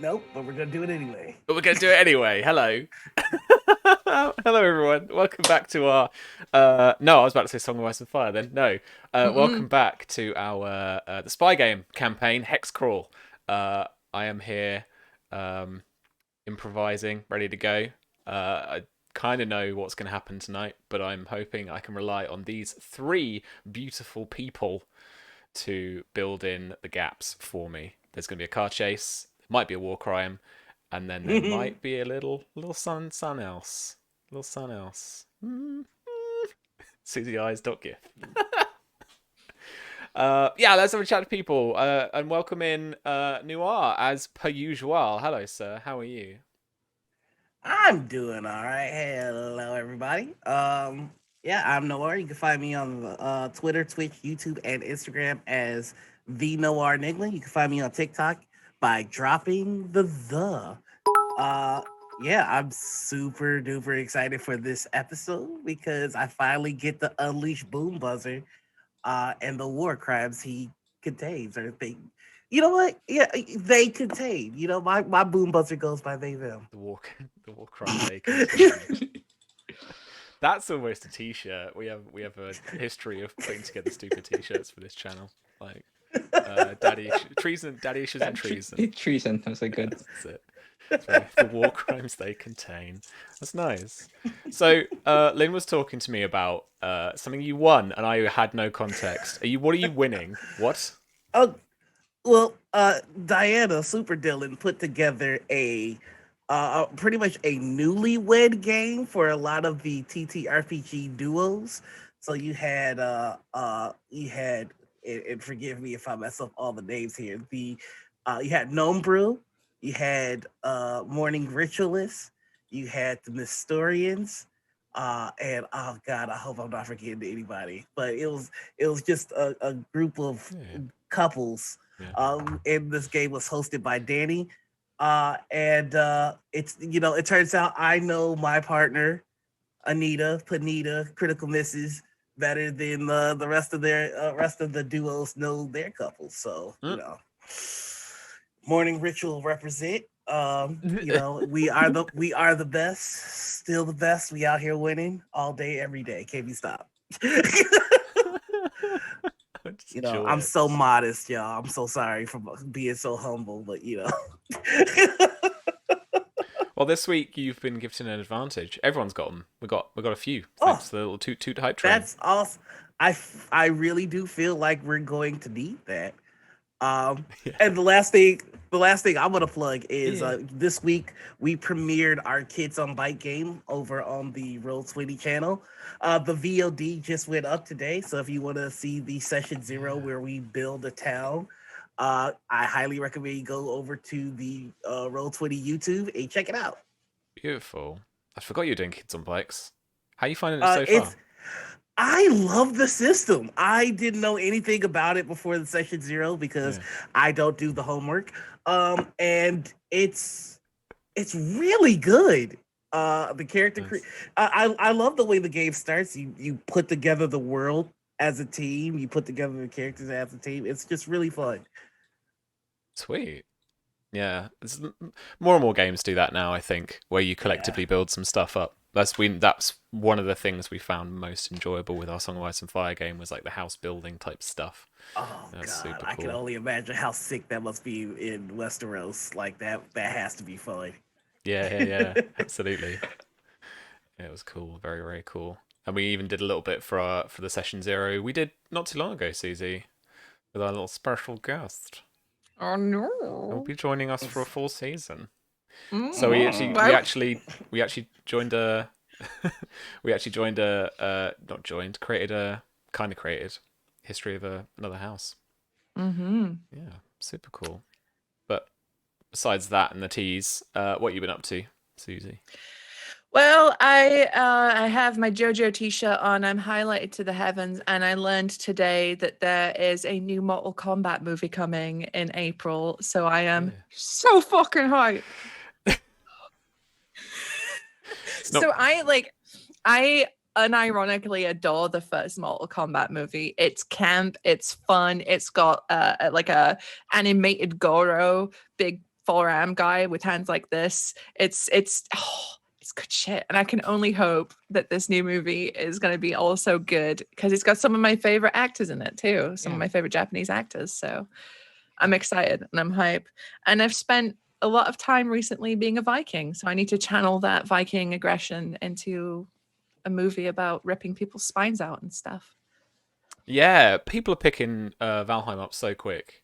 Nope, but we're gonna do it anyway. But we're going to do it anyway. Hello. Hello, everyone. Welcome back to our. No, I was about to say Song of Ice and Fire then. No. Welcome Mm-mm. back to our the spy game campaign, HEXCRAWL. I am here um, improvising, ready to go. I kind of know what's going to happen tonight, but I'm hoping I can rely on these three beautiful people to build in the gaps for me. There's going to be a car chase, might be a war crime, and then there might be a little son else, little son else. Susie eyes dot gif. Yeah, let's have a chat to people and welcome in Noir as per usual. Hello, sir. How are you? I'm doing all right. Hello, everybody. Yeah, I'm Noir. You can find me on Twitter, Twitch, YouTube, and Instagram as the Noir Nigma. You can find me on TikTok by dropping the. Uh, yeah, I'm super duper excited for this episode because I finally get to unleash Boom Buzzer and the war crimes he contains or they. You know what? Yeah, they contain. My Boom Buzzer goes by they them. The war, the war crime they contain. That's almost a T-shirt. We have a history of putting together stupid T-shirts for this channel, like treason, daddy issues, and treason. Treason. That's like good. That's it. So, the war crimes they contain. That's nice. So, Lynn was talking to me about something you won, and I had no context. What are you winning? What? Oh, well, Diana Super Dylan put together a pretty much a newlywed game for a lot of the TTRPG duos. So you had and forgive me if I mess up all the names here. You had Gnome Brew, you had Morning Ritualist, you had the Nestorians, and oh god, I hope I'm not forgetting anybody. But it was just a group of Yeah. couples. Yeah. And this game was hosted by Danny. And it's it turns out I know my partner, Anita, Panita, Critical Misses, better than the rest of the duos know their couples. So, Morning Ritual represent. We are the best, still the best. We out here winning all day, every day. Can't be stopped. I'm so modest, y'all. I'm so sorry for being so humble, but Well, this week you've been gifted an advantage. Everyone's got them. We got a few. Thanks to the little toot hype train. That's awesome. I really do feel like we're going to need that. Yeah. And the last thing I'm gonna plug is this week we premiered our Kids on Bike game over on the Roll20 channel. The VOD just went up today, so if you want to see the session 0 where we build a town, I highly recommend you go over to the Roll20 YouTube and check it out. Beautiful. I forgot you were doing Kids on Bikes. How are you finding it so far? I love the system. I didn't know anything about it before the session 0 because I don't do the homework. And it's really good. The character Nice. I love the way the game starts. You put together the world as a team. You put together the characters as a team. It's just really fun. Sweet. Yeah, more and more games do that now. I think where you collectively build some stuff up. That's one of the things we found most enjoyable with our Song of Ice and Fire game was like the house building type stuff. Oh That's god, super I cool. can only imagine how sick that must be in Westeros. Like that has to be fun. Yeah, absolutely. Yeah, it was cool, very very cool. And we even did a little bit for the session 0. We did not too long ago, Susie, with our little special guest. Oh He'll no! be joining us for a full season. Mm. So we actually joined a not joined, created a kind of created history of another house. Mm-hmm. Yeah, super cool. But besides that and the teas, what you been up to, Susie? Well, I have my JoJo t-shirt on. I'm highlighted to the heavens, and I learned today that there is a new Mortal Kombat movie coming in April. So I am so fucking hyped. So I unironically adore the first Mortal Kombat movie. It's camp, it's fun, it's got like a animated Goro, big forearm guy with hands like this. It's good shit. And I can only hope that this new movie is going to be also good because it's got some of my favorite actors in it too. Some of my favorite Japanese actors. So I'm excited and I'm hype. And I've spent a lot of time recently being a Viking. So I need to channel that Viking aggression into a movie about ripping people's spines out and stuff. Yeah, people are picking Valheim up so quick.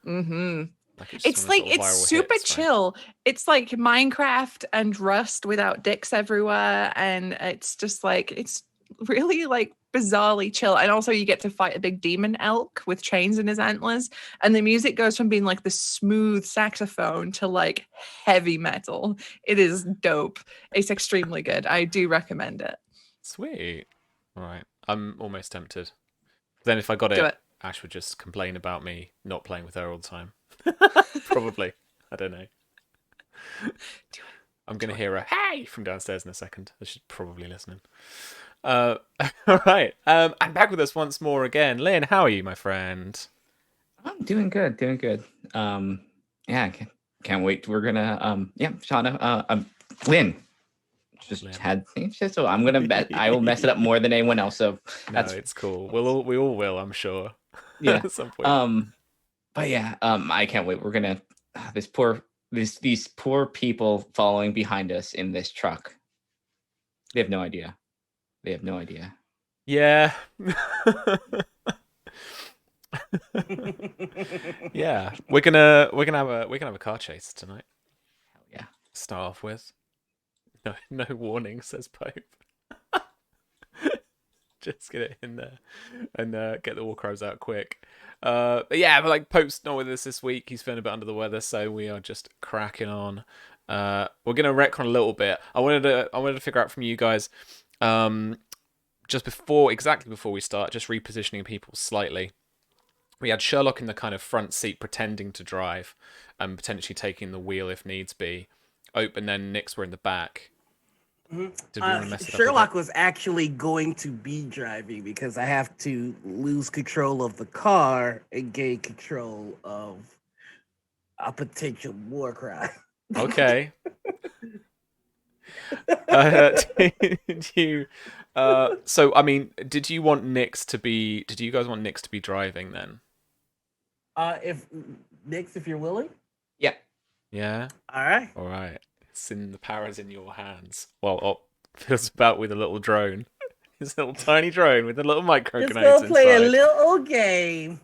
Mm-hmm. Like It's like it's super chill. It's like Minecraft and Rust without dicks everywhere, and it's just like it's really like bizarrely chill. And also, you get to fight a big demon elk with chains in his antlers, and the music goes from being like the smooth saxophone to like heavy metal. It is dope. It's extremely good. I do recommend it. Sweet. All right, I'm almost tempted. Then if I got it, Ash would just complain about me not playing with her all the time. Probably. I don't know. I'm going to hear a hey from downstairs in a second. She's probably listening. All right. And back with us once more again. Lynn, how are you, my friend? I'm doing good. Yeah, can't wait. We're going to, Shauna, Lynn. So I'm gonna bet I will mess it up more than anyone else. So it's cool. We all will, I'm sure. Yeah. At some point. But yeah, I can't wait. We're gonna these poor people following behind us in this truck. They have no idea. Yeah. Yeah. We're gonna have a car chase tonight. Hell yeah. Start off with. No warning, says Pope. Just get it in there and get the war crows out quick. But like Pope's not with us this week. He's feeling a bit under the weather, so we are just cracking on. We're gonna retcon a little bit. I wanted to figure out from you guys, just before we start, just repositioning people slightly. We had Sherlock in the kind of front seat pretending to drive and potentially taking the wheel if needs be. Ope and then Nix were in the back. Sherlock was actually going to be driving because I have to lose control of the car and gain control of a potential war crime. Okay. So I mean, did you guys want Nix to be driving then? If Nix, if you're willing. Yeah. Yeah. All right. The power is in your hands. Well, Op feels about with a little drone. His little tiny drone with a little microcontroller inside. Just go play a little game.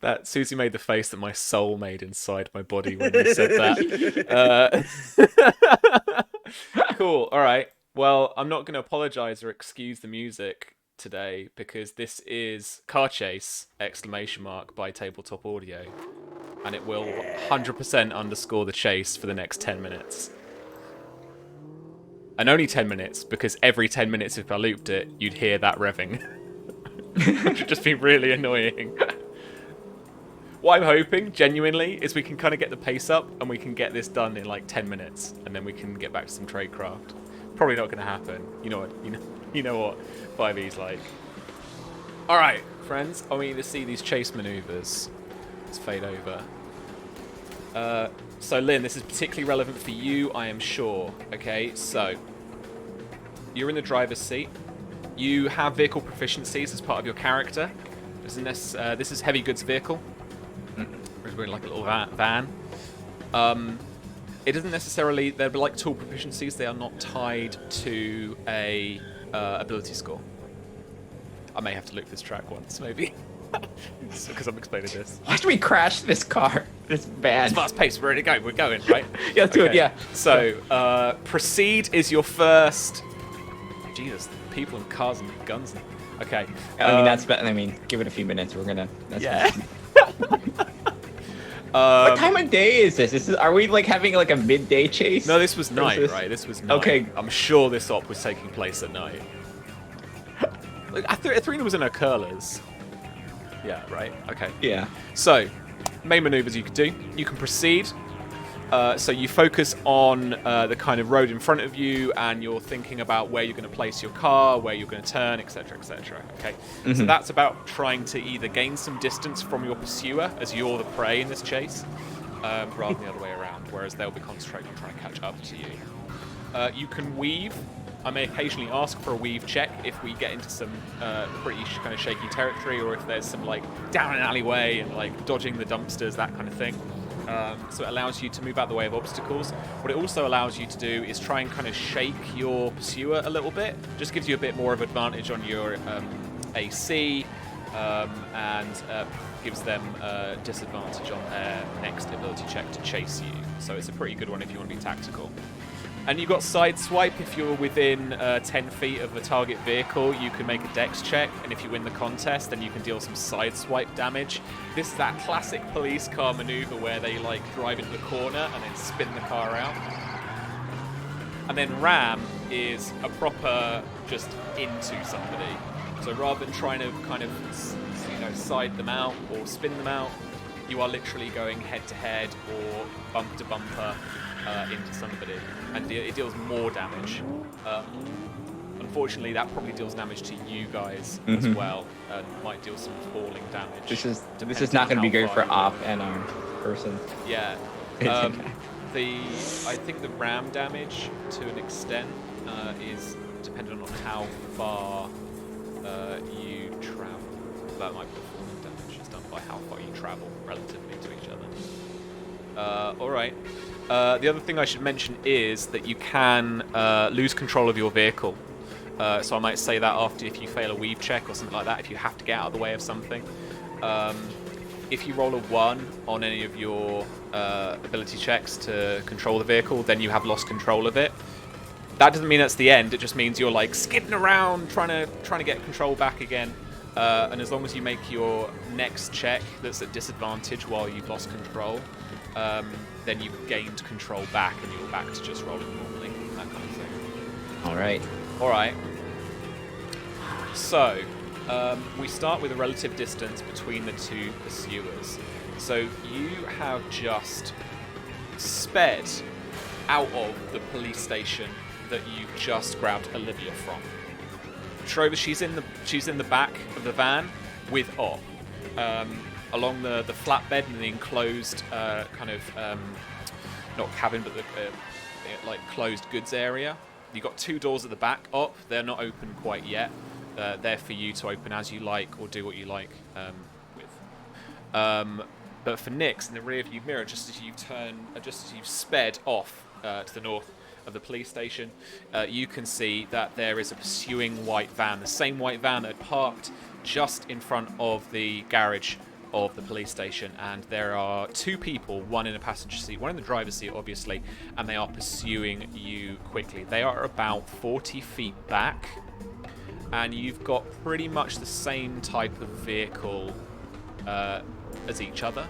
That Susie made the face that my soul made inside my body when you said that. Cool. All right. Well, I'm not going to apologize or excuse the music today because this is Car Chase ! By Tabletop Audio. And it will 100% underscore the chase for the next 10 minutes. And only 10 minutes, because every 10 minutes if I looped it, you'd hear that revving. Which would just be really annoying. What I'm hoping, genuinely, is we can kind of get the pace up and we can get this done in like 10 minutes. And then we can get back to some tradecraft. Probably not going to happen. You know what 5e's like. Alright, friends, I want you to see these chase maneuvers. Let's fade over. So Lynn, this is particularly relevant for you, I am sure. Okay, so you're in the driver's seat. You have vehicle proficiencies as part of your character. This is heavy goods vehicle. We're in like a little van. It isn't necessarily, they're like tool proficiencies. They are not tied to a ability score. I may have to loop this track once, maybe. Because I'm explaining this. Why should we crash this car? This van. It's fast paced. We're ready to go. We're going, right? Yeah, let's do it. Yeah. So, proceed is your first. Jesus, people and cars and guns. Okay. I mean, that's better. I mean, give it a few minutes. We're gonna. Yeah. What time of day is this? Are we like having like a midday chase? No, this was night, right? This was night. Okay. I'm sure this op was taking place at night. Athrena was in her curlers. Yeah, right? Okay. Yeah. So, main maneuvers you can do. You can proceed. So you focus on the kind of road in front of you, and you're thinking about where you're going to place your car, where you're going to turn, etc., etc. Okay, so that's about trying to either gain some distance from your pursuer, as you're the prey in this chase, rather than the other way around. Whereas they'll be concentrating on trying to catch up to you. You can weave. I may occasionally ask for a weave check if we get into some pretty kind of shaky territory, or if there's some like down an alleyway and like dodging the dumpsters, that kind of thing. So it allows you to move out the way of obstacles. What it also allows you to do is try and kind of shake your pursuer a little bit. Just gives you a bit more of advantage on your AC, and gives them disadvantage on their next ability check to chase you. So it's a pretty good one if you want to be tactical. And you've got Sideswipe. If you're within 10 feet of a target vehicle, you can make a dex check, and if you win the contest, then you can deal some Sideswipe damage. This is that classic police car maneuver where they like drive into the corner and then spin the car out. And then Ram is a proper just into somebody. So rather than trying to kind of, side them out or spin them out, you are literally going head to head or bump to bumper into somebody, and it deals more damage. Unfortunately, that probably deals damage to you guys as well, and might deal some falling damage. This is not going to be great for op and person. Yeah. I think the ram damage, to an extent, is dependent on how far you travel. That might be falling damage. It's done by how far you travel relatively to each other. All right. The other thing I should mention is that you can lose control of your vehicle. So I might say that after if you fail a weave check or something like that, if you have to get out of the way of something. If you roll a 1 on any of your ability checks to control the vehicle, then you have lost control of it. That doesn't mean that's the end. It just means you're like skidding around trying to get control back again. And as long as you make your next check that's at disadvantage while you've lost control, then you've gained control back and you're back to just rolling normally, that kind of thing. All right. So, we start with a relative distance between the two pursuers. So you have just sped out of the police station that you just grabbed Olivia from. Trova, she's in the back of the van with Op. Along the flatbed in the enclosed not cabin, but the like closed goods area. You've got 2 doors at the back up. They're not open quite yet. They're for you to open as you like or do what you like with. But for Nyx, in the rear view mirror, just as you've sped off to the north of the police station, you can see that there is a pursuing white van, the same white van that had parked just in front of the garage of the police station, and there are 2 people, one in a passenger seat, one in the driver's seat, obviously, and they are pursuing you quickly. They are about 40 feet back, and you've got pretty much the same type of vehicle as each other.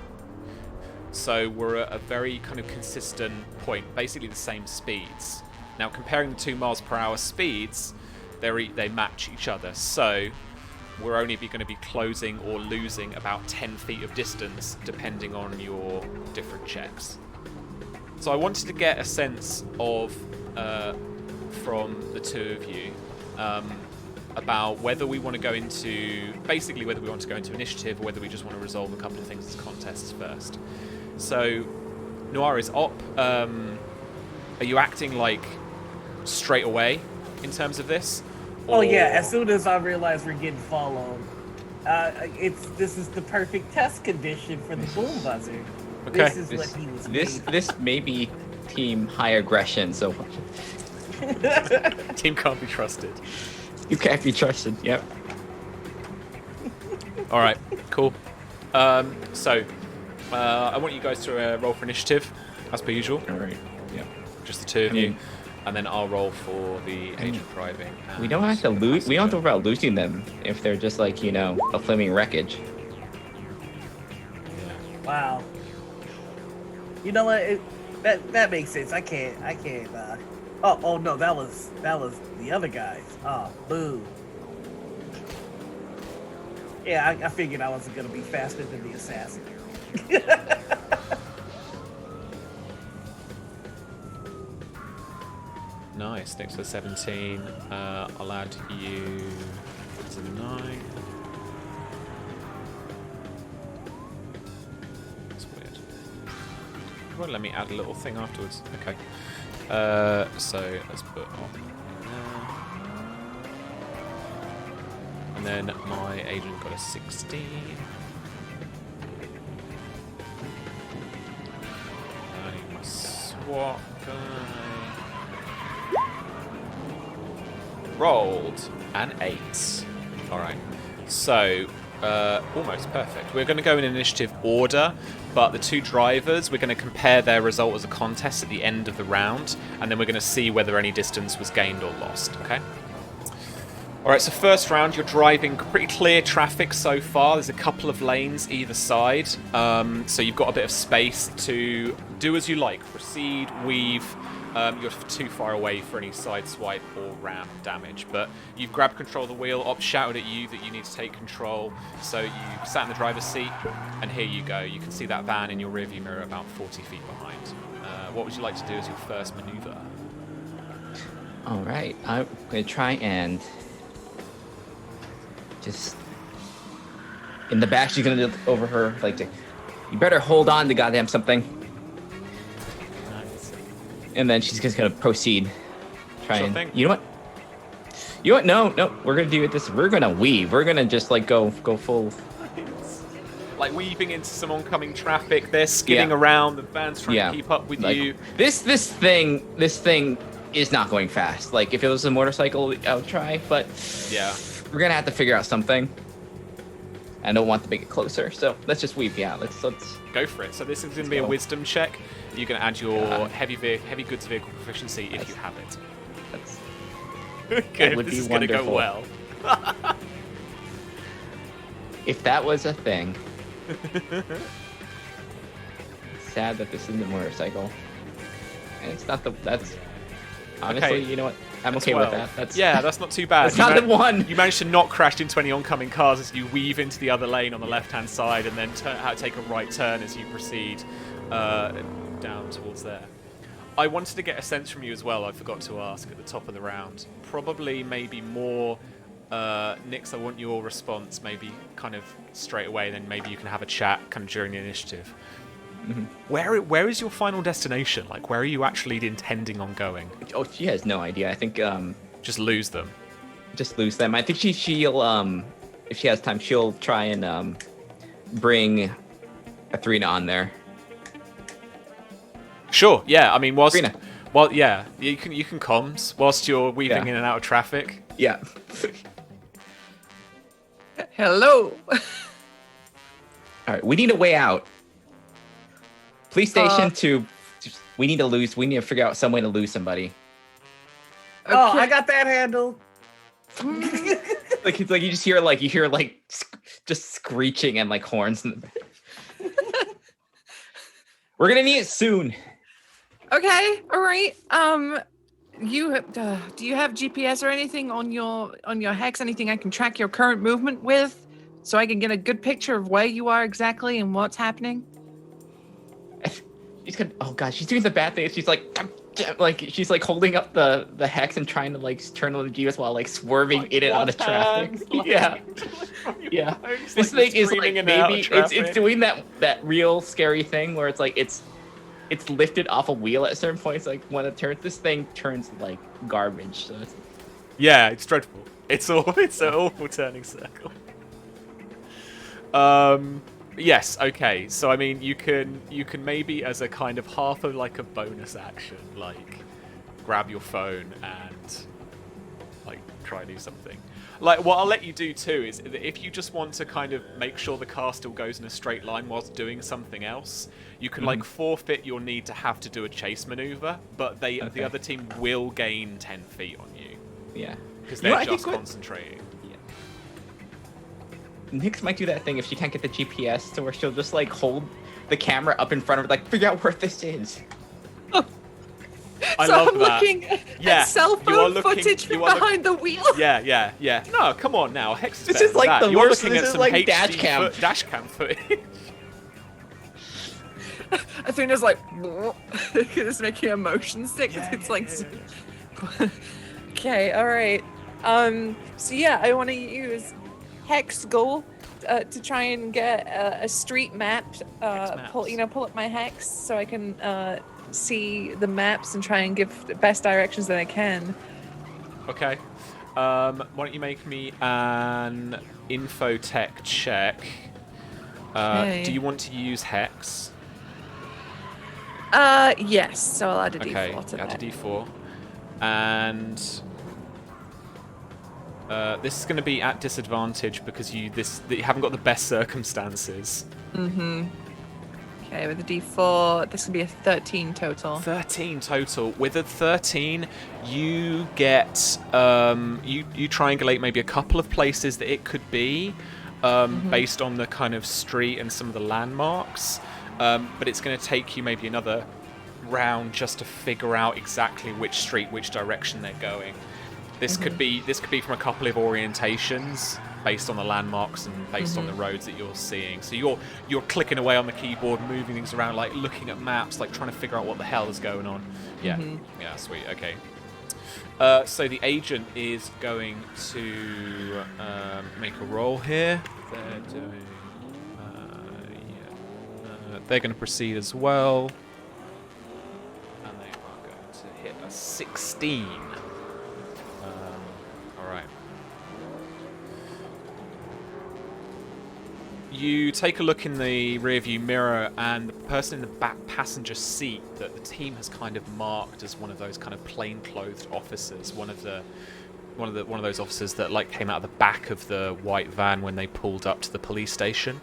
So we're at a very kind of consistent point, basically the same speeds. Now, comparing the 2 miles per hour speeds, they match each other. So we're only going to be closing or losing about 10 feet of distance, depending on your different checks. So I wanted to get a sense of, from the 2 of you, about whether we want to go into, basically whether we want to go into initiative or whether we just want to resolve a couple of things as contests first. So, Noir is Op. Are you acting like straight away in terms of this? Oh yeah, as soon as I realize we're getting followed, this is the perfect test condition for the boom buzzer. Okay. This is what he was made. This may be team high aggression, so Team can't be trusted. you can't be trusted. Yep. All right, cool. So, I want you guys to roll for initiative, as per usual. All right. Yeah, just the 2 of you, and then I'll roll for the agent driving. We don't have to lose. We don't have to worry about losing them if they're just like a flaming wreckage. Wow. You know what? That makes sense. I can't. Oh no, that was the other guys. Oh, boo. Yeah, I figured I wasn't gonna be faster than the assassin. Nice. Next to 17. I'll add you as a 9. That's weird. It won't let me add a little thing afterwards. Okay. So let's put on there. And then my agent got a 16. I need my SWAT guy. Rolled an 8. Alright. So, almost perfect. We're going to go in initiative order, but the two drivers, we're going to compare their result as a contest at the end of the round, and then we're going to see whether any distance was gained or lost, okay? Alright, so first round, you're driving pretty clear traffic so far. There's a couple of lanes either side, so you've got a bit of space to do as you like. Proceed, weave. You're too far away for any side swipe or ram damage, but you've grabbed control of the wheel. Op shouted at you that you need to take control, so you sat in the driver's seat, and here you go. You can see that van in your rearview mirror about 40 feet behind. What would you like to do as your first maneuver? All right, I'm gonna try and just in the back. She's gonna look over her like, you better hold on to goddamn something. And then she's just gonna proceed. Thing. You know what? No. We're gonna do it this. We're gonna weave. We're gonna just like go full. Like weaving into some oncoming traffic. They're skidding around. The van's trying to keep up with you. This thing is not going fast. Like if it was a motorcycle, I would try. But yeah, we're gonna have to figure out something. I don't want to make it closer, so let's just weave. Yeah, let's go for it. So this is going to be a wisdom check. You're going to add your heavy goods vehicle proficiency if you have it. Okay, that would this be is going to go well. If that was a thing. Sad that this isn't a motorcycle. And it's not that's honestly, okay. You know what? I'm okay with that. That's not too bad. That's not the one. You managed to not crash into any oncoming cars as you weave into the other lane on the left-hand side, and then take a right turn as you proceed down towards there. I wanted to get a sense from you as well. I forgot to ask at the top of the round. Probably, maybe more. Nix, I want your response, maybe kind of straight away. Then maybe you can have a chat kind of during the initiative. Mm-hmm. Where is your final destination? Like, where are you actually intending on going? Oh, she has no idea. I think just lose them. Just lose them. I think she'll if she has time, she'll try and bring Athrena on there. Sure. Yeah. I mean, Athrena. Well, yeah, you can comms whilst you're weaving in and out of traffic. Yeah. Hello. All right, we need a way out. Police station we need to figure out some way to lose somebody. Okay. Oh, I got that handle. like you just hear just screeching and like horns. We're gonna need it soon. Okay, all right. Do you have GPS or anything on your hex? Anything I can track your current movement with, so I can get a good picture of where you are exactly and what's happening? She's doing the bad thing. She's she's like holding up the hex and trying to like turn on the GPS while like swerving in and out of traffic. Yeah. This thing is like maybe it's doing that real scary thing where it's like it's lifted off a wheel at certain points. Like when it turns, this thing turns like garbage. So it's dreadful. It's an awful turning circle. Yes, okay. So I mean, you can maybe as a kind of half of like a bonus action, like grab your phone and like try to do something. Like what I'll let you do too is that if you just want to kind of make sure the car still goes in a straight line whilst doing something else, you can like forfeit your need to have to do a chase maneuver, but the other team will gain 10 feet on you. Yeah. Because they're just concentrating. Nix might do that thing if she can't get the GPS to where she'll just like hold the camera up in front of her, like figure out where this is. I love that. Looking at cell phone footage from behind the wheel. Yeah. No, come on now. Hex this is like that. the You're worst. looking This at is some like HD dash cam footage. Athena's like, it's making a motion stick. It's like Okay, all right. So yeah, I want to use HEXCRAWL to try and get a street map. Pull up my hex so I can see the maps and try and give the best directions that I can. Okay. Why don't you make me an infotech check? Okay. Do you want to use hex? Yes. So I'll add a D4 to that. Add a D4, and this is going to be at disadvantage because you haven't got the best circumstances. Mm-hmm. Okay, with a D4, this will be a 13 total. 13 total. With a 13, you get you triangulate maybe a couple of places that it could be, based on the kind of street and some of the landmarks. But it's going to take you maybe another round just to figure out exactly which street, which direction they're going. This could be from a couple of orientations based on the landmarks and based on the roads that you're seeing. So you're clicking away on the keyboard, moving things around, like looking at maps, like trying to figure out what the hell is going on. Yeah, yeah, sweet. Okay. So the agent is going to make a roll here. They're doing. They're going to proceed as well, and they are going to hit a 16. All right. You take a look in the rearview mirror, and the person in the back passenger seat that the team has kind of marked as one of those kind of plain-clothed officers, one of those officers that like came out of the back of the white van when they pulled up to the police station,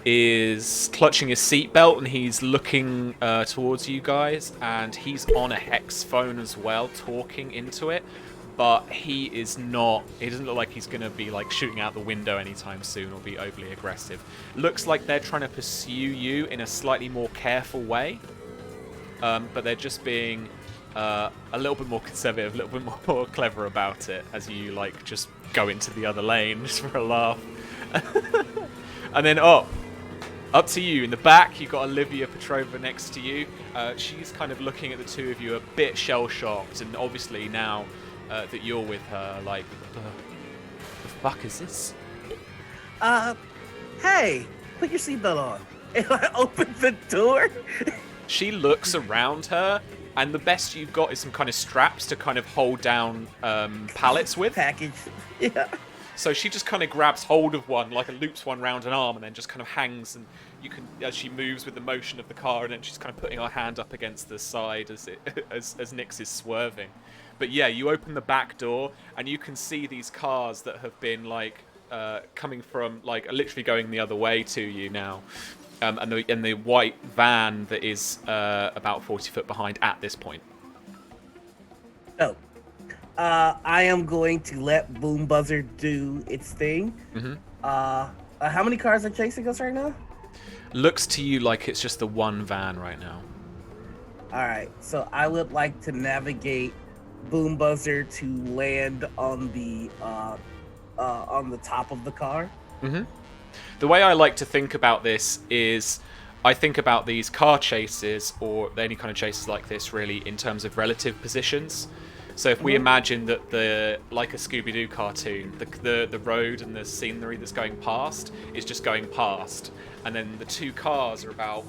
is clutching his seatbelt, and he's looking towards you guys, and he's on a hex phone as well, talking into it. But he doesn't look like he's going to be like shooting out the window anytime soon or be overly aggressive. Looks like they're trying to pursue you in a slightly more careful way. But they're just being a little bit more conservative, a little bit more clever about it as you like just go into the other lane just for a laugh. And then up to you in the back, you've got Olivia Petrova next to you. She's kind of looking at the two of you a bit shell-shocked, and obviously now that you're with her, like, the fuck is this? Hey, put your seatbelt on. And I open the door. She looks around her, and the best you've got is some kind of straps to kind of hold down pallets with. Package. Yeah. So she just kind of grabs hold of one, like loops one round an arm, and then just kind of hangs, and you can, as she moves with the motion of the car, and then she's kind of putting her hand up against the side as Nix is swerving. But yeah, you open the back door, and you can see these cars that have been like coming from, like, literally going the other way to you now, and the white van that is about 40 foot behind at this point. Oh. I am going to let Boom Buzzer do its thing. How many cars are chasing us right now? Looks to you like it's just the one van right now. All right, so I would like to navigate Boom Buzzer to land on the top of the car. The way I like to think about this is, I think about these car chases, or any kind of chases like this, really in terms of relative positions. So if we imagine that like a Scooby-Doo cartoon, the road and the scenery that's going past is just going past, and then the two cars are about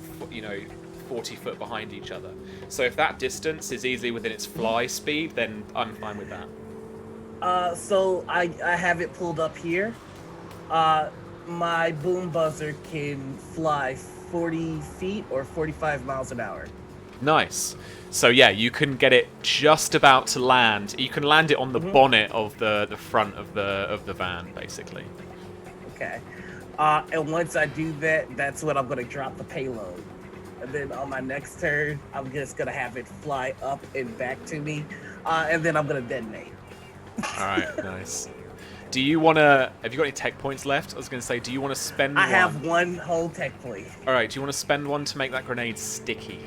40 foot behind each other. So if that distance is easily within its fly speed, then I'm fine with that. So I have it pulled up here. My Boom Buzzer can fly 40 feet or 45 miles an hour. Nice. So yeah, you can get it just about to land. You can land it on the bonnet of the front of the van, basically. Okay. And once I do that, that's when I'm gonna drop the payload. And then on my next turn, I'm just gonna have it fly up and back to me. And then I'm gonna detonate. Alright, nice. Do you wanna have you got any tech points left? I was gonna say, do you wanna spend one? I have one whole tech point. Alright, do you wanna spend one to make that grenade sticky?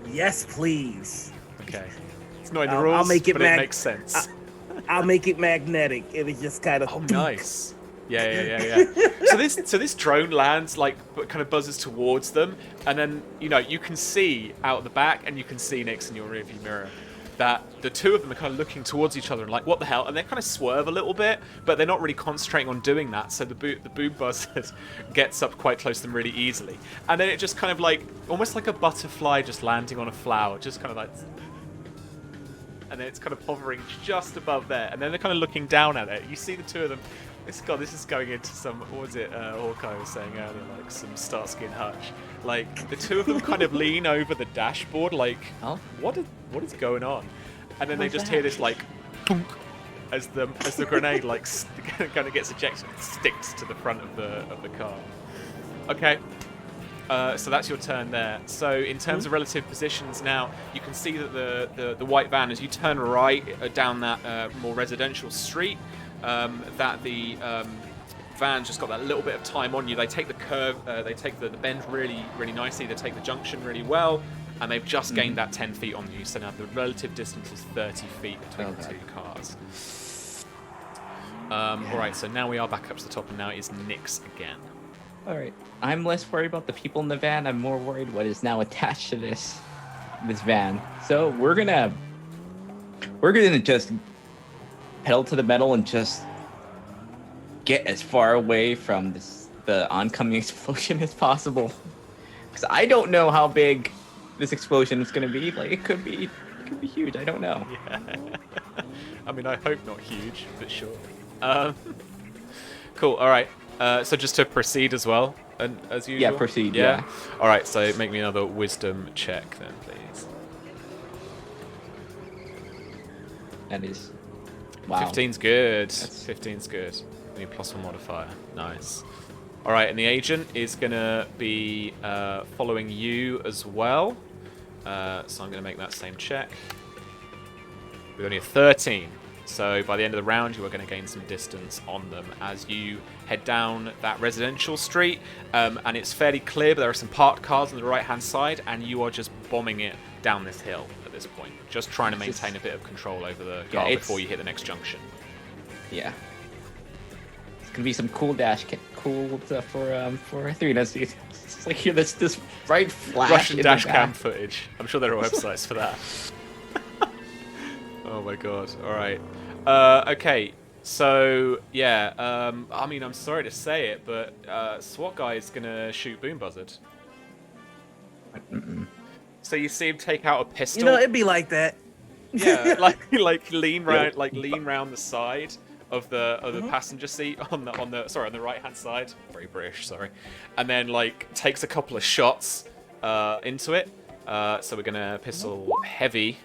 Yes, please. Okay. It's not in the rules, I'll make it but it makes sense. I'll make it magnetic, and it just kind of. Oh, nice. Yeah. So this drone lands, like, kind of buzzes towards them, and then you can see out the back, and you can see Nix in your rearview mirror. that the two of them are kind of looking towards each other and like, what the hell? And they kind of swerve a little bit, but they're not really concentrating on doing that. So the boom buzzard gets up quite close to them really easily, and then it just kind of like almost like a butterfly just landing on a flower, just kind of like. And then it's kind of hovering just above there, and then they're kind of looking down at it. You see the two of them. This is going into some. What was it? Hawkeye was saying earlier, like some Starsky and Hutch. Like the two of them kind of lean over the dashboard, like, what is going on? And then they just hear this like, punk, as the grenade like kind of gets ejected, and sticks to the front of the car. Okay. So that's your turn there. So in terms of relative positions now, you can see that the white van, as you turn right down that more residential street, that the van's just got that little bit of time on you. They take the curve, they take the bend really, really nicely. They take the junction really well, and they've just gained that 10 feet on you. So now the relative distance is 30 feet between the two cars. All right, so now we are back up to the top, and now it is Nick's again. All right. I'm less worried about the people in the van. I'm more worried what is now attached to this van. So we're gonna just pedal to the metal and just get as far away from the oncoming explosion as possible. Because I don't know how big this explosion is gonna be. Like it could be huge. I don't know. Yeah. I mean, I hope not huge, but sure. Cool. All right. So just to proceed as well, and as usual. Yeah, proceed. Yeah. All right. So make me another wisdom check then, please. That is. Wow. 15's good. 15's good. Any +1 modifier. Nice. All right, and the agent is gonna be following you as well. So I'm gonna make that same check. With only a 13. So by the end of the round, you are going to gain some distance on them as you head down that residential street. And it's fairly clear, but there are some parked cars on the right-hand side, and you are just bombing it down this hill at this point. Just trying to maintain a bit of control over the car before you hit the next junction. Yeah. It's going to be some cool stuff for 3. It's like here, this bright flash Russian in dash the cam back. footage. I'm sure there are websites for that. Oh my god. Alright. Okay. So, yeah. I mean, I'm sorry to say it, but SWAT guy is going to shoot Boom Buzzard. So you see him take out a pistol. You know, it'd be like that. Yeah, like lean round the side of the passenger seat on the right hand side. Very British, sorry. And then like takes a couple of shots into it. So we're gonna pistol heavy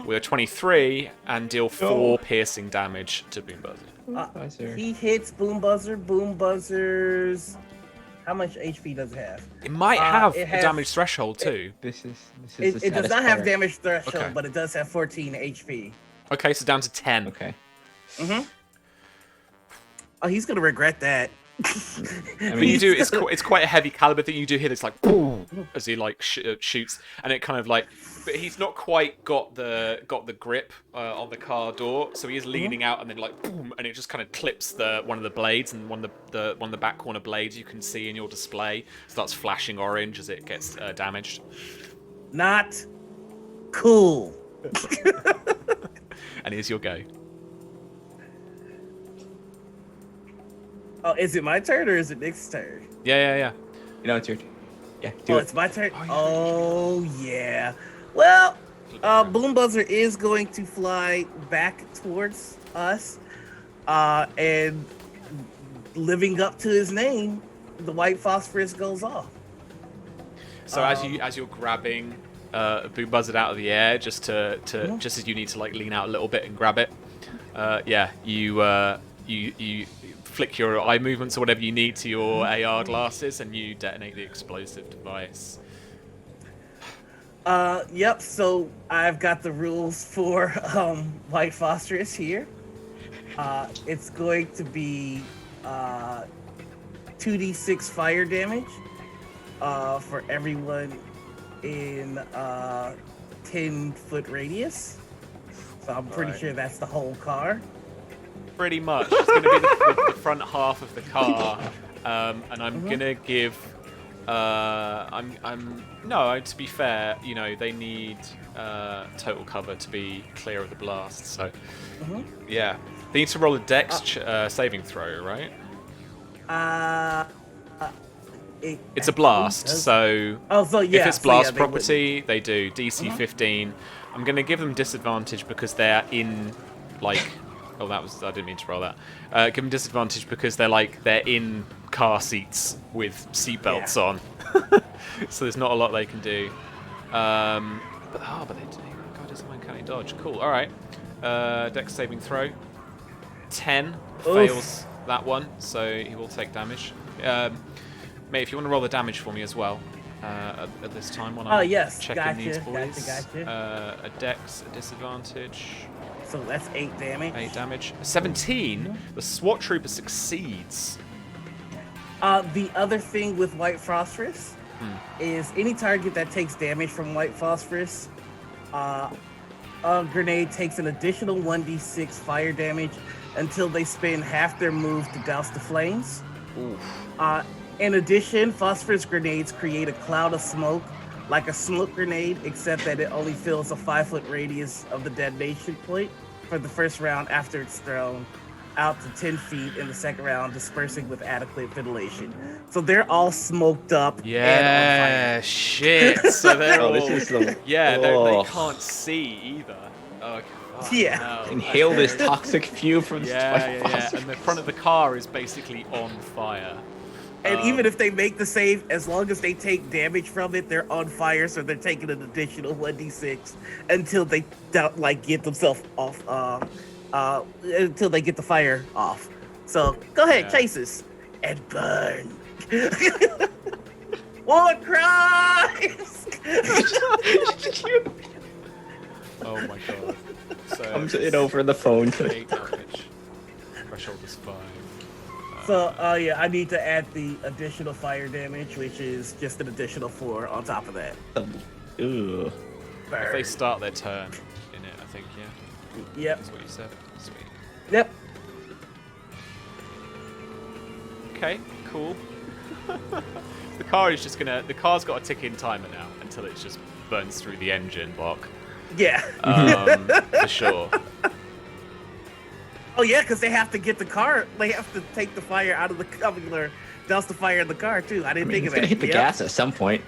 with a 23 and deal 4 piercing damage to Boom Buzzard. He hits Boom Buzzard. Boom Buzzard's. How much HP does it have? It might have a damage threshold too. It does not have damage threshold, Okay. but it does have 14 HP. Okay, so down to 10. Okay. Oh, he's gonna regret that. But you do. It's quite a heavy caliber thing. You do hear this like boom as he like shoots, and it kind of like. But he's not quite got the grip on the car door, so he is leaning out, and then like boom, and it just kind of clips one of the blades, and one of the back corner blades you can see in your display starts flashing orange as it gets damaged. Not cool. And here's your go. Oh, is it my turn or is it Nick's turn? Yeah. You know, it's your turn. Yeah, do it. It's my turn? Oh, yeah. Well, Boom Buzzer is going to fly back towards us. And living up to his name, the white phosphorus goes off. So as you're grabbing Boom Buzzard out of the air, just as you need to like lean out a little bit and grab it, you flick your eye movements or whatever you need to your AR glasses, and you detonate the explosive device. Yep. So I've got the rules for white phosphorus here. It's going to be 2d6 fire damage for everyone in 10-foot radius. So I'm pretty sure that's the whole car. Pretty much. It's going to be the front half of the car, and I'm gonna give. To be fair, you know they need total cover to be clear of the blast. So, Mhm. yeah. They need to roll a dex saving throw, right? Uh, It's a actually blast, does- so Oh, so yeah. if it's so yeah, blast they wouldn't. property, they do DC Mhm. 15. I'm going to give them disadvantage because they're in, like... Oh, that was... I didn't mean to roll that. Give them disadvantage because they're in car seats with seatbelts on. So there's not a lot they can do. But they do. God, it's an uncanny dodge. Cool, alright. Dex saving throw. 10 fails that one, so he will take damage. Mate, if you want to roll the damage for me as well, at this time when I'm yes, checking these gotcha, boys. gotcha. A dex, a disadvantage. So that's 8 damage. 8 damage. 17. The SWAT trooper succeeds. The other thing with white phosphorus is any target that takes damage from white phosphorus, a grenade takes an additional 1d6 fire damage until they spend half their move to douse the flames. In addition, phosphorus grenades create a cloud of smoke, like a smoke grenade, except that it only fills a 5-foot radius of the detonation point for the first round after it's thrown out to 10 feet in the second round, dispersing with adequate ventilation. So they're all smoked up and Yeah, shit. So they're all... this is the... Yeah, they Oh. can't see either. Oh, fuck, Yeah. no. Inhale this toxic fume from this Yeah. phosphorus. And the front of the car is basically on fire. And even if they make the save, as long as they take damage from it, they're on fire, so they're taking an additional 1d6 until they get themselves off, until they get the fire off. So go ahead, chase us and burn. War crimes! Oh my god. So Comes in over the phone. 8 damage. Threshold is 5. So, I need to add the additional fire damage, which is just an additional 4 on top of that. Ooh. If they start their turn in it, I think, yeah. Yep. That's what you said. Sweet. Yep. Okay, cool. The car's got a ticking timer now until it just burns through the engine block. Yeah. For sure. Oh yeah, because they have to get the car. They have to take the fire out of the or douse the fire in the car too. I didn't think It's of that. gonna hit the gas at some point.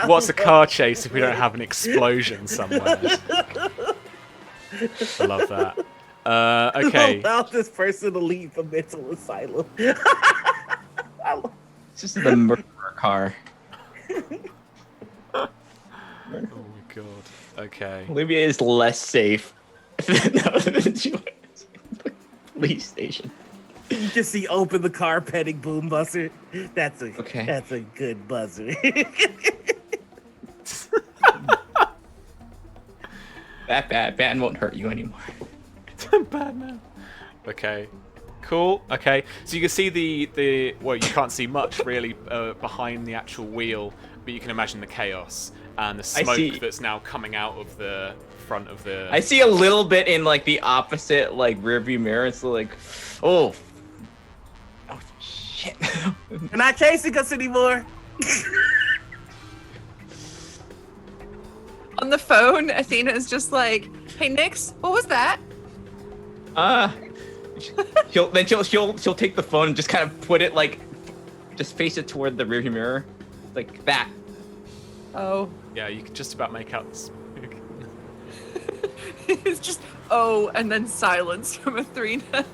What's a car chase if we don't have an explosion somewhere? I love that. Okay. Allow this person to leave the mental asylum. It's just the murderer car. Oh my god. Okay. Olivia is less safe than she was in the police station. You just see open the car petting boom buzzer. That's a good buzzer. That bad won't hurt you anymore. Batman. Okay. Cool. Okay. So you can see the well, you can't see much really behind the actual wheel, but you can imagine the chaos and the smoke that's now coming out of the front of the... I see a little bit in like the opposite like rearview mirror. It's like, oh shit. They're not chasing us anymore. On the phone, Athena is just like, "Hey, Nix, what was that?" She'll take the phone and just kind of put it like, just face it toward the rearview mirror, like that. Oh. Yeah, you can just about make out the smoke. It's just and then silence from Athena.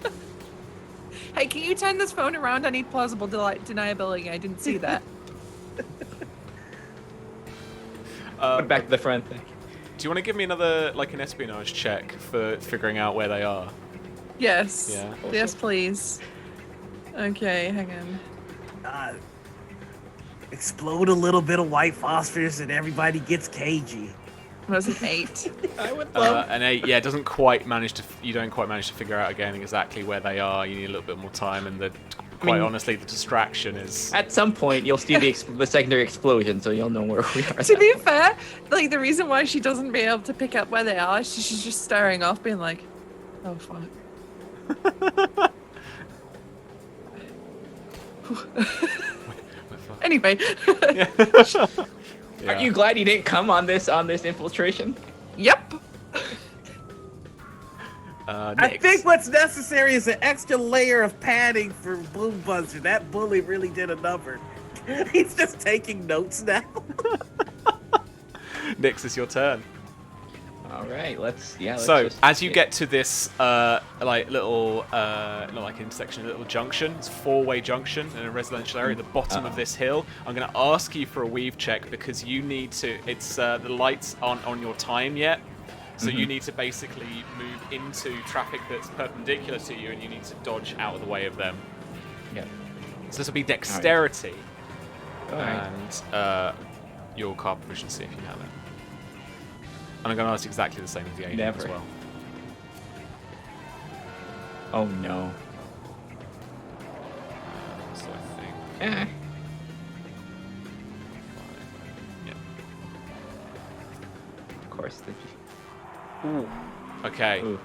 Hey, can you turn this phone around? I need plausible deniability. I didn't see that. Back to the front thing. Do you want to give me another, like, an espionage check for figuring out where they are? Yes. Yeah. Yes, please. Okay, hang on. Explode a little bit of white phosphorus and everybody gets cagey. That was an 8. I would love. An 8, yeah, doesn't quite manage to. You don't quite manage to figure out again exactly where they are. You need a little bit more time, and quite honestly, the distraction is. At some point, you'll see the secondary explosion, so you'll know where we are. To be fair, like the reason why she doesn't be able to pick up where they are, she's just staring off, being like, "Oh fuck." We're Anyway. Yeah. Aren't you glad you didn't come on this infiltration? Yep. I think what's necessary is an extra layer of padding for Boom Buzzer. That bully really did a number. He's just taking notes now. Nix, it's your turn. All right, let's So just as you get to this like little not like intersection, a little junction, it's a four-way junction in a residential area at the bottom of this hill. I'm going to ask you for a weave check because you need to. It's the lights aren't on your time yet, so you need to basically move into traffic that's perpendicular to you, and you need to dodge out of the way of them. Yeah. So this will be dexterity Alright. and your car proficiency if you have it. And I'm going to ask exactly the same as the alien as Never. well. Oh no. So I think. Eh. Yeah. Of course. Ooh. Okay. Ooh.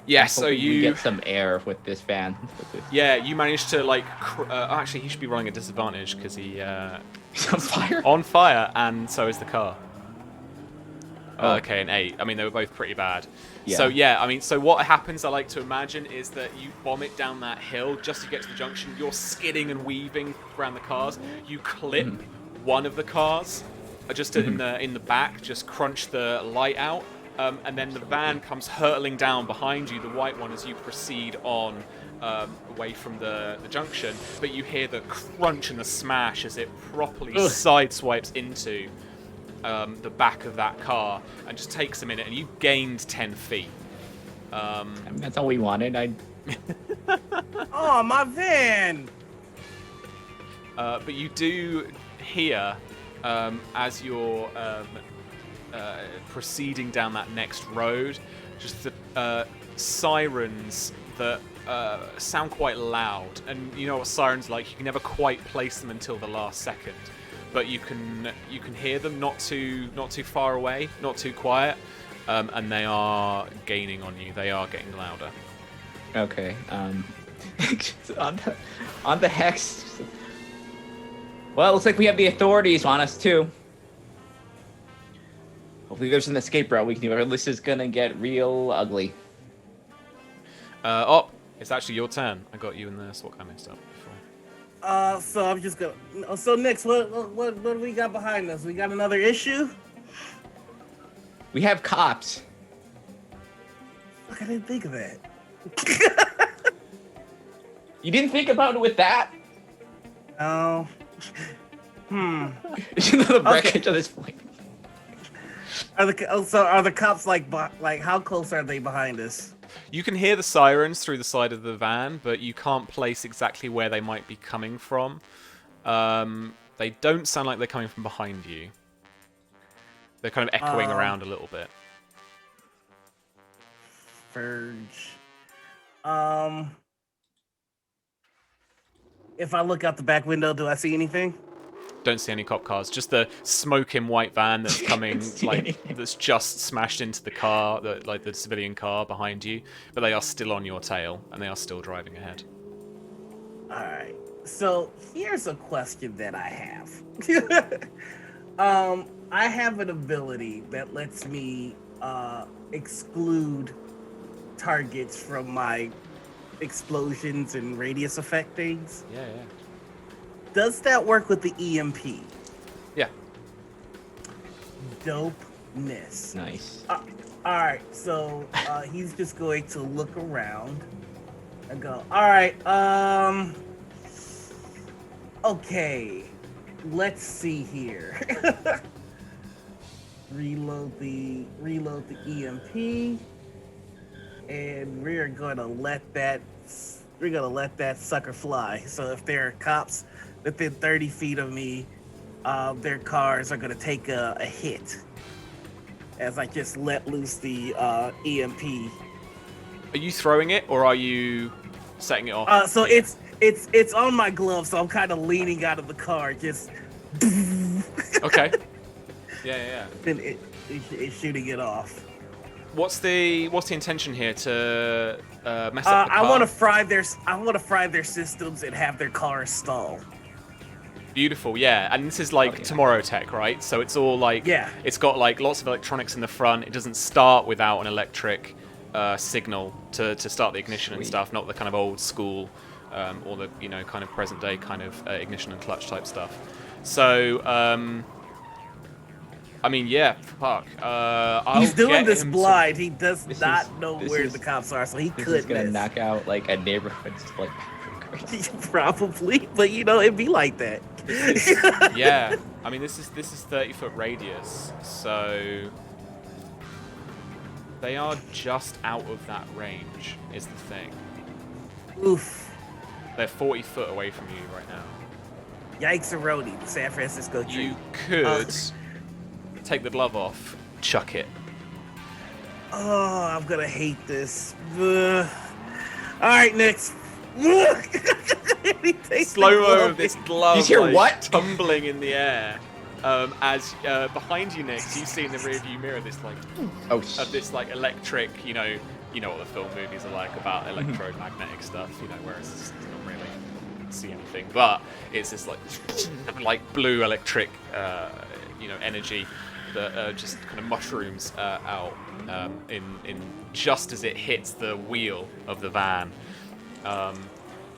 Yeah. So Hoping we you get some air with this van. Yeah, you managed to like. Actually, he should be rolling at disadvantage because he He's on fire. on fire, and so is the car. Oh. Okay, an 8. I mean, they were both pretty bad. Yeah. So yeah, I mean, so what happens? I like to imagine is that you bomb it down that hill just to get to the junction. You're skidding and weaving around the cars. You clip one of the cars, just in the back, just crunch the light out. And then the van comes hurtling down behind you, the white one, as you proceed on away from the junction. But you hear the crunch and the smash as it properly sideswipes into the back of that car and just takes a minute. And you gained 10 feet. I mean, that's all we wanted. Oh, my van! But you do hear, as you're proceeding down that next road, just the sirens that sound quite loud. And you know what sirens are like, you can never quite place them until the last second. But you can hear them not too far away, not too quiet, and they are gaining on you. They are getting louder. Okay. On the hex. Well, it looks like we have the authorities on us too. Hopefully there's an escape route we can do, or this is gonna get real ugly. It's actually your turn. I got you in the SWAT guy mixed up before. So I'm just gonna. So Nix, what do we got behind us? We got another issue? We have cops. Fuck, I didn't think of that. You didn't think about it with that? Oh. The wreckage of this plane. Are the cops like how close are they behind us? You can hear the sirens through the side of the van, but you can't place exactly where they might be coming from. They don't sound like they're coming from behind you. They're kind of echoing around a little bit. Verge. If I look out the back window, do I see anything? Don't see any cop cars. Just the smoking white van that's coming, that's just smashed into the car, the civilian car behind you. But they are still on your tail, and they are still driving ahead. All right. So here's a question that I have. I have an ability that lets me exclude targets from my explosions and radius effect things. Yeah. Does that work with the EMP? Yeah. Dopeness. Nice. All right, so he's just going to look around and go, all right, okay, let's see here. reload the EMP, and we're gonna let that sucker fly. So if there are cops within 30 feet of me, their cars are gonna take a hit as I just let loose the EMP. Are you throwing it, or are you setting it off? So it's on my glove, so I'm kind of leaning out of the car, just. Okay. Yeah. Then it's shooting it off. what's the intention here to mess up the car? I want to fry their systems and have their cars stall. Beautiful, yeah. And this is like tomorrow tech, right? So it's all like, it's got like lots of electronics in the front. It doesn't start without an electric signal to start the ignition and stuff, not the kind of old school or the kind of present day kind of ignition and clutch type stuff. So I mean, yeah, fuck. He's doing this blind. He does not know where the cops are, so he could. He's gonna knock out like a neighborhood like. Probably, but it'd be like that. Yeah, I mean this is 30-foot radius, so they are just out of that range. Is the thing. Oof. They're 40 foot away from you right now. Yikes, Aroni, the San Francisco tree. You could take the glove off, chuck it. Oh, I'm gonna hate this. All right, next. Slow-mo of this glove. You hear what? Tumbling in the air. As behind you, Nick, you see in the rearview mirror this this like electric, you know what the film movies are like about electromagnetic stuff, whereas it's not really see anything, but it's this like blue electric, energy that just kind of mushrooms out in just as it hits the wheel of the van.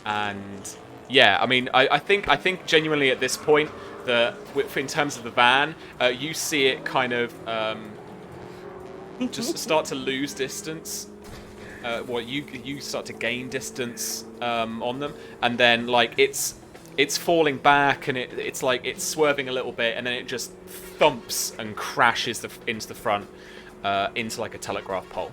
And yeah, I mean, I think genuinely at this point that in terms of the van, you see it kind of just start to lose distance. You start to gain distance on them, and then like it's falling back, and it's like it's swerving a little bit, and then it just thumps and crashes into the front, into like a telegraph pole.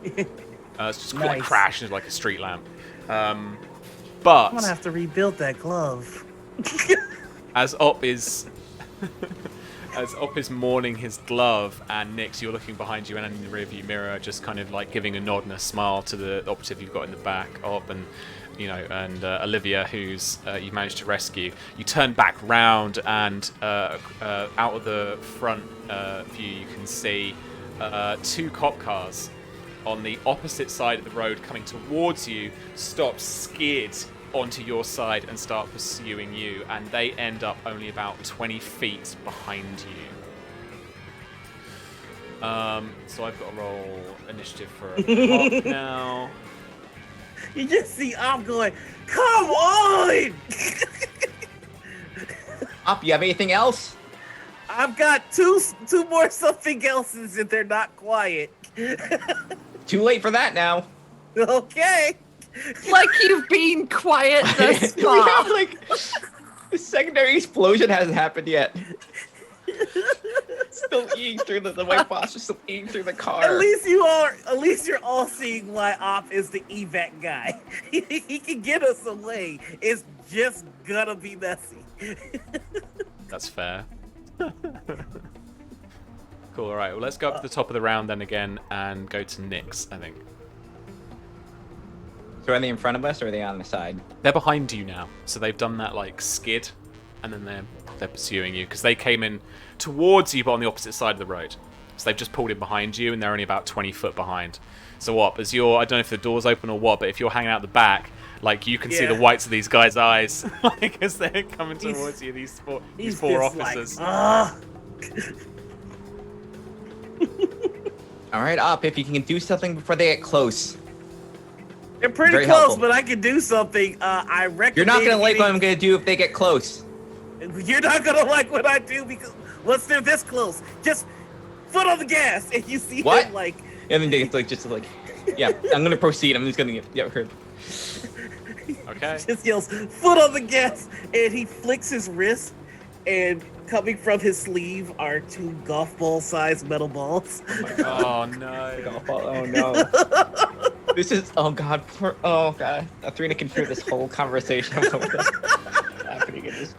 It's just quite a crash into like a street lamp. But I'm gonna have to rebuild that glove. as Op is mourning his glove, and Nix, you're looking behind you and in the rearview mirror, just kind of like giving a nod and a smile to the operative you've got in the back, Op, and Olivia, who's you managed to rescue. You turn back round, and out of the front view, you can see 2 cop cars on the opposite side of the road coming towards you, stop skid onto your side and start pursuing you, and they end up only about 20 feet behind you. So I've got to roll initiative for a cop now. You just see I'm going, come on! Up, you have anything else? I've got two more something else's, and they're not quiet. Too late for that now. Okay. Like you've been quiet thus far. Yeah, like the secondary explosion hasn't happened yet. Still eating through the white boss is still eating through the car. At least you're all seeing why Op is the evac guy. He can get us away. It's just gonna be messy. That's fair. Cool, alright, well let's go up to the top of the round then again and go to Nix, I think. So are they in front of us or are they on the side? They're behind you now, so they've done that like skid, and then they're pursuing you, because they came in towards you but on the opposite side of the road. So they've just pulled in behind you, and they're only about 20 foot behind. So what, I don't know if the door's open or what, but if you're hanging out the back, like you can see the whites of these guys' eyes, like as they're coming towards you, these four officers. Like, All right, Up, if you can do something before they get close. They're pretty Very close, helpful. but I can do something. I recommend. You're not gonna like what I'm gonna do if they get close. You're not gonna like what I do because once they're this close, just foot on the gas, and you see them like. And then they just like, yeah, I'm gonna proceed. I'm just gonna get hurt. Okay. Just yells foot on the gas, and he flicks his wrist, and coming from his sleeve are 2 golf ball sized metal balls. Oh my god. Oh no. Golf ball. Oh no. This is oh god. Athrina can hear this whole conversation happening in this.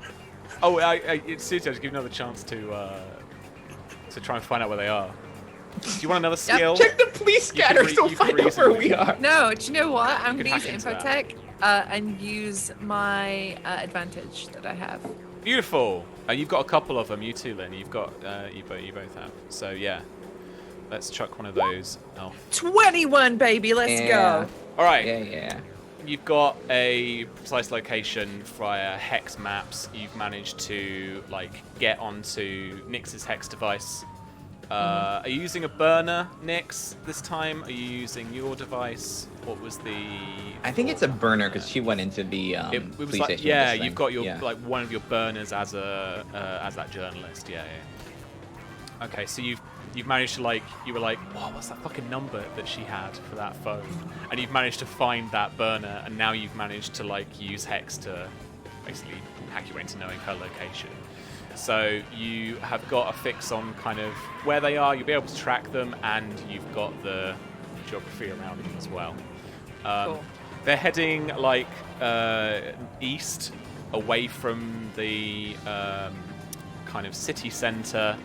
Oh, seriously, I'll just give you another chance to try and find out where they are. Do you want another skill? Check the police scatter so find out where we are. No, do you know what? I'm You gonna can use hack into infotech and use my advantage that I have. Beautiful. You've got a couple of them. You too, Lynn. You've got you both have. So yeah. let's chuck one of those off. 21, baby. Let's go. All right. Yeah. You've got a precise location via hex maps. You've managed to get onto Nyx's hex device. Are you using a burner, Nyx, this time? Are you using your device? What was the? I think it's a burner because she went into the it was police like, station. yeah, you've got your one of your burners as that journalist. Yeah. Okay, so you've managed to you were like, what's that fucking number that she had for that phone? And you've managed to find that burner, and now you've managed to use Hex to basically hack your way into knowing her location. So you have got a fix on kind of where they are. You'll be able to track them, and you've got the geography around them as well. Cool. They're heading east, away from the kind of city centre.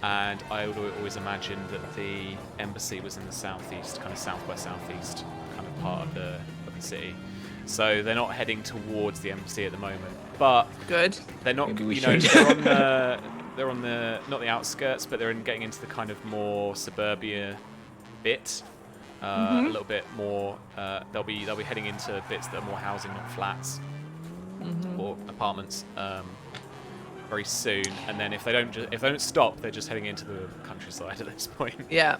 And I would always imagine that the embassy was in the southeast, kind of southwest-southeast kind of part of the city. So they're not heading towards the embassy at the moment, but Good. they're not. Maybe They're on the not the outskirts, but they're getting into the kind of more suburbia bit. A little bit more. They'll be heading into bits that are more housing, not flats or apartments. Very soon, and then if they don't stop, they're just heading into the countryside at this point. Yeah.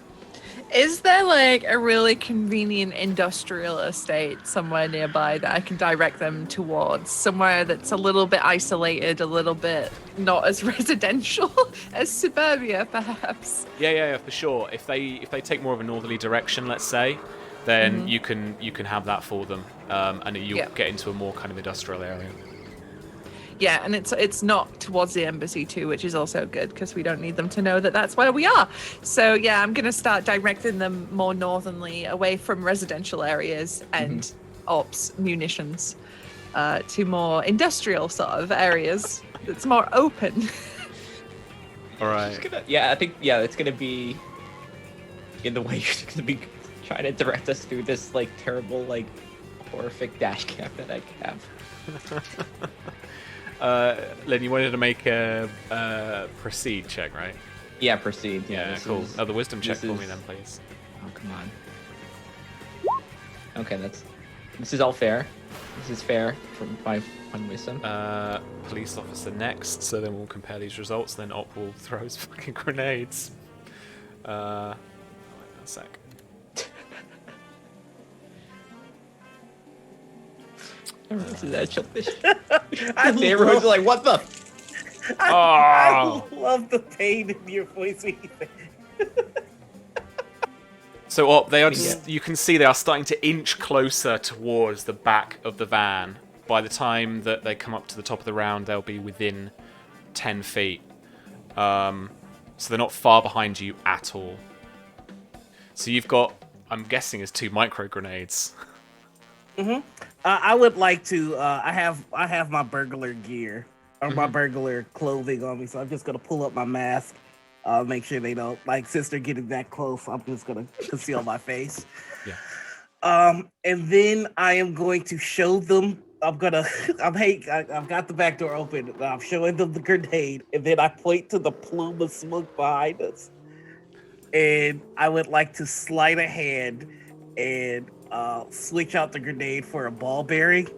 Is there a really convenient industrial estate somewhere nearby that I can direct them towards? Somewhere that's a little bit isolated, a little bit not as residential as suburbia, perhaps? Yeah, for sure. If they take more of a northerly direction, let's say, then you can have that for them, and you'll get into a more kind of industrial area. Yeah, and it's not towards the embassy too, which is also good because we don't need them to know that that's where we are. So yeah, I'm gonna start directing them more northernly, away from residential areas and ops, munitions, to more industrial sort of areas that's more open. All right. I think it's gonna be in the way you're gonna be trying to direct us through this terrible horrific dash cam that I have. Lynn, you wanted to make a proceed check, right? Yeah, proceed. Yeah, cool. The wisdom check for me then, please. Oh, come on. Okay, this is all fair. This is fair from my one wisdom. Police officer next, so then we'll compare these results, then Op will throw his fucking grenades. A sec. This is actual fish. Everyone's like, what the? I love the pain in your voice when you say So Op, they are just, you can see they are starting to inch closer towards the back of the van. By the time that they come up to the top of the round, they'll be within 10 feet. So they're not far behind you at all. So you've got, I'm guessing, is 2 micro grenades. I would like to. I have my burglar gear or my burglar clothing on me, so I'm just gonna pull up my mask. Make sure they don't since they're getting that close. I'm just gonna conceal my face. Yeah. And then I am going to show them. I've got the back door open. I'm showing them the grenade, and then I point to the plume of smoke behind us. And I would like to sleight a hand and switch out the grenade for a ball bearing,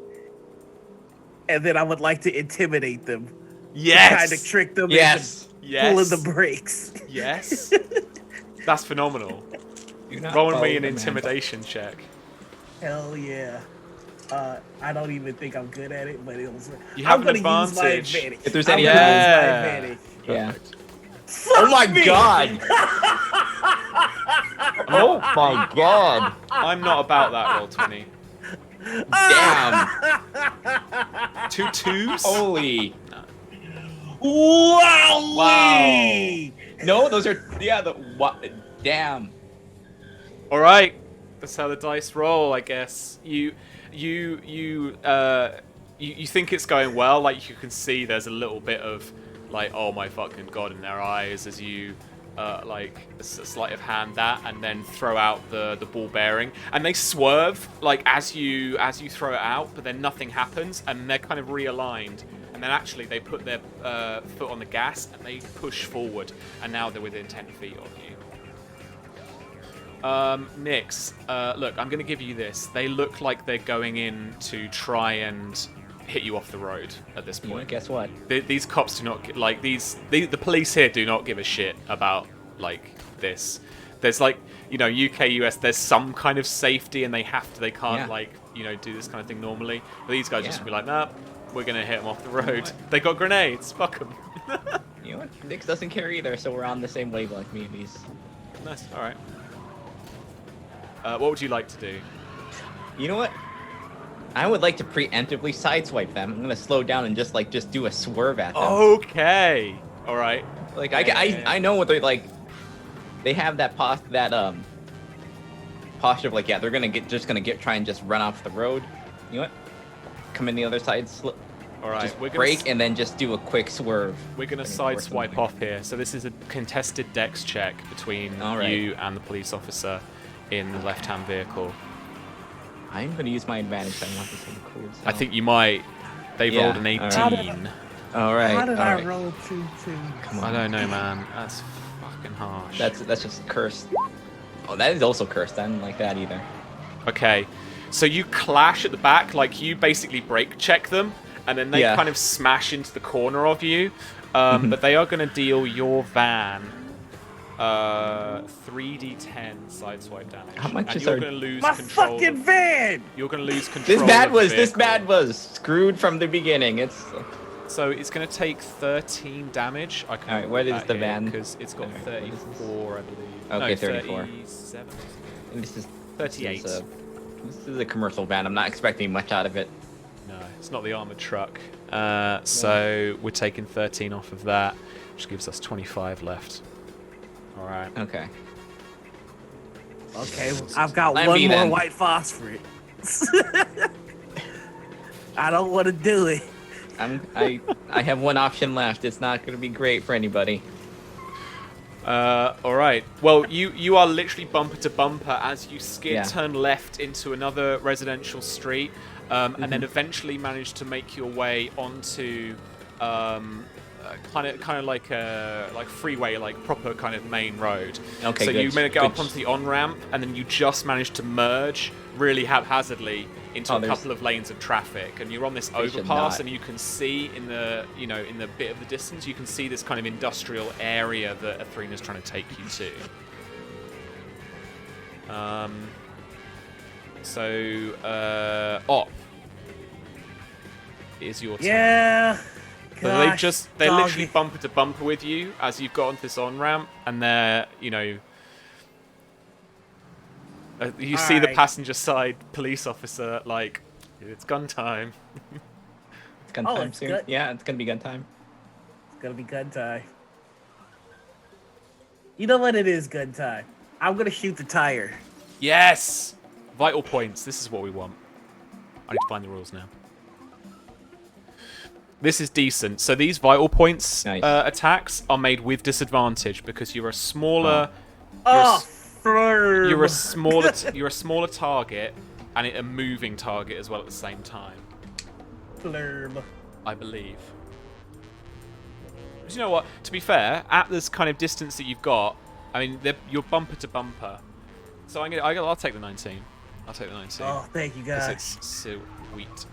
and then I would like to intimidate them. Yes. To kind of trick them Yes. into pulling the brakes. Yes. That's phenomenal. Roll me an intimidation check. Hell yeah. I don't even think I'm good at it, but it was. You have I'm an gonna use my advantage. advantage. If there's I'm any gonna use my Yeah. advantage. Yeah. Fuck Oh my me! god! Oh my god! I'm not about that, roll 20. Damn! 2 twos? Holy! Wow! Wow. No, those are what? Damn! All right, that's how the dice roll, I guess. You think it's going well. You can see there's a little bit of oh my fucking god in their eyes as you a sleight of hand that, and then throw out the ball bearing, and they swerve as you throw it out, but then nothing happens, and they're kind of realigned, and then actually they put their foot on the gas and they push forward, and now they're within 10 feet of you. Nix, look, I'm going to give you this. They look like they're going in to try and hit you off the road at this point. Guess what? These cops do not like the police here do not give a shit about like this. There's like, you know, UK, US, there's some kind of safety and they can't like, you know, do this kind of thing normally. But these guys just be like, nah, we're going to hit them off the road. They got grenades, fuck them. You know what? Nix doesn't care either, so we're on the same wavelength, me and these. Nice, alright. What would you like to do? You know what? I would like to preemptively sideswipe them. I'm gonna slow down and just do a swerve at them. Okay. All right. Like I know what they like. They have that posture of like, yeah, they're gonna try and just run off the road. You know what? Come in the other side, all right. just brake and then just do a quick swerve. We're gonna sideswipe off here. So this is a contested dex check between you and the police officer in the left-hand vehicle. I'm gonna use my advantage. I want this to be cool. So. I think you might. They rolled an 18. All right. How did I roll 2 2? Come on. I don't know, man. That's fucking harsh. That's just cursed. Oh, that is also cursed. I didn't like that either. Okay, so you clash at the back, like you basically brake check them, and then they kind of smash into the corner of you. But they are going to deal your van 3d10 sideswipe damage. How much is you're going to lose my control fucking van? You're going to lose control. This bad was screwed from the beginning. So it's going to take 13 damage. I can. All right, what is the van? Because it's got 34, I believe. Okay, no, 34. 37. And this is 38. This is a commercial van. I'm not expecting much out of it. No, it's not the armored truck. So we're taking 13 off of that, which gives us 25 left. All right. Okay. Okay, I've got one more white phosphorus. I don't want to do it. I have one option left. It's not going to be great for anybody. All right. Well, you are literally bumper to bumper as you turn left into another residential street, and then eventually manage to make your way onto kind of like a freeway, like proper kind of main road. Okay. So you get up onto the on ramp, and then you just manage to merge really haphazardly into a couple of lanes of traffic, and you're on this overpass, and you can see in the bit of the distance, you can see this kind of industrial area that Athrina's trying to take you to. Op, it is your turn. Yeah. So they literally bumper to bumper with you as you've got onto this on ramp, and they're you see the passenger side police officer like, it's gun time. It's gun time soon. Yeah, it's gonna be gun time. It's gonna be gun time. You know what? It is gun time. I'm gonna shoot the tire. Yes! Vital points. This is what we want. I need to find the rules now. This is decent. So these vital points attacks are made with disadvantage because you're a smaller. You're a smaller target, and a moving target as well at the same time. Flurb. I believe. But you know what? To be fair, at this kind of distance that you've got, I mean, you're bumper to bumper. So I'll take the 19. I'll take the 19. Oh, thank you guys. It's sweet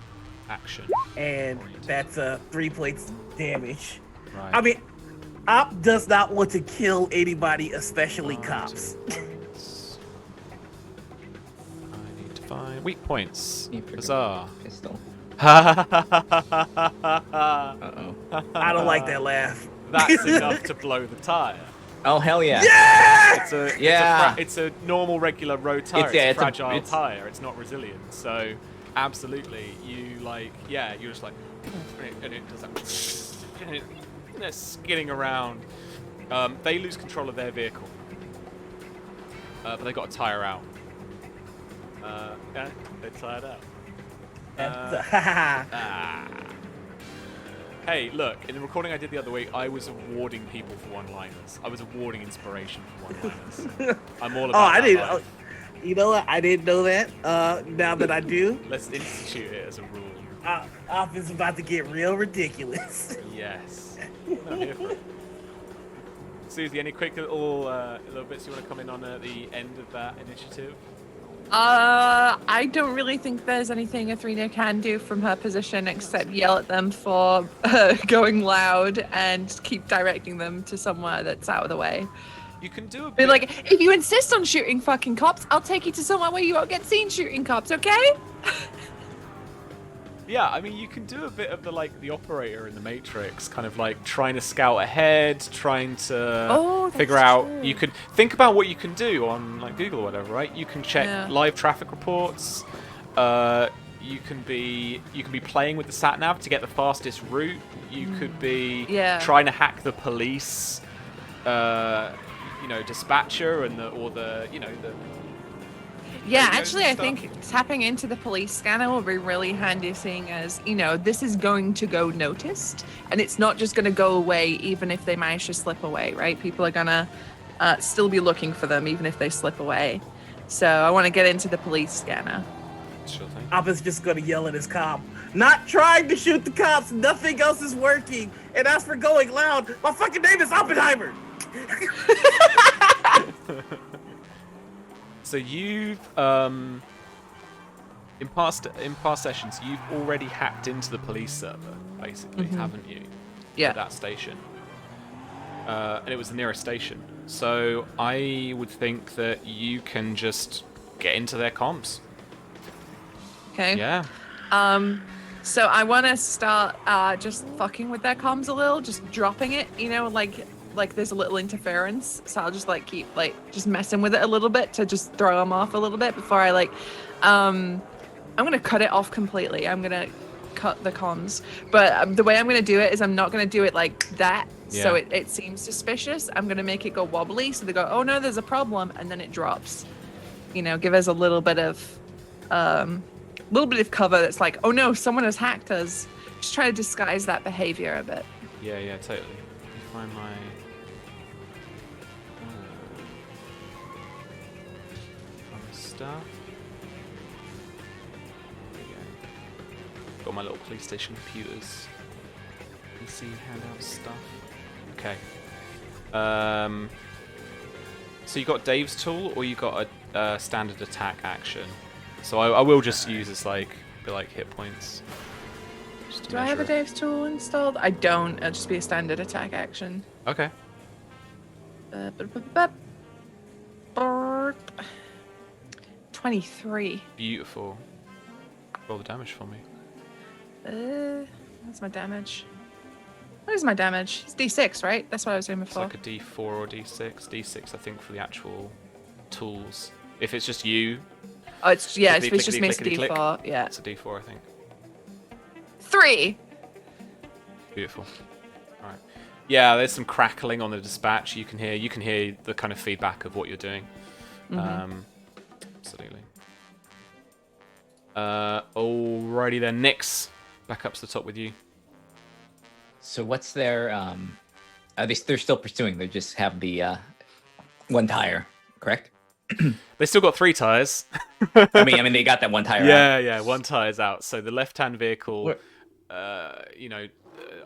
action. And that's 3 points damage. Right. I mean, Op does not want to kill anybody, especially cops. I need to find weak points. Bizarre. Pistol. Uh-oh. I don't like that laugh. That's enough to blow the tire. Oh, hell yeah. Yeah! It's a normal, regular road tire. It's a fragile tire. It's not resilient. So, absolutely, you're just like, and it does that. And they're skidding around. They lose control of their vehicle. But they got a tire out. Yeah, they tired out. Hey, look, in the recording I did the other week, I was awarding people for one-liners. I was awarding inspiration for one-liners. I'm all about that. You know what? I didn't know that. Now that I do. Let's institute it as a rule. Op is about to get real ridiculous. Yes. I'm here for it. Susie, any quick little bits you want to come in on at the end of that initiative? I don't really think there's anything Athrena can do from her position except yell at them for going loud and keep directing them to somewhere that's out of the way. You can do a Be bit. like, if you insist on shooting fucking cops, I'll take you to somewhere where you won't get seen shooting cops, okay? Yeah, I mean, you can do a bit of the operator in the Matrix, kind of like trying to scout ahead, trying to figure out. true. You could think about what you can do on like Google or whatever, right? You can check live traffic reports. You can be playing with the sat nav to get the fastest route. You could be trying to hack the police, dispatcher and the. Yeah, radios actually, and I stuff. think tapping into the police scanner will be really handy, seeing as, this is going to go noticed, and it's not just going to go away even if they manage to slip away, right? People are going to still be looking for them even if they slip away. So I want to get into the police scanner. Sure thing. Oppa's just gonna yell at his cop. Not trying to shoot the cops, nothing else is working. And as for going loud, my fucking name is Oppenheimer. So you've in past sessions you've already hacked into the police server, basically, haven't you? Yeah. At that station. And it was the nearest station. So I would think that you can just get into their comms. Okay. Yeah. So I want to start just fucking with their comms a little, just dropping it, like there's a little interference. So I'll just keep just messing with it a little bit to just throw them off a little bit before I I'm going to cut it off completely. I'm going to cut the comms. But the way I'm going to do it is I'm not going to do it like that. Yeah. So it seems suspicious. I'm going to make it go wobbly. So they go, oh no, there's a problem. And then it drops. Give us a little bit of cover that's like, oh no, someone has hacked us. Just try to disguise that behavior a bit. Yeah, totally. Let me find my stuff. There we go. Got my little police station computers. PC handout stuff. Okay. So you got Dave's tool, or you got a standard attack action. So I will just use this like hit points. Do I have a Dave's tool installed? I don't. It'll just be a standard attack action. Okay. 23. Beautiful. Roll the damage for me. That's my damage. What is my damage? It's D6, right? That's what I was aiming It's for. like a D4 or D6. D6, I think, for the actual tools. If it's just you, Oh, it's clickety, it's just clickety, makes clickety, click. D4. Yeah. it's a D4, I think. 3. Beautiful. All right. Yeah, there's some crackling on the dispatch. You can hear the kind of feedback of what you're doing. Absolutely. Alrighty then, Nyx, back up to the top with you. So what's their they're still pursuing. They just have the one tire, correct? They still got 3 tires. I mean they got that one tire out. Yeah, 1 tire's out. So the left-hand vehicle,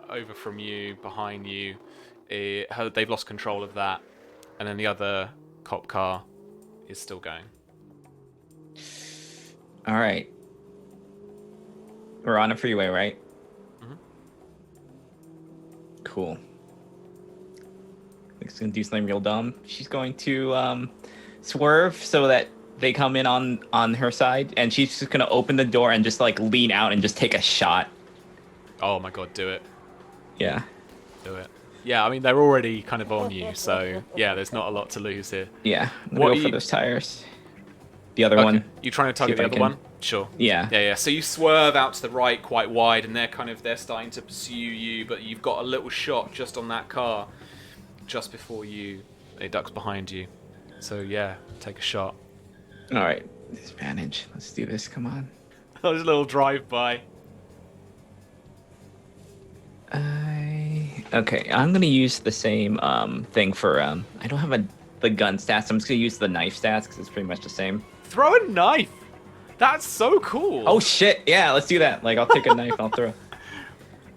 over from you, behind you, they've lost control of that, and then the other cop car is still going. All right. We're on a freeway, right? Mhm. Cool. She's gonna do something real dumb. She's going to swerve so that they come in on her side, and she's just gonna open the door and just lean out and just take a shot. Oh my god, do it. Yeah. Do it. Yeah, I mean, they're already kind of on you, so yeah, there's not a lot to lose here. Yeah. I'm What gonna are go for you- those tires. The other Okay. one. You trying to target See the if I other can- one? Sure. Yeah. Yeah. So you swerve out to the right quite wide, and they're starting to pursue you, but you've got a little shot just on that car, just before it ducks behind you. So yeah, take a shot. All right. Disadvantage. Let's do this. Come on. There's a little drive-by. Okay, I'm gonna use the same thing for I don't have the gun stats. I'm just gonna use the knife stats because it's pretty much the same. Throw a knife. That's so cool. Oh shit! Yeah, let's do that. I'll take a knife and I'll throw. I'm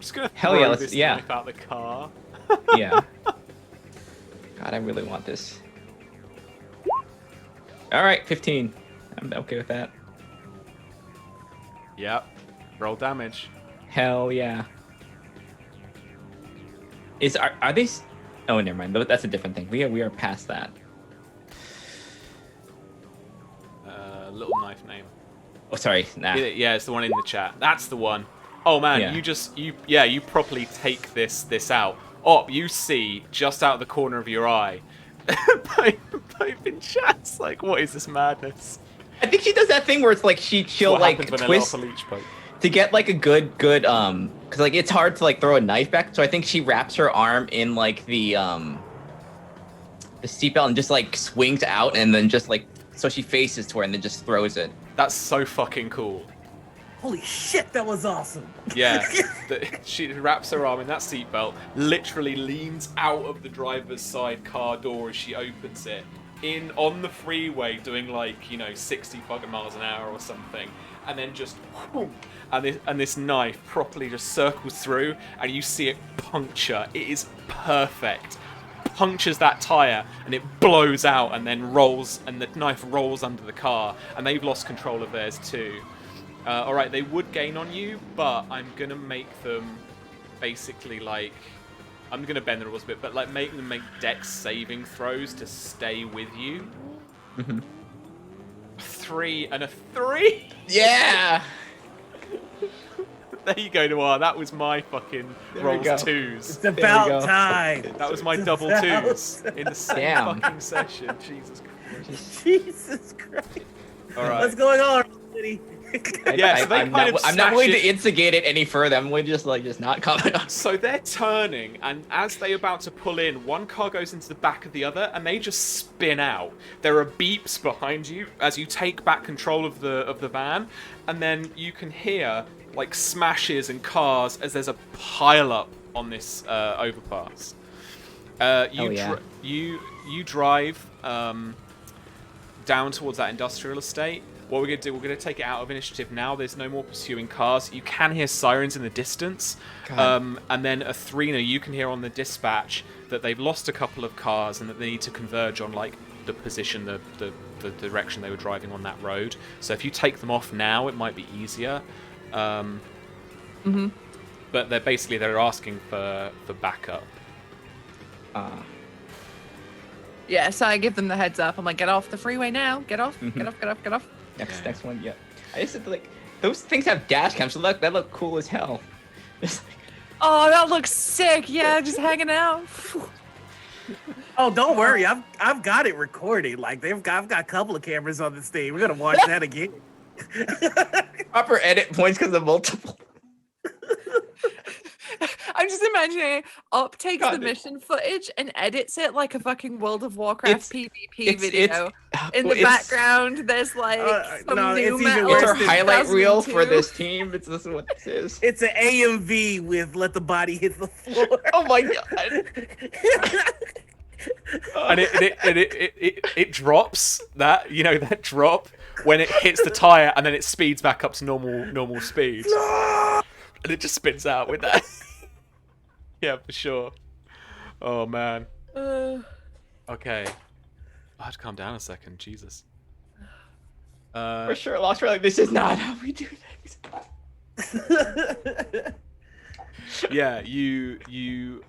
just gonna Hell throw yeah, let's- this yeah. knife out the car. Yeah. God, God, I really want this. All right, 15. I'm okay with that. Yep. Roll damage. Hell yeah. Are these? Oh, never mind. That's a different thing. We are past that. Little knife name. Oh, sorry. Nah. Yeah, it's the one in the chat. That's the one. Oh man, Yeah. you properly take this out. Oh, you see just out of the corner of your eye. Pipe in chat's like, what is this madness? I think she does that thing where it's like she'll What like happens when twist I let off a leech pipe? to get like a good because like it's hard to like throw a knife back. So I think she wraps her arm in like the seatbelt and just like swings out and then just like so she faces to her and then just throws it. That's so fucking cool. Holy shit, that was awesome. Yeah, she wraps her arm in that seatbelt, literally leans out of the driver's side car door as she opens it, on the freeway doing like, 60 fucking miles an hour or something, and then just whoom, and this knife properly just circles through, and you see it puncture. It is perfect. Punctures that tire, and it blows out, and then rolls, and the knife rolls under the car, and they've lost control of theirs too. Alright, they would gain on you, but I'm going to make them basically like... I'm going to bend the rules a bit, but like make them make dex saving throws to stay with you. Mm-hmm. 3 and a 3? Yeah! There you go, Noir. That was my fucking rolls 2s. It's about time. That was my double 2s in the same fucking session. Jesus Christ. Jesus Christ. Alright. What's going on, City? I'm not willing to instigate it any further. I'm going to just not comment on it. So they're turning, and as they're about to pull in, one car goes into the back of the other, and they just spin out. There are beeps behind you as you take back control of the van, and then you can hear like smashes and cars as there's a pile up on this overpass. You drive down towards that industrial estate. What we're going to do, we're going to take it out of initiative now. There's no more pursuing cars. You can hear sirens in the distance. And then Athrena, you can hear on the dispatch that they've lost a couple of cars and that they need to converge on like the position, the direction they were driving on that road. So if you take them off now, it might be easier. Mm-hmm. But they're asking for backup. Yeah, so I give them the heads up. I'm like, get off the freeway now. Get off. Mm-hmm. Get off. Next one, yeah. I just said like those things have dash cams. So that look cool as hell. Just like, Oh, that looks sick. Yeah, just hanging out. Oh, don't worry. I've got it recorded. Like I've got a couple of cameras on this thing. We're gonna watch that again. proper edit points because of multiple. I'm just imagining Up takes the mission footage and edits it like a fucking World of Warcraft PvP video. In the background, there's like some new metal. It's our highlight reel for this team. This is what this is. It's an AMV with "Let the Body Hit the Floor." Oh my god! And it drops that that drop when it hits the tire, and then it speeds back up to normal speed, and it just spins out with that. Yeah, for sure. Oh man. Okay. I have to calm down a second. Jesus. For sure, Lost. We're like, this is not how we do things. Yeah, you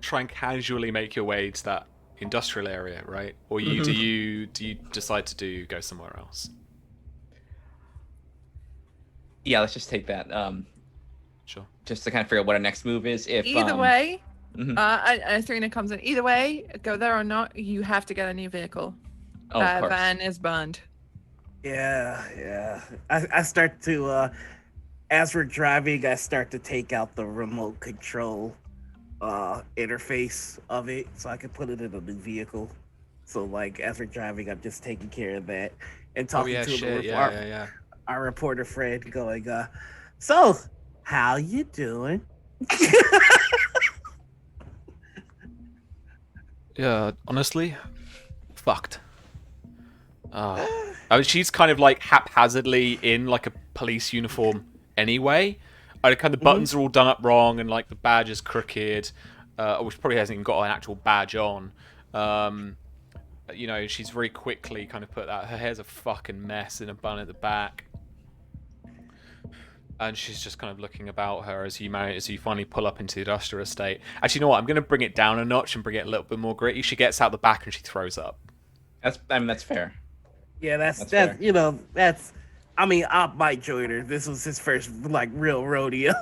try and casually make your way to that industrial area, right? Or do you decide to go somewhere else? Yeah, let's just take that. Sure. Just to kind of figure out what our next move is. If either way, mm-hmm. Serena comes in. Either way, go there or not, you have to get a new vehicle. Oh, of course. Van is burned. Yeah. I start to, as we're driving, I start to take out the remote control interface of it so I can put it in a new vehicle. So, like, as we're driving, I'm just taking care of that and talking to our reporter friend, going, so, how you doing? Yeah, honestly, fucked. I mean, she's kind of like haphazardly in like a police uniform anyway. The buttons are all done up wrong, and like the badge is crooked. or she probably hasn't even got an actual badge on. You know, she's very quickly kind of put that. Her hair's a fucking mess in a bun at the back. And she's just kind of looking about her as you finally pull up into the industrial estate. Actually, you know what? I'm going to bring it down a notch and bring it a little bit more gritty. She gets out the back and she throws up. That's fair. Yeah, that's fair. you know, that's. I mean, Op might join her. This was his first like real rodeo.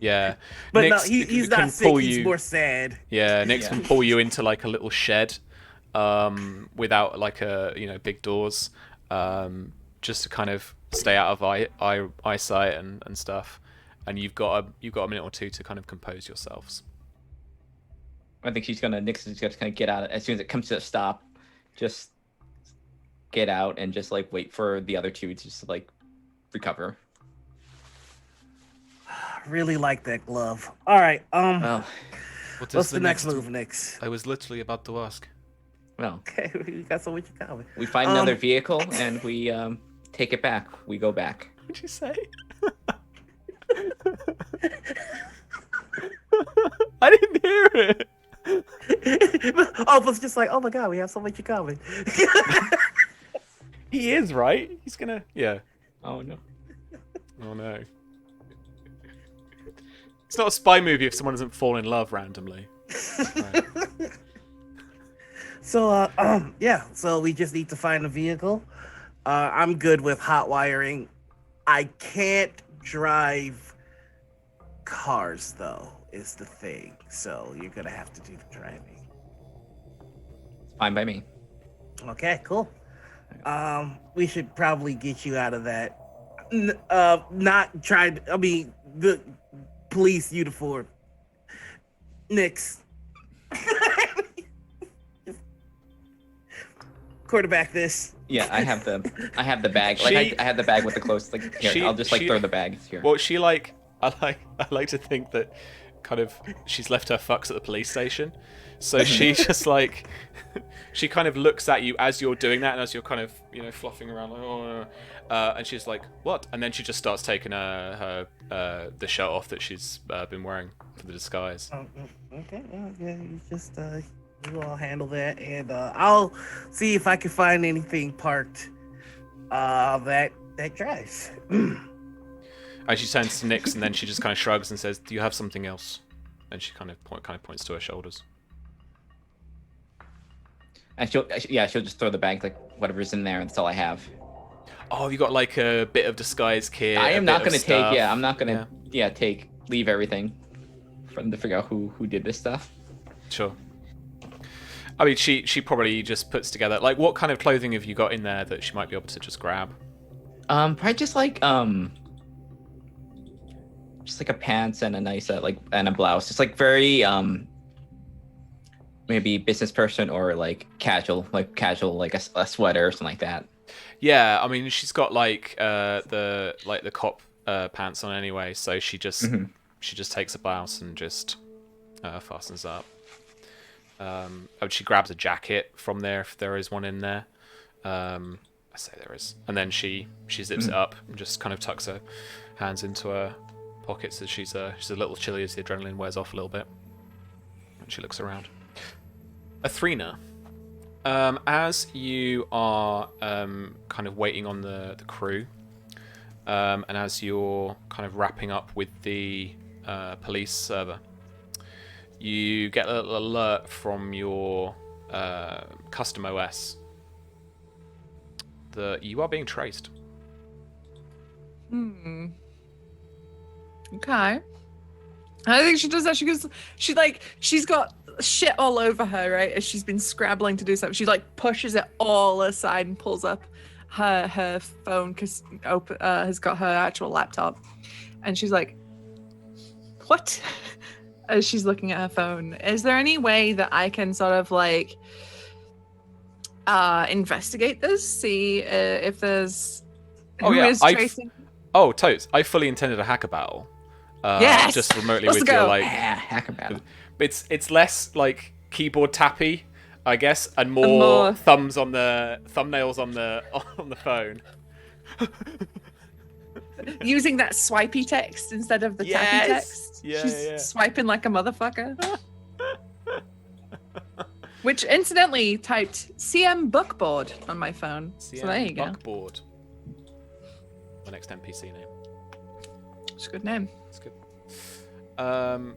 Yeah, But Nyx no, he's can not sick. pull He's you- more sad. Yeah, Nyx Yeah. can pull you into like a little shed, without like big doors, just to kind of stay out of eyesight and stuff. And you've got a minute or two to kind of compose yourselves. I think Nyx is just gonna get out as soon as it comes to a stop, just get out and just like wait for the other two to just like recover. I really like that glove. All right. Well, What's the next move, Nyx? I was literally about to ask. well, Okay, we got so much in common. we find another vehicle and we take it back. We go back. What'd you say? I didn't hear it. Oh, but it's just like, oh my god, we have so much in common. He is right. He's gonna. Yeah. Oh no. Oh no. It's not a spy movie if someone doesn't fall in love randomly. Right. So, yeah. So we just need to find a vehicle. I'm good with hot wiring. I can't drive cars though. Is the thing. So you're gonna have to do the driving. Fine by me. Okay, cool. We should probably get you out of that. Not try. I mean, the police uniform. Nyx. Quarterback this. Yeah, I have the bag. Like I have the bag with the clothes. Like here, I'll just like throw the bag here. Well, I like to think that kind of she's left her fucks at the police station, so she just like she kind of looks at you as you're doing that, and as you're kind of fluffing around like and she's like, what? And then she just starts taking her the shirt off that she's been wearing for the disguise. Okay, well, yeah, you just you all handle that, and I'll see if I can find anything parked that drives. And she turns to Nyx, and then she just kind of shrugs and says, "Do you have something else?" And she kind of points to her shoulders. And she'll just throw the bag like whatever's in there. That's all I have. Oh, you got like a bit of disguise kit. I am not gonna take. Yeah, I'm not Yeah. gonna. Leave everything for them to figure out who did this stuff. Sure. I mean, she probably just puts together like what kind of clothing have you got in there that she might be able to just grab? Probably just like a pants and a nice and a blouse. It's like very maybe business person or like casual like a sweater or something like that. Yeah, I mean, she's got like the cop pants on anyway, so she just takes a blouse and just fastens up. She grabs a jacket from there if there is one in there. I say there is, and then she zips it up and just kind of tucks her hands into her pockets as she's a little chilly as the adrenaline wears off a little bit. And she looks around. Athrena, as you are kind of waiting on the crew, and as you're kind of wrapping up with the police server, you get a little alert from your custom OS that you are being traced. Okay. I think she does that. She's got shit all over her, right? As she's been scrabbling to do something. She like pushes it all aside and pulls up her phone because has got her actual laptop. And she's like, what? As she's looking at her phone. Is there any way that I can sort of like investigate this? See if there's Oh, who yeah, is I've- tracing? Oh, totes! I fully intended a hacker battle. Yes! Just remotely Let's with go! your like. Hacker battle. It's less like keyboard tappy, I guess, and more thumbnails on the phone. Using that swipey text instead of the tappy Yes! text. Yeah, She's yeah. swiping like a motherfucker. Which incidentally typed CM Bookboard on my phone. So there you go. Buckboard. My next NPC name. It's a good name. It's good. All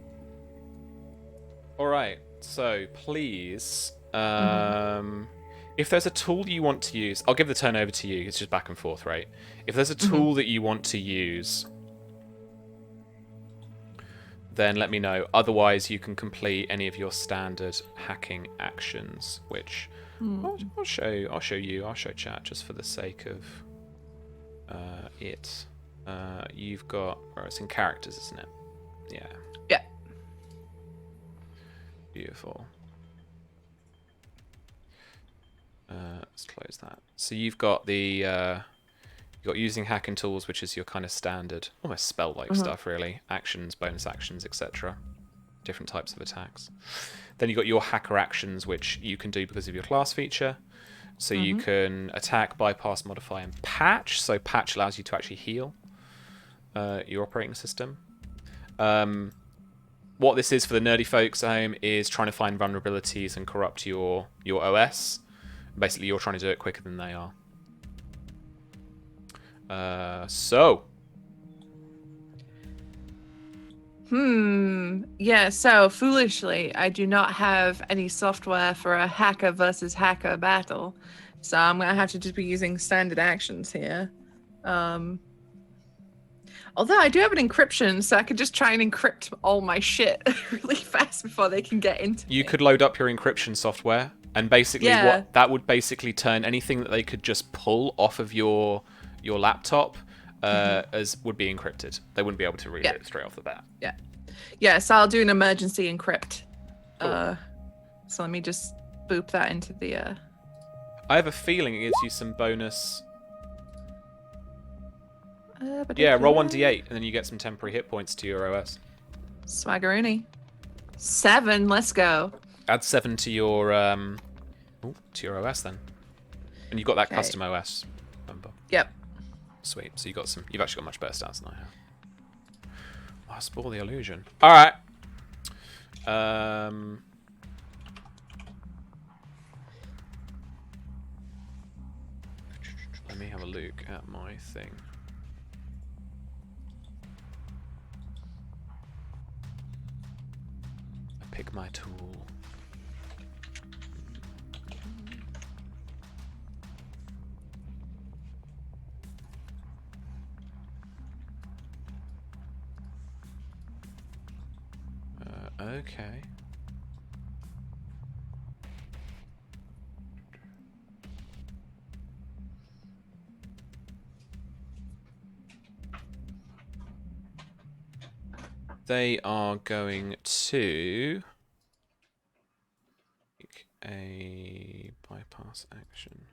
right. So please, if there's a tool you want to use, I'll give the turn over to you. It's just back and forth, right? If there's a tool that you want to use, then let me know. Otherwise, you can complete any of your standard hacking actions, which I'll show you. I'll show chat just for the sake of it. You've got, or it's in characters, isn't it? Yeah. Yeah. Beautiful. Let's close that. So you've got the you've got using hacking tools, which is your kind of standard, almost spell-like stuff, really. Actions, bonus actions, etc. Different types of attacks. Then you've got your hacker actions, which you can do because of your class feature. So you can attack, bypass, modify, and patch. So patch allows you to actually heal your operating system. What this is for the nerdy folks at home is trying to find vulnerabilities and corrupt your OS. Basically, you're trying to do it quicker than they are. Yeah, so foolishly, I do not have any software for a hacker versus hacker battle. So I'm going to have to just be using standard actions here. Although I do have an encryption, so I could just try and encrypt all my shit really fast before they can get into You me. could load up your encryption software, and basically what that would basically turn anything that they could just pull off of your laptop as would be encrypted. They wouldn't be able to read it straight off the bat. Yeah, so I'll do an emergency encrypt. So let me just boop that into the... I have a feeling it gives you some bonus... yeah, roll 1d8, and then you get some temporary hit points to your OS. Swaggeroony. 7, let's go. Add 7 to your OS then. And you've got that custom OS. Remember? Yep. Sweet. So you've actually got much better stats than I have. Oh, spoil the illusion. Alright. Let me have a look at my thing. Pick my tool. Okay. They are going to make a bypass action.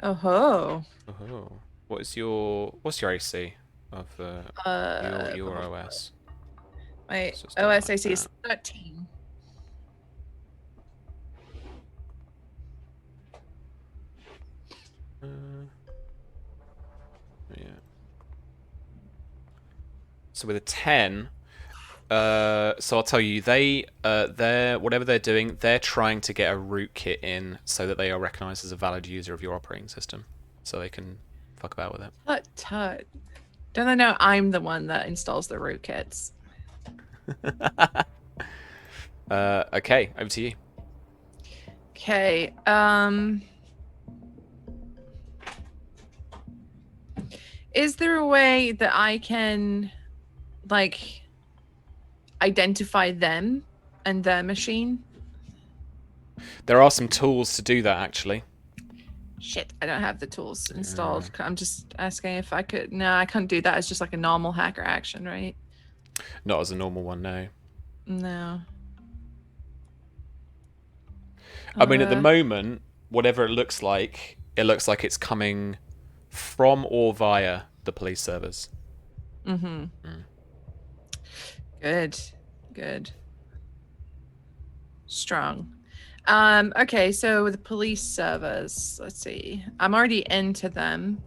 Oh. What's your AC of your OS? My OSAC is 13. Yeah. So with a 10, so I'll tell you, they're whatever they're doing, they're trying to get a rootkit in so that they are recognized as a valid user of your operating system, so they can fuck about with it. Tut. Don't they know I'm the one that installs the rootkits? Okay, over to you. Okay. Is there a way that I can, like, identify them and their machine? There are some tools to do that, actually. Shit, I don't have the tools installed. I'm just asking if I could. No, I can't do that. It's just like a normal hacker action, right? Not as a normal one, no. No. I mean, at the moment, whatever it looks like it's coming from or via the police servers. Good. Strong. Okay, so the police servers, let's see. I'm already into them.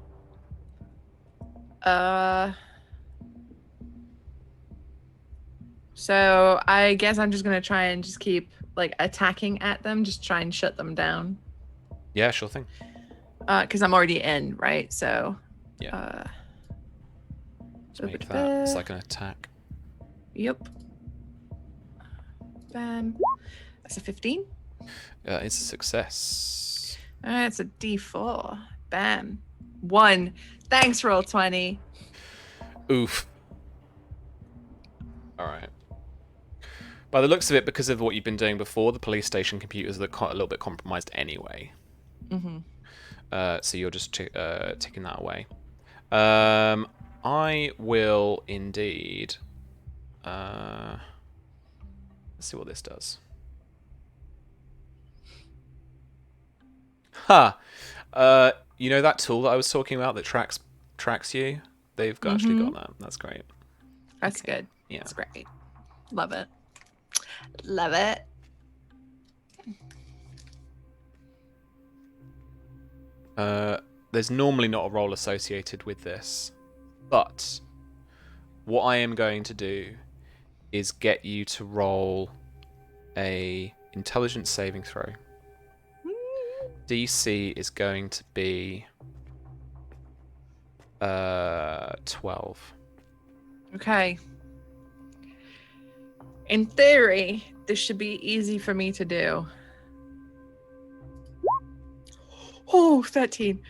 So I guess I'm just gonna try and just keep like attacking at them, just try and shut them down. Yeah, sure thing. Because I'm already in, right? So. Yeah. Just over make to that. there. It's like an attack. Yep. Bam. That's a 15. It's a success. It's a D4. Bam. 1. Thanks, roll 20. Oof. All right. By the looks of it, because of what you've been doing before, the police station computers are a little bit compromised anyway. Mm-hmm. So you're just ticking that away. I will indeed. Let's see what this does. You know that tool that I was talking about that tracks you? They've actually got that. That's great. That's good. Yeah. That's great. Love it. Love it. There's normally not a roll associated with this, but what I am going to do is get you to roll a intelligence saving throw. DC is going to be 12. Okay. In theory, this should be easy for me to do. Oh, 13.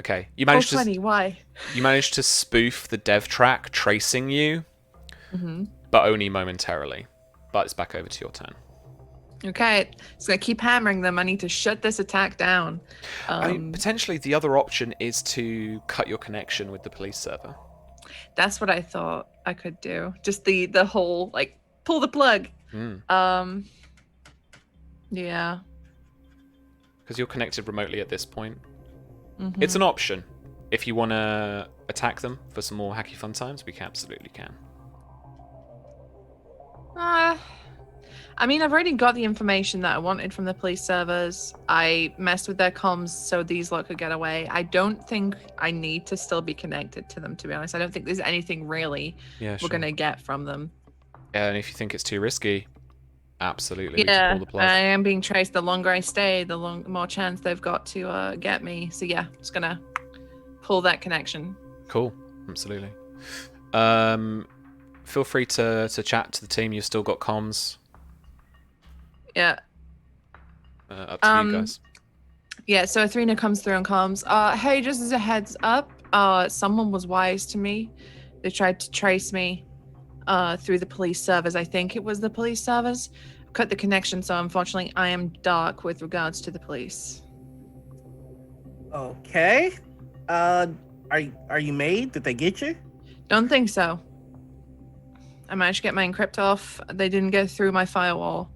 Okay, you managed 20, why? You managed to spoof the dev track tracing you, but only momentarily. But it's back over to your turn. Okay, it's gonna keep hammering them. I need to shut this attack down. I mean, potentially the other option is to cut your connection with the police server. That's what I thought I could do. Just the whole like pull the plug. Yeah. Because you're connected remotely at this point. It's an option. If you want to attack them for some more hacky fun times, we absolutely can. I mean, I've already got the information that I wanted from the police servers. I messed with their comms so these lot could get away. I don't think I need to still be connected to them, to be honest. I don't think there's anything really we're going to get from them. Yeah, and if you think it's too risky, absolutely, we Yeah, can pull the plug. I am being traced. The longer I stay, the more chance they've got to get me. So yeah, just going to pull that connection. Cool, absolutely. Feel free to chat to the team. You've still got comms. Yeah. Up to you guys. Yeah, so Athrena comes through on comms. Hey, just as a heads up, someone was wise to me. They tried to trace me through the police servers. I think it was the police servers. Cut the connection, so unfortunately I am dark with regards to the police. Okay. Are you made? Did they get you? Don't think so. I managed to get my encrypt off. They didn't go through my firewall,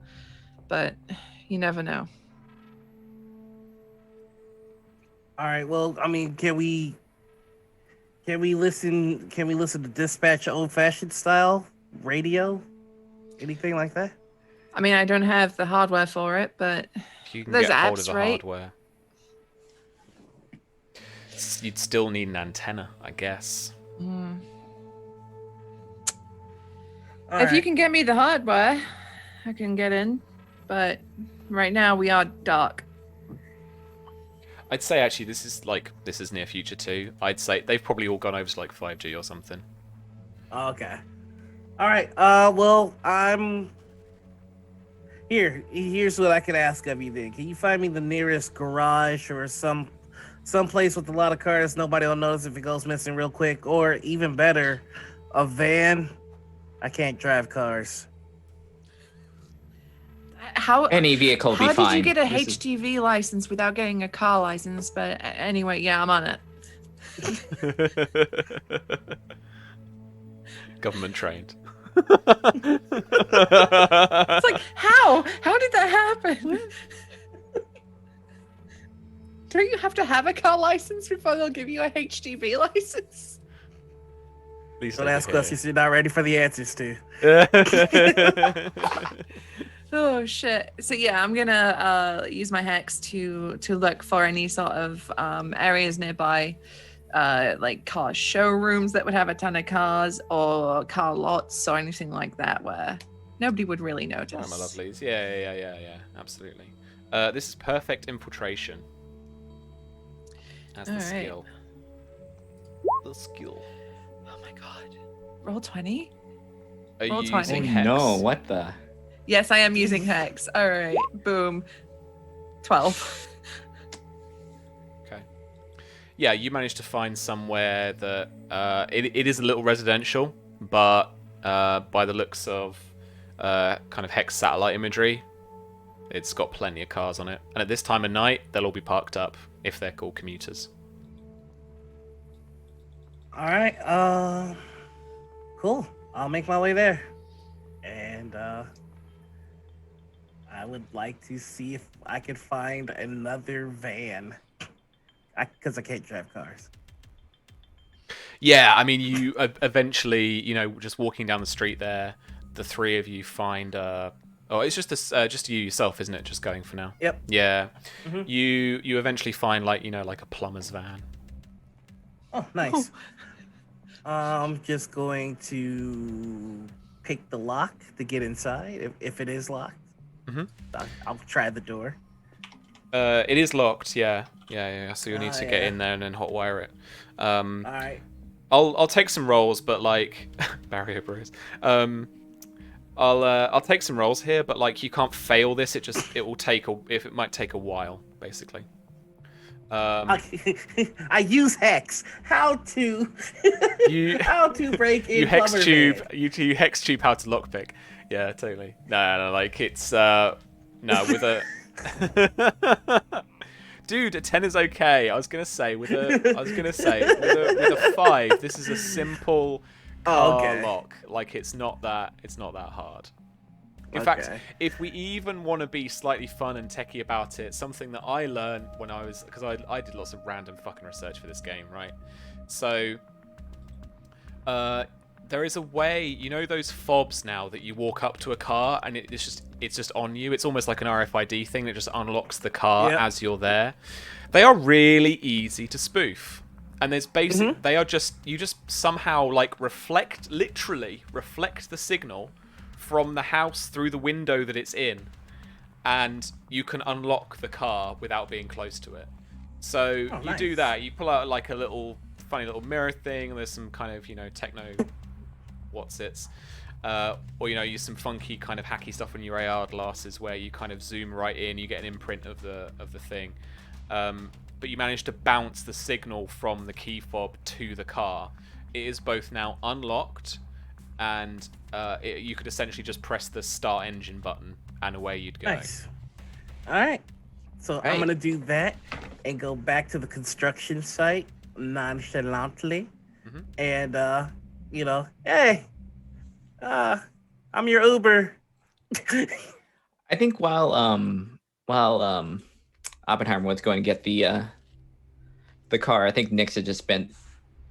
but you never know. All right. Well, I mean, can we listen to dispatch old-fashioned style radio? Anything like that? I mean, I don't have the hardware for it, but If you can there's get hold of apps, the right? hardware. You'd still need an antenna, I guess. If you can get me the hardware, I can get in. But right now we are dark. I'd say actually this is near future too. I'd say they've probably all gone over to like 5G or something. Okay. All right. Well, here's what I could ask of you then. Can you find me the nearest garage or some place with a lot of cars nobody will notice if it goes missing real quick, or even better, a van? I can't drive cars. Any vehicle will be fine. How did you get a HGV license without getting a car license? But anyway, yeah, I'm on it. Government trained. It's like, how? How did that happen? Don't you have to have a car license before they'll give you a HGV license? Don't ask questions you're not ready for the answers to. Oh shit. So yeah, I'm gonna use my hex to look for any sort of areas nearby, like car showrooms that would have a ton of cars, or car lots or anything like that where Nobody would really All notice. right, my lovelies. Yeah. Absolutely. This is perfect infiltration. That's the All right. skill. The skill. Oh my god. Roll 20? Are you Roll 20. using Oh hex? no! What the? Yes, I am using Hex. All right. Boom. 12. Okay. Yeah, you managed to find somewhere that it is a little residential, but by the looks of kind of hex satellite imagery, it's got plenty of cars on it. And at this time of night, they'll all be parked up if they're called commuters. All right. Cool. I'll make my way there, and I would like to see if I could find another van, because I can't drive cars. Yeah, I mean, you eventually, just walking down the street there, the three of you find. Oh, it's just you yourself, isn't it? Just going for now. Yep. Yeah. Mhm. You eventually find like a plumber's van. Oh, nice. I'm just going to pick the lock to get inside if it is locked. Mhm. I'll try the door. It is locked. Yeah. So you'll need to get yeah. in there and then hotwire it. All right. I'll take some rolls, but like barrier bruise. I'll take some rolls here, but like you can't fail this. It might take a while, basically. I use hex. How to how to break in you hex plumber tube van. you hex tube how to lockpick. Yeah, totally. No, like it's no with a dude, a 10 is okay. I was gonna say with a 5, this is a simple car lock. Like it's not that hard. In fact, if we even want to be slightly fun and techie about it, something that I learned when because I did lots of random fucking research for this game, right? So there is a way, those fobs now that you walk up to a car and it's just on you. It's almost like an RFID thing that just unlocks the car as you're there. They are really easy to spoof. And there's they are you just somehow like literally reflect the signal from the house through the window that it's in, and you can unlock the car without being close to it. So you do that. You pull out like a funny little mirror thing. There's some kind of techno whatsits, or use some funky kind of hacky stuff on your AR glasses where you kind of zoom right in. You get an imprint of the thing, but you manage to bounce the signal from the key fob to the car. It is both now unlocked, and you could essentially just press the start engine button and away you'd go. Nice. All right. So I'm going to do that and go back to the construction site nonchalantly. Mhm. And, hey, I'm your Uber. I think while Oppenheimer was going to get the car, I think Nix had just spent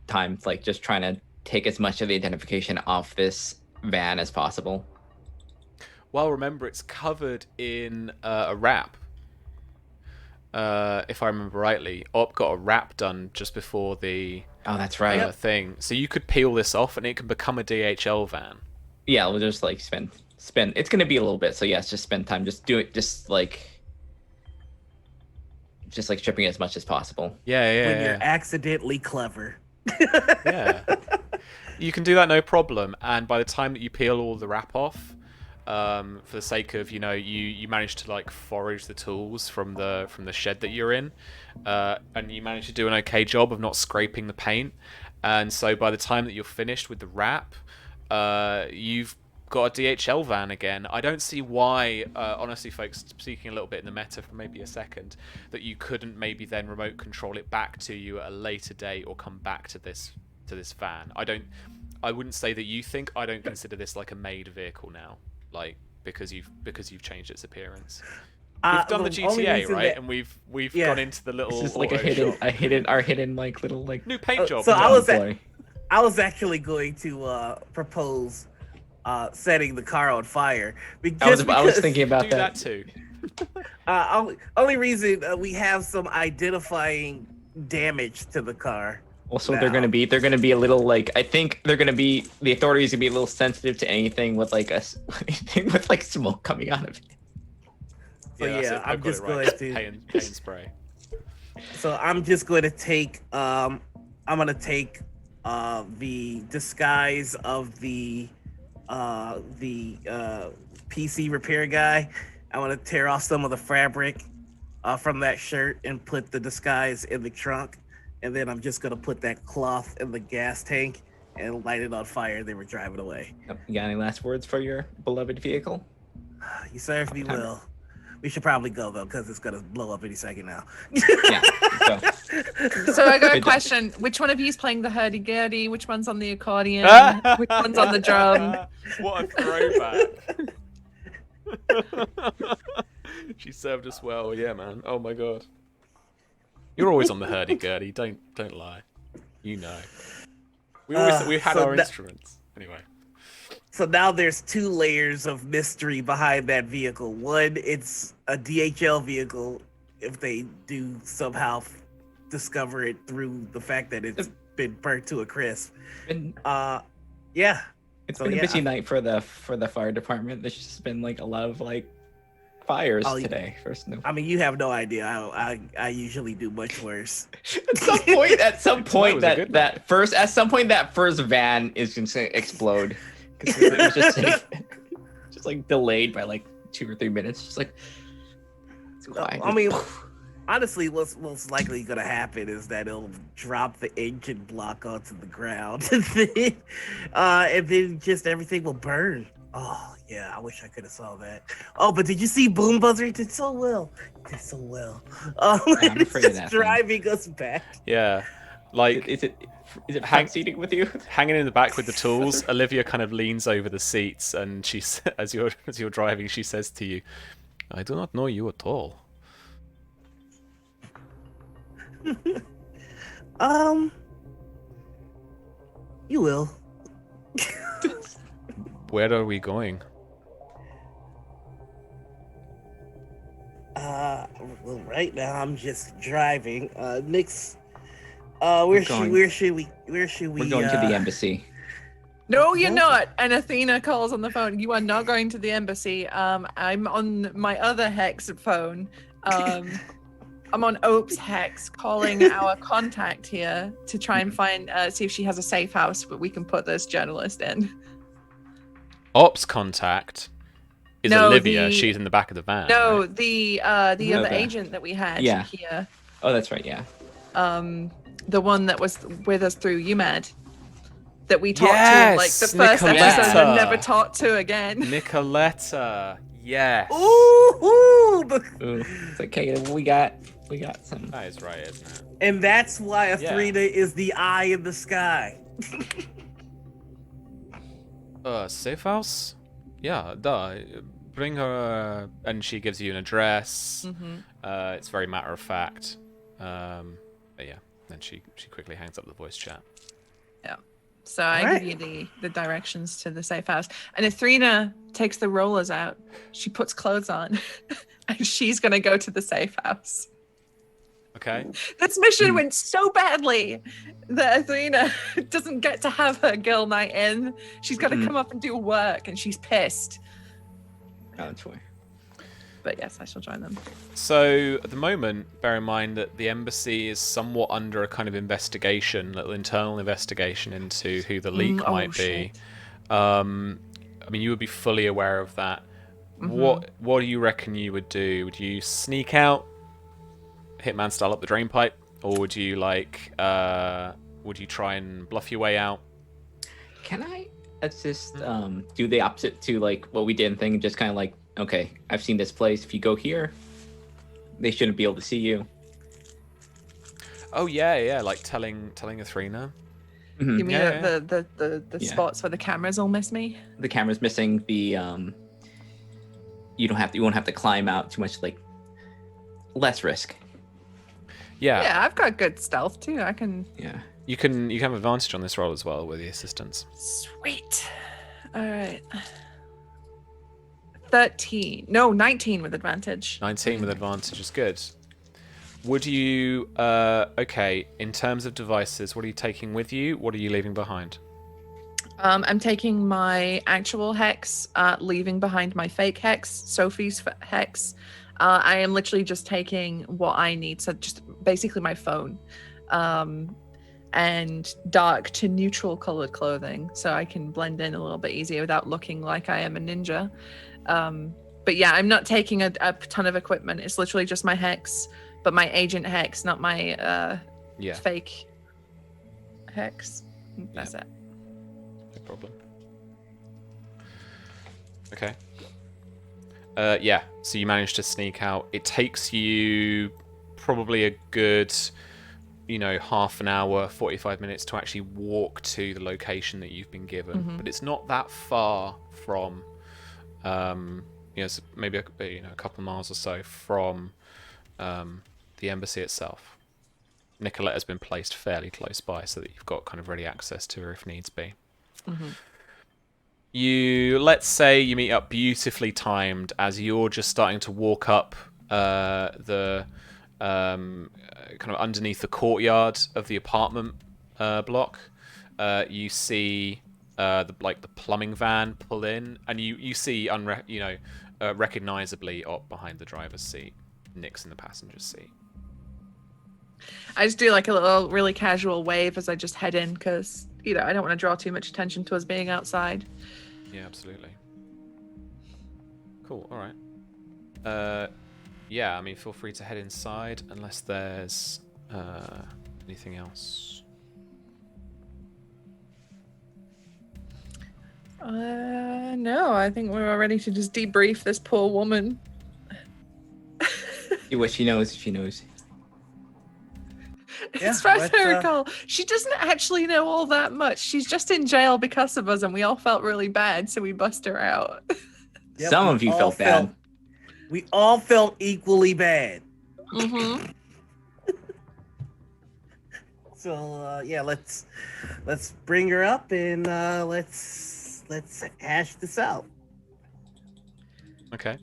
time like just trying to take as much of the identification off this van as possible. Well, remember, it's covered in a wrap. If I remember rightly, Op got a wrap done just before the that's right. Thing. So you could peel this off and it can become a DHL van. Yeah, we'll just like spend. It's going to be a little bit. So yes, just spend time. Just do it. Just like stripping it as much as possible. Yeah. When you're accidentally clever. Yeah. You can do that no problem, and by the time that you peel all the wrap off, for the sake of you manage to like forage the tools from the shed that you're in, and you manage to do an okay job of not scraping the paint, and so by the time that you're finished with the wrap, you've got a DHL van again. I don't see why, honestly, folks, speaking a little bit in the meta for maybe a second, that you couldn't maybe then remote control it back to you at a later date or come back to this van. I wouldn't say that you think. I don't consider this like a made vehicle now, like because you've changed its appearance. We've done the GTA, right? And we've gone into the little. This is like our hidden like little like new paint job. So I was actually going to propose setting the car on fire. I was thinking about do that too. Only reason we have some identifying damage to the car. Also, Now. they're gonna be a little like I think the authorities gonna be a little sensitive to anything with like anything with like smoke coming out of it. So Yeah, that's yeah, it. I'm I've got just it right. going to. Pay and spray. So I'm just going to take. I'm gonna take the disguise of the PC repair guy. I want to tear off some of the fabric from that shirt and put the disguise in the trunk, and then I'm just gonna put that cloth in the gas tank and light it on fire. They were driving away. You got any last words for your beloved vehicle? You serve me Timer. well. We should probably go though, because it's gonna blow up any second now. Yeah. So, So I got a Good. question. Which one of you is playing the hurdy-gurdy? Which one's on the accordion? Which one's on the drum? What a throwback. She served us well, yeah, man. Oh my god. You're always on the hurdy-gurdy. Don't lie. You know. We had so our instruments. Anyway. So now there's 2 layers of mystery behind that vehicle. One, it's a DHL vehicle if they do somehow discover it through the fact that it's been burnt to a crisp. Yeah. It's So, been a yeah, busy night for the fire department. There's just been like a lot of like fires today. I mean, you have no idea. I usually do much worse. At some point Tonight that first van is going to explode because it was just like delayed by like 2 or 3 minutes. Just like it's quiet. I mean, honestly, what's most likely gonna happen is that it'll drop the engine block onto the ground, and then just everything will burn. Oh yeah, I wish I could have saw that. Oh, but did you see Boom Buzzer? It did so well. It did so well. I'm It's afraid of just that thing. driving us back. Yeah. Like Is it backseating with you? hanging in the back with the tools, Olivia kind of leans over the seats, and as you're driving, she says to you, "I do not know you at all." You will. Where are we going? Well, right now I'm just driving. Nick's. Where should we? We're going to the embassy. No, you're not. And Athena calls on the phone. You are not going to the embassy. I'm on my other hex phone. I'm on Ope's hex calling our contact here to try and find, see if she has a safe house, but we can put this journalist in. Ops contact is No, Olivia. She's in the back of the van. No, right? the No, other the- agent that we had Yeah. here. Oh, that's right. Yeah. The one that was with us through UMed. That we talked to like the Yes, first episode Nicoletta. and never talked to again. Nicoletta. Yes. Ooh, Ooh. It's like, okay, we got some. That is right, isn't it? and that's why Yeah. Athena is the eye in the sky. Safe house? Yeah, duh. Bring her, and she gives you an address. It's very matter of fact. But yeah, then she quickly hangs up the voice chat. Yeah. So I Alright. give you the directions to the safe house. And Athena takes the rollers out. She puts clothes on. And she's gonna go to the safe house. Okay. This mission went so badly that Athena doesn't get to have her girl night in. She's got to come up and do work, and she's pissed. Oh, that's why. But yes, I shall join them. So at the moment, bear in mind that the embassy is somewhat under a kind of investigation, little internal investigation into who the leak oh, might be. shit. I mean, you would be fully aware of that. What do you reckon you would do? Would you sneak out, Hitman style up the drain pipe, or would you would you try and bluff your way out? Can I just do the opposite to like what we did and think, just kind of like, okay, I've seen this place. If you go here, they shouldn't be able to see you. Oh yeah, like telling Athena. You mean Yeah, the Yeah. spots where the cameras all miss me? The camera's missing. You won't have to climb out too much. Like less risk. Yeah. Yeah, I've got good stealth too. I can. Yeah. You can have advantage on this roll as well with the assistance. Sweet. All right. 13. No, 19 with advantage. 19 with advantage is good. Would you? Okay. In terms of devices, what are you taking with you? What are you leaving behind? I'm taking my actual hex, leaving behind my fake hex, Sophie's hex. I am literally just taking what I need, so just basically my phone, and dark to neutral colored clothing, so I can blend in a little bit easier without looking like I am a ninja. But yeah, I'm not taking a ton of equipment. It's literally just my hex, but my agent hex, not my fake hex. That's it. No problem. Okay. Yeah, so you manage to sneak out. It takes you probably a good, half an hour, 45 minutes to actually walk to the location that you've been given. But it's not that far from, maybe a couple of miles or so from the embassy itself. Nicoletta's been placed fairly close by so that you've got kind of ready access to her if needs be. Let's say you meet up beautifully timed as you're just starting to walk up the kind of underneath the courtyard of the apartment block. You see the plumbing van pull in, and you see recognizably up behind the driver's seat, Nick's in the passenger seat. I just do like a little really casual wave as I just head in because, I don't want to draw too much attention to us being outside. Yeah, absolutely. Cool, all right. Yeah, I mean, feel free to head inside unless there's anything else. No, I think we're ready to just debrief this poor woman. See what she knows if she knows. As far as I recall, she doesn't actually know all that much. She's just in jail because of us, and we all felt really bad, so we bust her out. Yep, Some of you felt bad. We all felt equally bad. So yeah, let's bring her up and let's hash this out. Okay.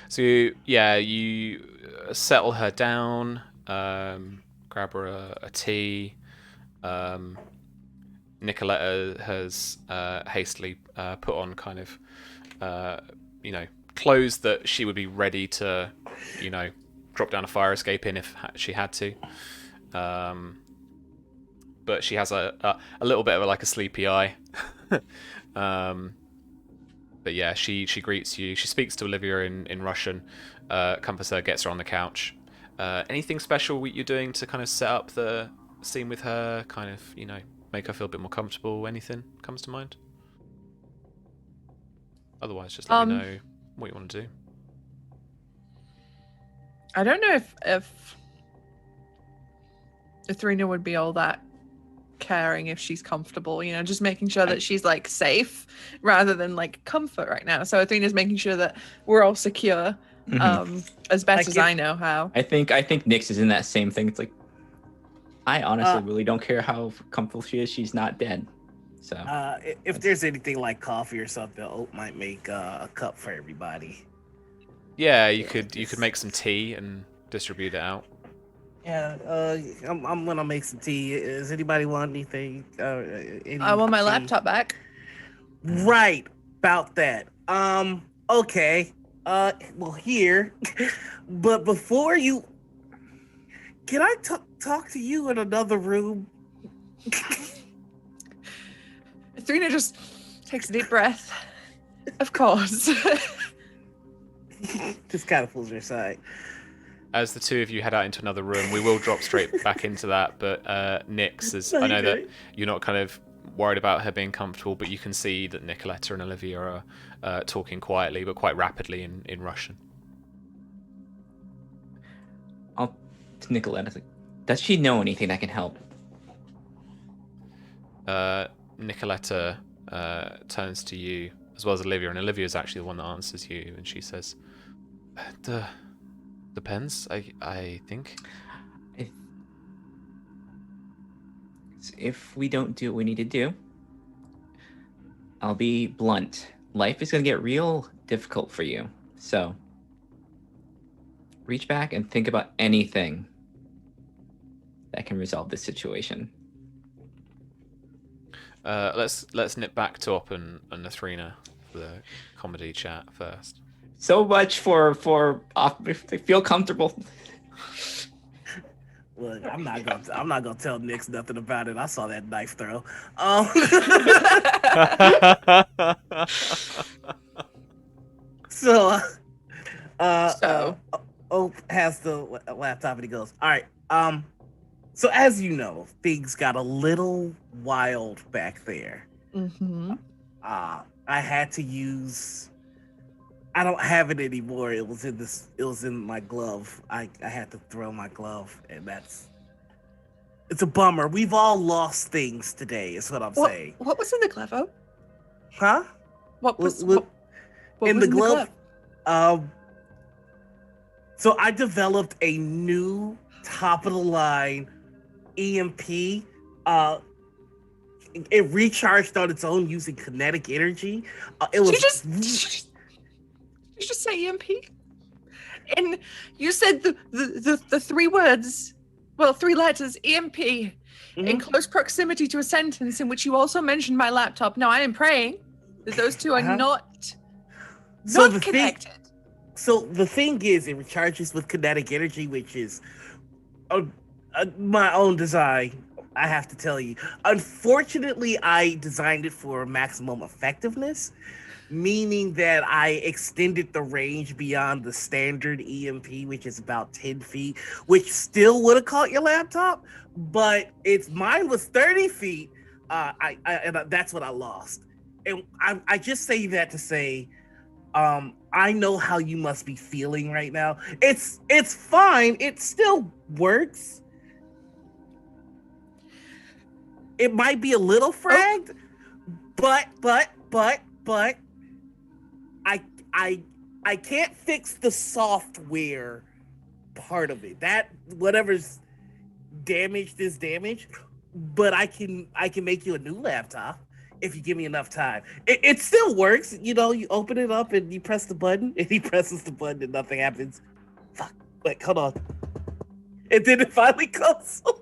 So yeah, you settle her down. Grab her a tea. Nicoletta has hastily put on kind of, clothes that she would be ready to, drop down a fire escape in if she had to. But she has a little bit of a sleepy eye. But yeah, she greets you. She speaks to Olivia in Russian. Comforts her, gets her on the couch. Anything special you're doing to kind of set up the scene with her, kind of, make her feel a bit more comfortable? Anything comes to mind? Otherwise, just let me know what you want to do. I don't know if Athrena would be all that caring if she's comfortable, just making sure that she's safe rather than comfort right now. So Athena's making sure that we're all secure. As best as I know how. I think Nyx is in that same thing. It's I honestly really don't care how comfortable she is. She's not dead. So if there's anything like coffee or something, Oat might make a cup for everybody. Yeah, you could make some tea and distribute it out. Yeah, I'm gonna make some tea. Does anybody want anything? I want my laptop back. Right, about that. Okay. Well, here, but before you, can I talk to you in another room? Athrena just takes a deep breath. Of course. Just kind of pulls her aside. As the two of you head out into another room, we will drop straight back into that, but Nyx, I know that you're not kind of worried about her being comfortable, but you can see that Nicoletta and Olivia are talking quietly but quite rapidly in Russian. I'll to Nicoletta. Does she know anything that can help? Nicoletta turns to you as well as Olivia, and Olivia is actually the one that answers you, and she says, "Depends. I think." If we don't do what we need to do, I'll be blunt. Life is going to get real difficult for you. So reach back and think about anything that can resolve this situation. Let's nip back to Op and Nathrina for the comedy chat first. So much for if they feel comfortable. Look, I'm not gonna tell Nix nothing about it. I saw that knife throw. So, Ope has the laptop and he goes, "All right. So as you know, things got a little wild back there. Mm-hmm. I had to use. I don't have it anymore. It was in my glove. I had to throw my glove, and it's a bummer. We've all lost things today, is what I'm saying. What was in the glove? Oh? Huh? What was What in the glove? So I developed a new top of the line EMP. It recharged on its own using kinetic energy. It was. Did you just say EMP? And you said the three words, well, three letters, EMP, in close proximity to a sentence in which you also mentioned my laptop. Now, I am praying that those two are not connected. So the thing is, it recharges with kinetic energy, which is my own design, I have to tell you. Unfortunately, I designed it for maximum effectiveness, meaning that I extended the range beyond the standard EMP, which is about 10 feet, which still would have caught your laptop, but mine was 30 feet. That's what I lost. And I just say that to say, I know how you must be feeling right now. It's fine. It still works. It might be a little fragged, but I can't fix the software part of it. That whatever's damaged is damaged, but I can make you a new laptop if you give me enough time. It still works. You know, you open it up and you press the button, and he presses the button and nothing happens. Fuck. Wait, hold on. And then it finally comes on.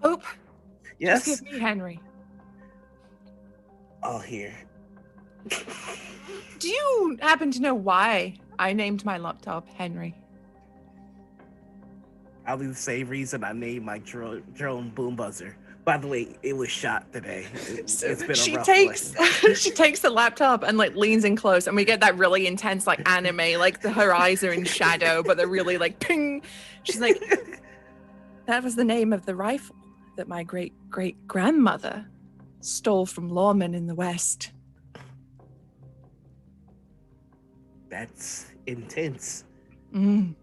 Ope. Yes? Just give me Henry. Oh, here. Do you happen to know why I named my laptop Henry? Probably the same reason I named my drone Boom Buzzer. By the way, it was shot today. It's been a rough one. She takes the laptop and like leans in close, and we get that really intense like anime, like her eyes are in shadow, but they're really like ping. She's like, that was the name of the rifle that my great-great-grandmother stole from lawmen in the West. That's intense. Mm.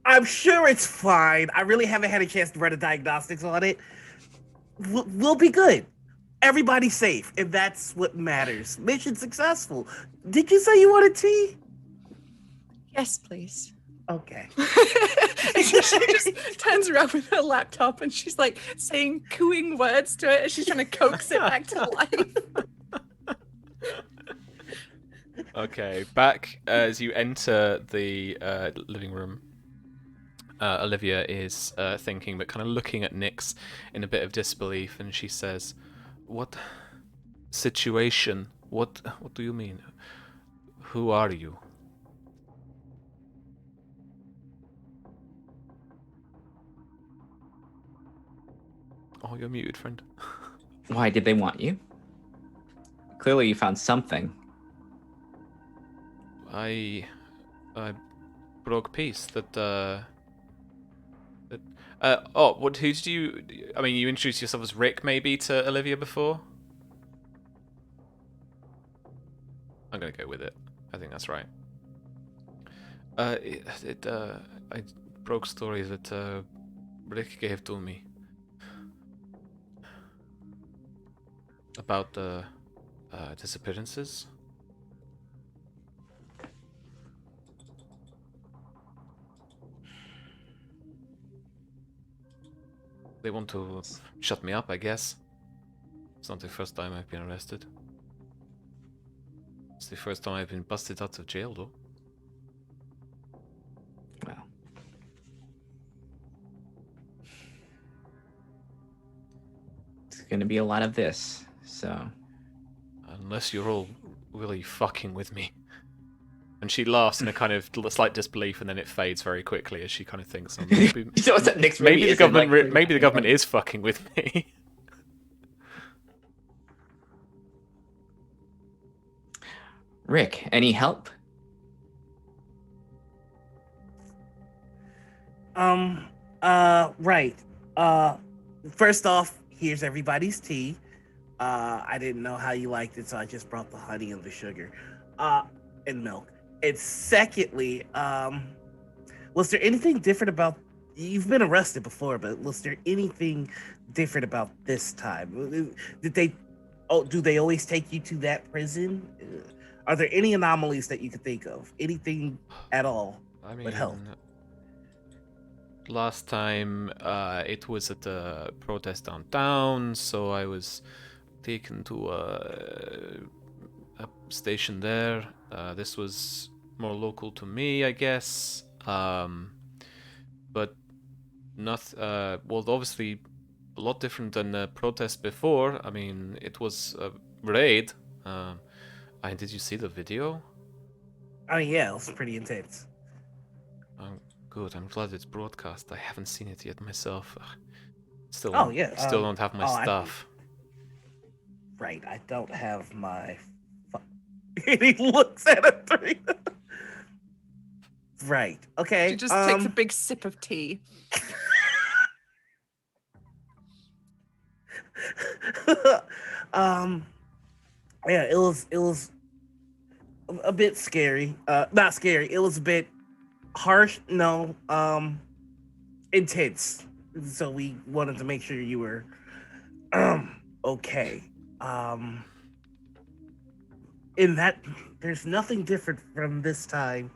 I'm sure it's fine. I really haven't had a chance to run a diagnostics on it. We'll be good. Everybody's safe, and that's what matters. Mission successful. Did you say you wanted tea? Yes, please. Okay. And she just turns around with her laptop and she's like saying cooing words to it. She's trying to coax it back to life. Okay, back as you enter the living room. Olivia is thinking, but kind of looking at Nyx in a bit of disbelief, and she says, "What situation? What do you mean? Who are you?" Oh, you're muted, friend. Why did they want you? Clearly you found something. I broke peace that who did you... I mean, you introduced yourself as Rick, maybe, to Olivia before? I'm gonna go with it. I think that's right. I broke stories that Rick gave to me about the disappearances. They want to shut me up, I guess. It's not the first time I've been arrested. It's the first time I've been busted out of jail, though. going to be a lot of this. So, unless you're all really fucking with me. And she laughs in a kind of slight disbelief, and then it fades very quickly as she kind of thinks, oh, maybe, so what's that next maybe movie? the government, maybe the government is fucking with me. Rick, any help? Right. First off, here's everybody's tea. I didn't know how you liked it, so I just brought the honey and the sugar, and milk. And secondly, was there anything different about? You've been arrested before, but was there anything different about this time? Did they? Oh, do they always take you to that prison? Are there any anomalies that you could think of? Anything at all I mean, would help? last time it was at a protest downtown, so I was taken to a station there. This was more local to me, I guess. But not well, obviously a lot different than the protest before. I mean, it was a raid. Did you see the video? I mean, yeah, it was pretty intense. Good. I'm glad it's broadcast. I haven't seen it yet myself. Still, Oh yeah. Still don't have my stuff. Right, I don't have my. And he looks at a three. Right. Okay. She just takes a big sip of tea. Yeah, it was a bit scary. Not scary. It was a bit harsh. No. Intense. So we wanted to make sure you were okay. In that, there's nothing different from this time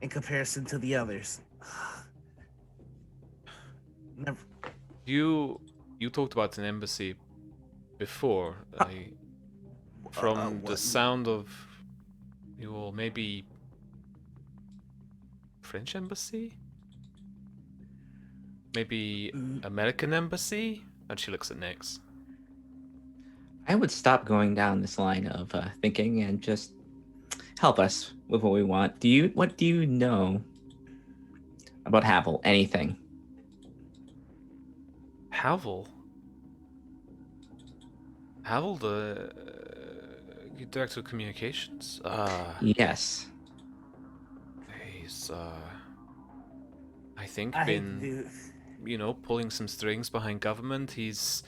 in comparison to the others. Never. You talked about an embassy before. From the sound of you all, maybe French embassy? Maybe American embassy? And she looks at Nyx. I would stop going down this line of thinking and just help us with what we want. What do you know about Havel? Anything? Havel? Havel, the director of communications? Yes. He's, I think been, pulling some strings behind government. He's,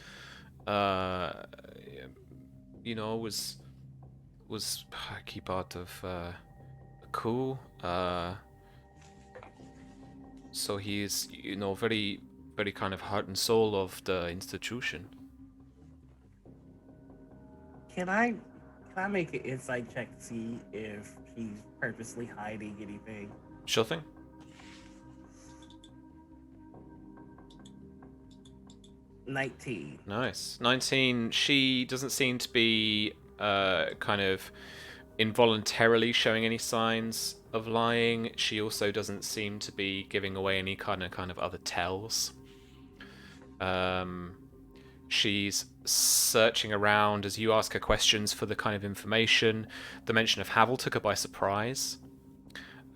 was a key part of a coup. So he's, very, very kind of heart and soul of the institution. Can I make an insight check to see if he's purposely hiding anything? Sure thing. $19. Nice. 19. She doesn't seem to be kind of involuntarily showing any signs of lying. She also doesn't seem to be giving away any kind of other tells. She's searching around as you ask her questions for the kind of information. The mention of Havel took her by surprise.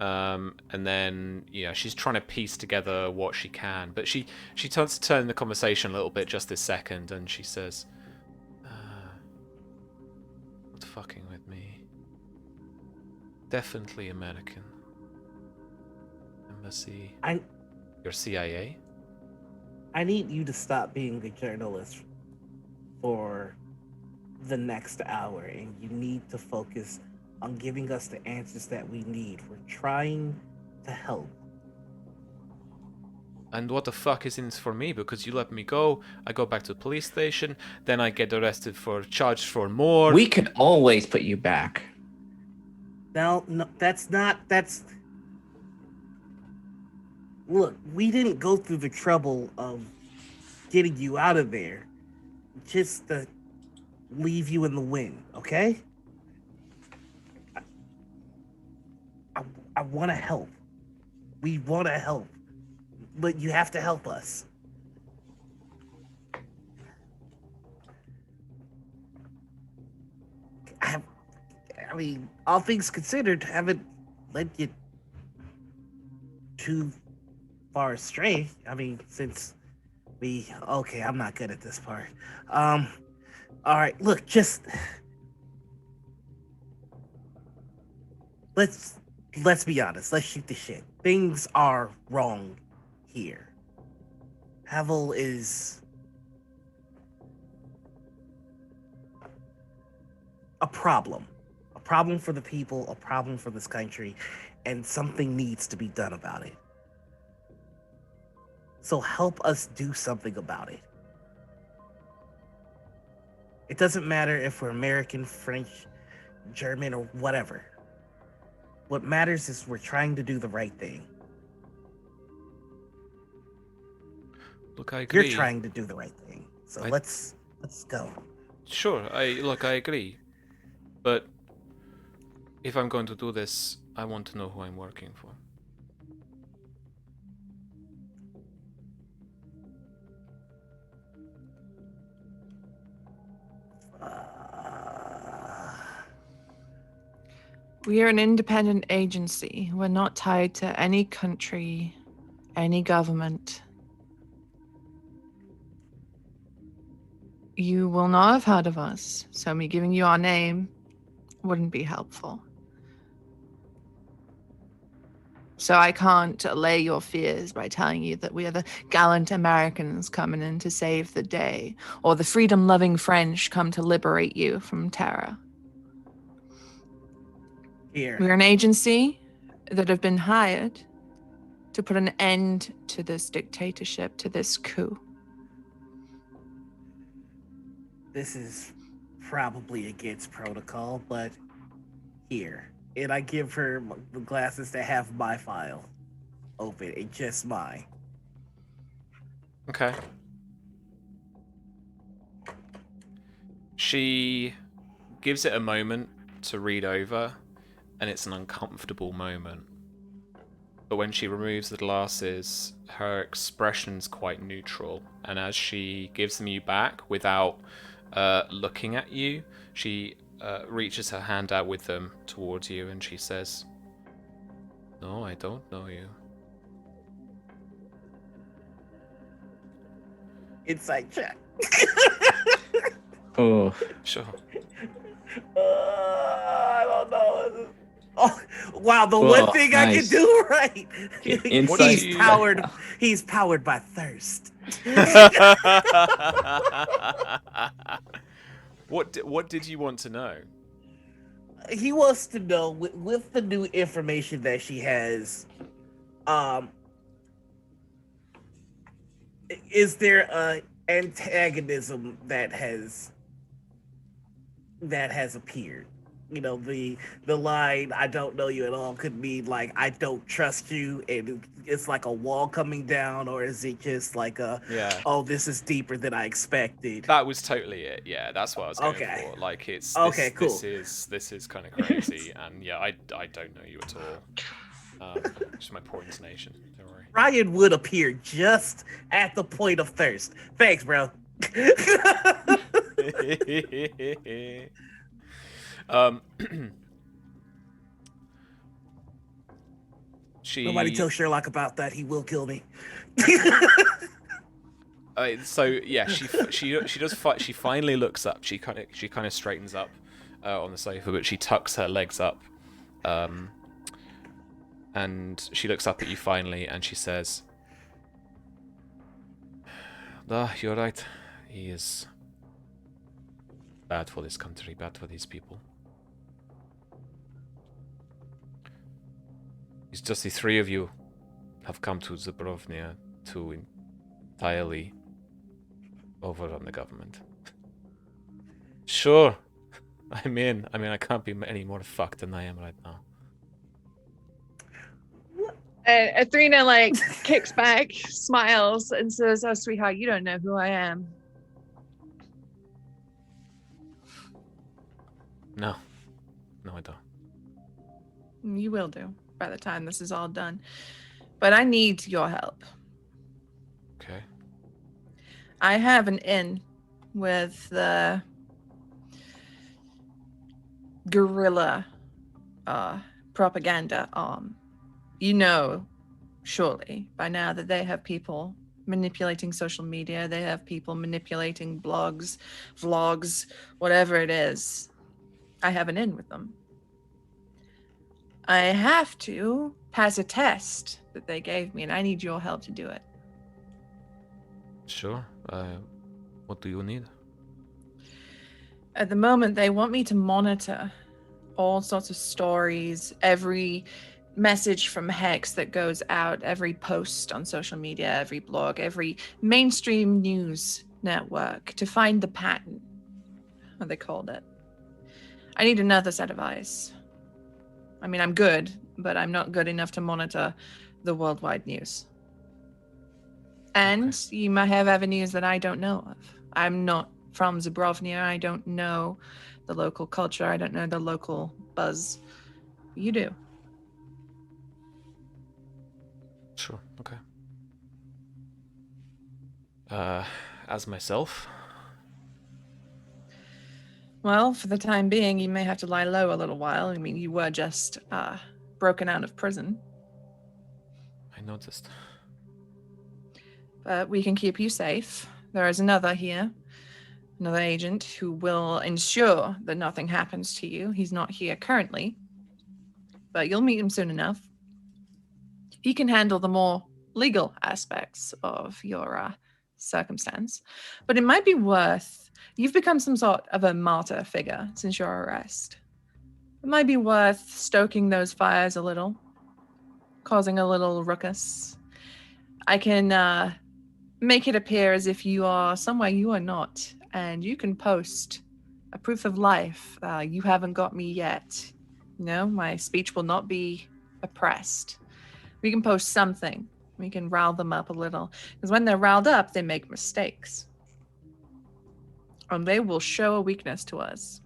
And then, she's trying to piece together what she can. But she turns to turn the conversation a little bit just this second, and she says, not fucking with me. Definitely American. Embassy. Your CIA? I need you to stop being a journalist for the next hour, and you need to focus on giving us the answers that we need. We're trying to help. And what the fuck is in this for me? Because you let me go, I go back to the police station, then I get arrested charged for more. We can always put you back. No, that's... Look, we didn't go through the trouble of getting you out of there just to leave you in the wind, okay? I want to help. We want to help. But you have to help us. mean, all things considered, haven't led you too far astray. I mean, since okay, I'm not good at this part. Um, all right, look, just let's let's be honest. Let's shoot the shit. Things are wrong here. Havel is a problem. A problem for the people, a problem for this country, and something needs to be done about it. So help us do something about it. It doesn't matter if we're American, French, German, or whatever. What matters is we're trying to do the right thing. Look, I agree. You're trying to do the right thing. So let's go. Sure, I agree. But if I'm going to do this, I want to know who I'm working for. We are an independent agency. We're not tied to any country, any government. You will not have heard of us, so me giving you our name wouldn't be helpful. So I can't allay your fears by telling you that we are the gallant Americans coming in to save the day, or the freedom-loving French come to liberate you from terror. Here. We're an agency that have been hired to put an end to this dictatorship, to this coup. This is probably against protocol, but here. And I give her the glasses that have my file open, and just mine. Okay. She gives it a moment to read over, and it's an uncomfortable moment. But when she removes the glasses, her expression's quite neutral, and as she gives them you back without looking at you, she reaches her hand out with them towards you, and she says, "No, I don't know you." Insight check. Oh. Sure. I don't know. Oh, wow, the Oh, one thing I can nice. do right. Insight He's check. powered. He's powered by thirst. What did you want to know? He wants to know with the new information that she has, is there a antagonism that has appeared? You know, the line "I don't know you at all" could mean like "I don't trust you," and it's like a wall coming down, or is it just like Yeah. "Oh, this is deeper than I expected"? That was totally it. Yeah, that's what I was going Okay. for. Like it's Okay, cool. This is kind of crazy, and yeah, I don't know you at all. Just my poor intonation. Don't worry. Ryan would appear just at the point of thirst. Thanks, bro. She. Nobody tell Sherlock about that. He will kill me. So yeah, she does fight. She finally looks up. She kind of straightens up on the sofa, but she tucks her legs up, and she looks up at you finally, and she says, "Ah, you're right. He is bad for this country, bad for these people. It's just the three of you have come to Zabrovnia to entirely overrun the government." Sure, I'm in. I mean, I can't be any more fucked than I am right now. And Athrena like kicks back, smiles, and says, "Oh, sweetheart, you don't know who I am." No, I don't. You will do by the time this is all done. But I need your help. Okay. I have an in with the guerrilla propaganda arm. You know, surely, by now that they have people manipulating social media, they have people manipulating blogs, vlogs, whatever it is. I have an in with them. I have to pass a test that they gave me, and I need your help to do it. Sure. What do you need? At the moment, they want me to monitor all sorts of stories, every message from Hex that goes out, every post on social media, every blog, every mainstream news network to find the pattern, what they called it. I need another set of eyes. I mean, I'm good, but I'm not good enough to monitor the worldwide news. And Okay. you might have avenues that I don't know of. I'm not from Zubrovnia. I don't know the local culture. I don't know the local buzz. You do. Sure. Okay. As myself. Well, for the time being, you may have to lie low a little while. I mean, you were just broken out of prison. I noticed. But we can keep you safe. There is another here, another agent who will ensure that nothing happens to you. He's not here currently, but you'll meet him soon enough. He can handle the more legal aspects of your circumstance. But it might be worth, you've become some sort of a martyr figure since your arrest. It might be worth stoking those fires a little, causing a little ruckus. I can make it appear as if you are somewhere you are not, and you can post a proof of life. You haven't got me yet. You know, my speech will not be oppressed. We can post something. We can rile them up a little. Because when they're riled up, they make mistakes. And they will show a weakness to us.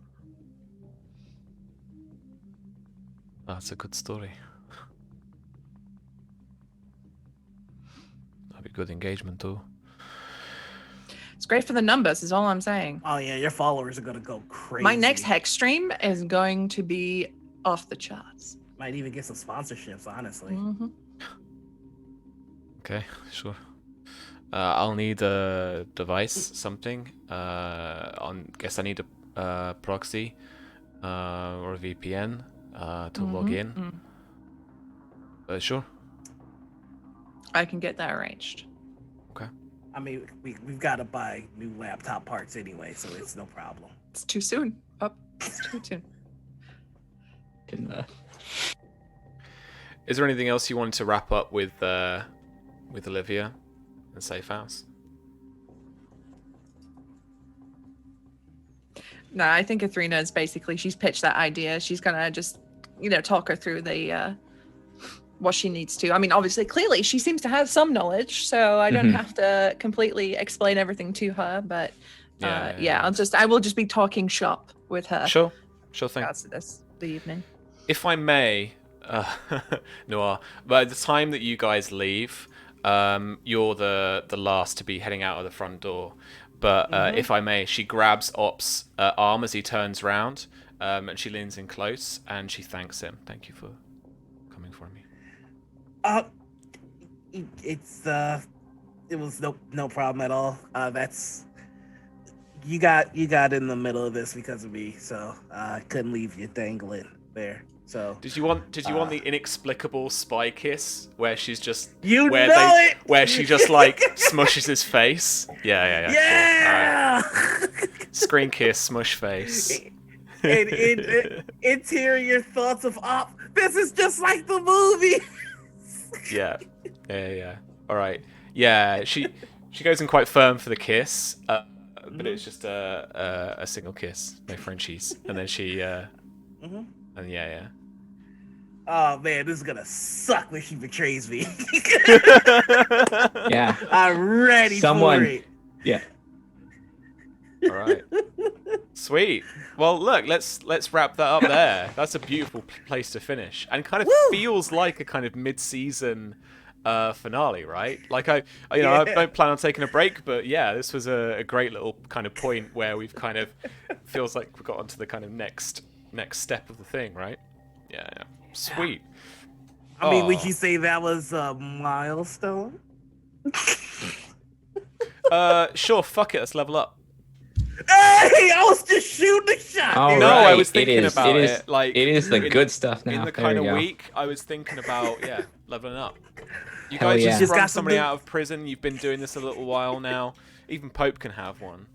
That's a good story. That'd be good engagement too. It's great for the numbers, is all I'm saying. Oh yeah, your followers are gonna go crazy. My next Hex stream is going to be off the charts. Might even get some sponsorships, honestly. Mm-hmm. Okay, sure. I'll need a device, something. Guess I need a proxy or a VPN to log in. Sure. I can get that arranged. Okay. I mean, we've got to buy new laptop parts anyway, so it's no problem. It's too soon. Oh, it's too soon. Is there anything else you wanted to wrap up with Olivia and Safe House? No, I think Athrena is basically, she's pitched that idea. She's gonna just, talk her through the what she needs to. I mean, obviously, clearly, she seems to have some knowledge, so I don't have to completely explain everything to her. But I will just be talking shop with her. Sure thing. That's the evening. If I may, Noir, by the time that you guys leave, you're the last to be heading out of the front door. But if I may, she grabs Op's arm as he turns round, and she leans in close, and she thanks him. Thank you for coming for me. It was no problem at all. That's you got in the middle of this because of me, so I couldn't leave you dangling there. So did you want the inexplicable spy kiss where she's just where she just like smushes his face? Yeah. Sure. Right. Screen kiss, smush face. And interior thoughts of Op. This is just like the movie. Yeah. All right. Yeah, she goes in quite firm for the kiss, but it's just a single kiss, no Frenchies, and then she and yeah. Oh man, this is gonna suck when she betrays me. Yeah, I'm ready for it. Yeah. All right. Sweet. Well, look, let's wrap that up there. That's a beautiful place to finish, and kind of feels like a kind of mid-season finale, right? Like I don't plan on taking a break, but yeah, this was a great little kind of point where we've kind of feels like we got onto the kind of next next step of the thing, right? Yeah. Sweet. I mean, would Aw. you say that was a milestone? Sure. Fuck it. Let's level up. Hey, I was just shooting a shot. All No, right. I was thinking about it is, it. Like it is the in- good stuff now. In the There kind we of go. week, I was thinking about leveling up. You Hell guys yeah. just Just sprung got some somebody new- out of prison. You've been doing this a little while now. Even Pope can have one.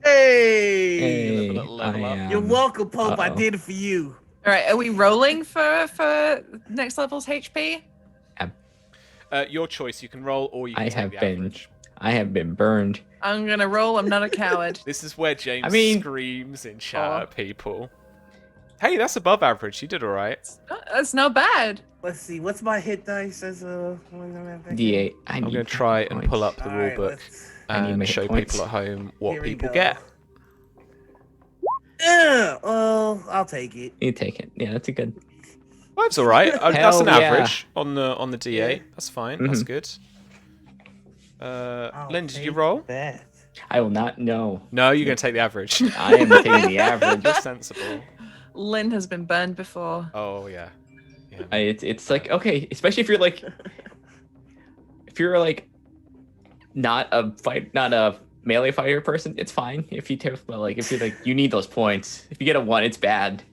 Hey, Give it a little level up. you're welcome, Pope. I Uh-oh. did it for you. All right, are we rolling for next level's HP? Your choice. You can roll or you can I take have the been- average. I have been burned. I'm gonna roll. I'm not a coward. This is where James I mean- screams in chat Aw. at people. Hey, that's above average. You did all right. That's not bad. Let's see. What's my hit dice as a D8. I'm going to try and pull up the rule book I need my and hit show points. people at home what Here we people go. get. Well, I'll take it. You take it. Yeah, that's a good. Well, that's all right. That's Hell an yeah. average on the D8. Yeah. That's fine. That's Mhm. good. I'll Lynn, did you take roll? that. I will not know. No, you're going to take the average. I am taking the average. You're sensible. Lynn has been burned before. Oh yeah. Yeah. It's like okay, especially if you're like not a melee fighter person, it's fine. If you take well, like if you're like you need those points. If you get a 1, it's bad.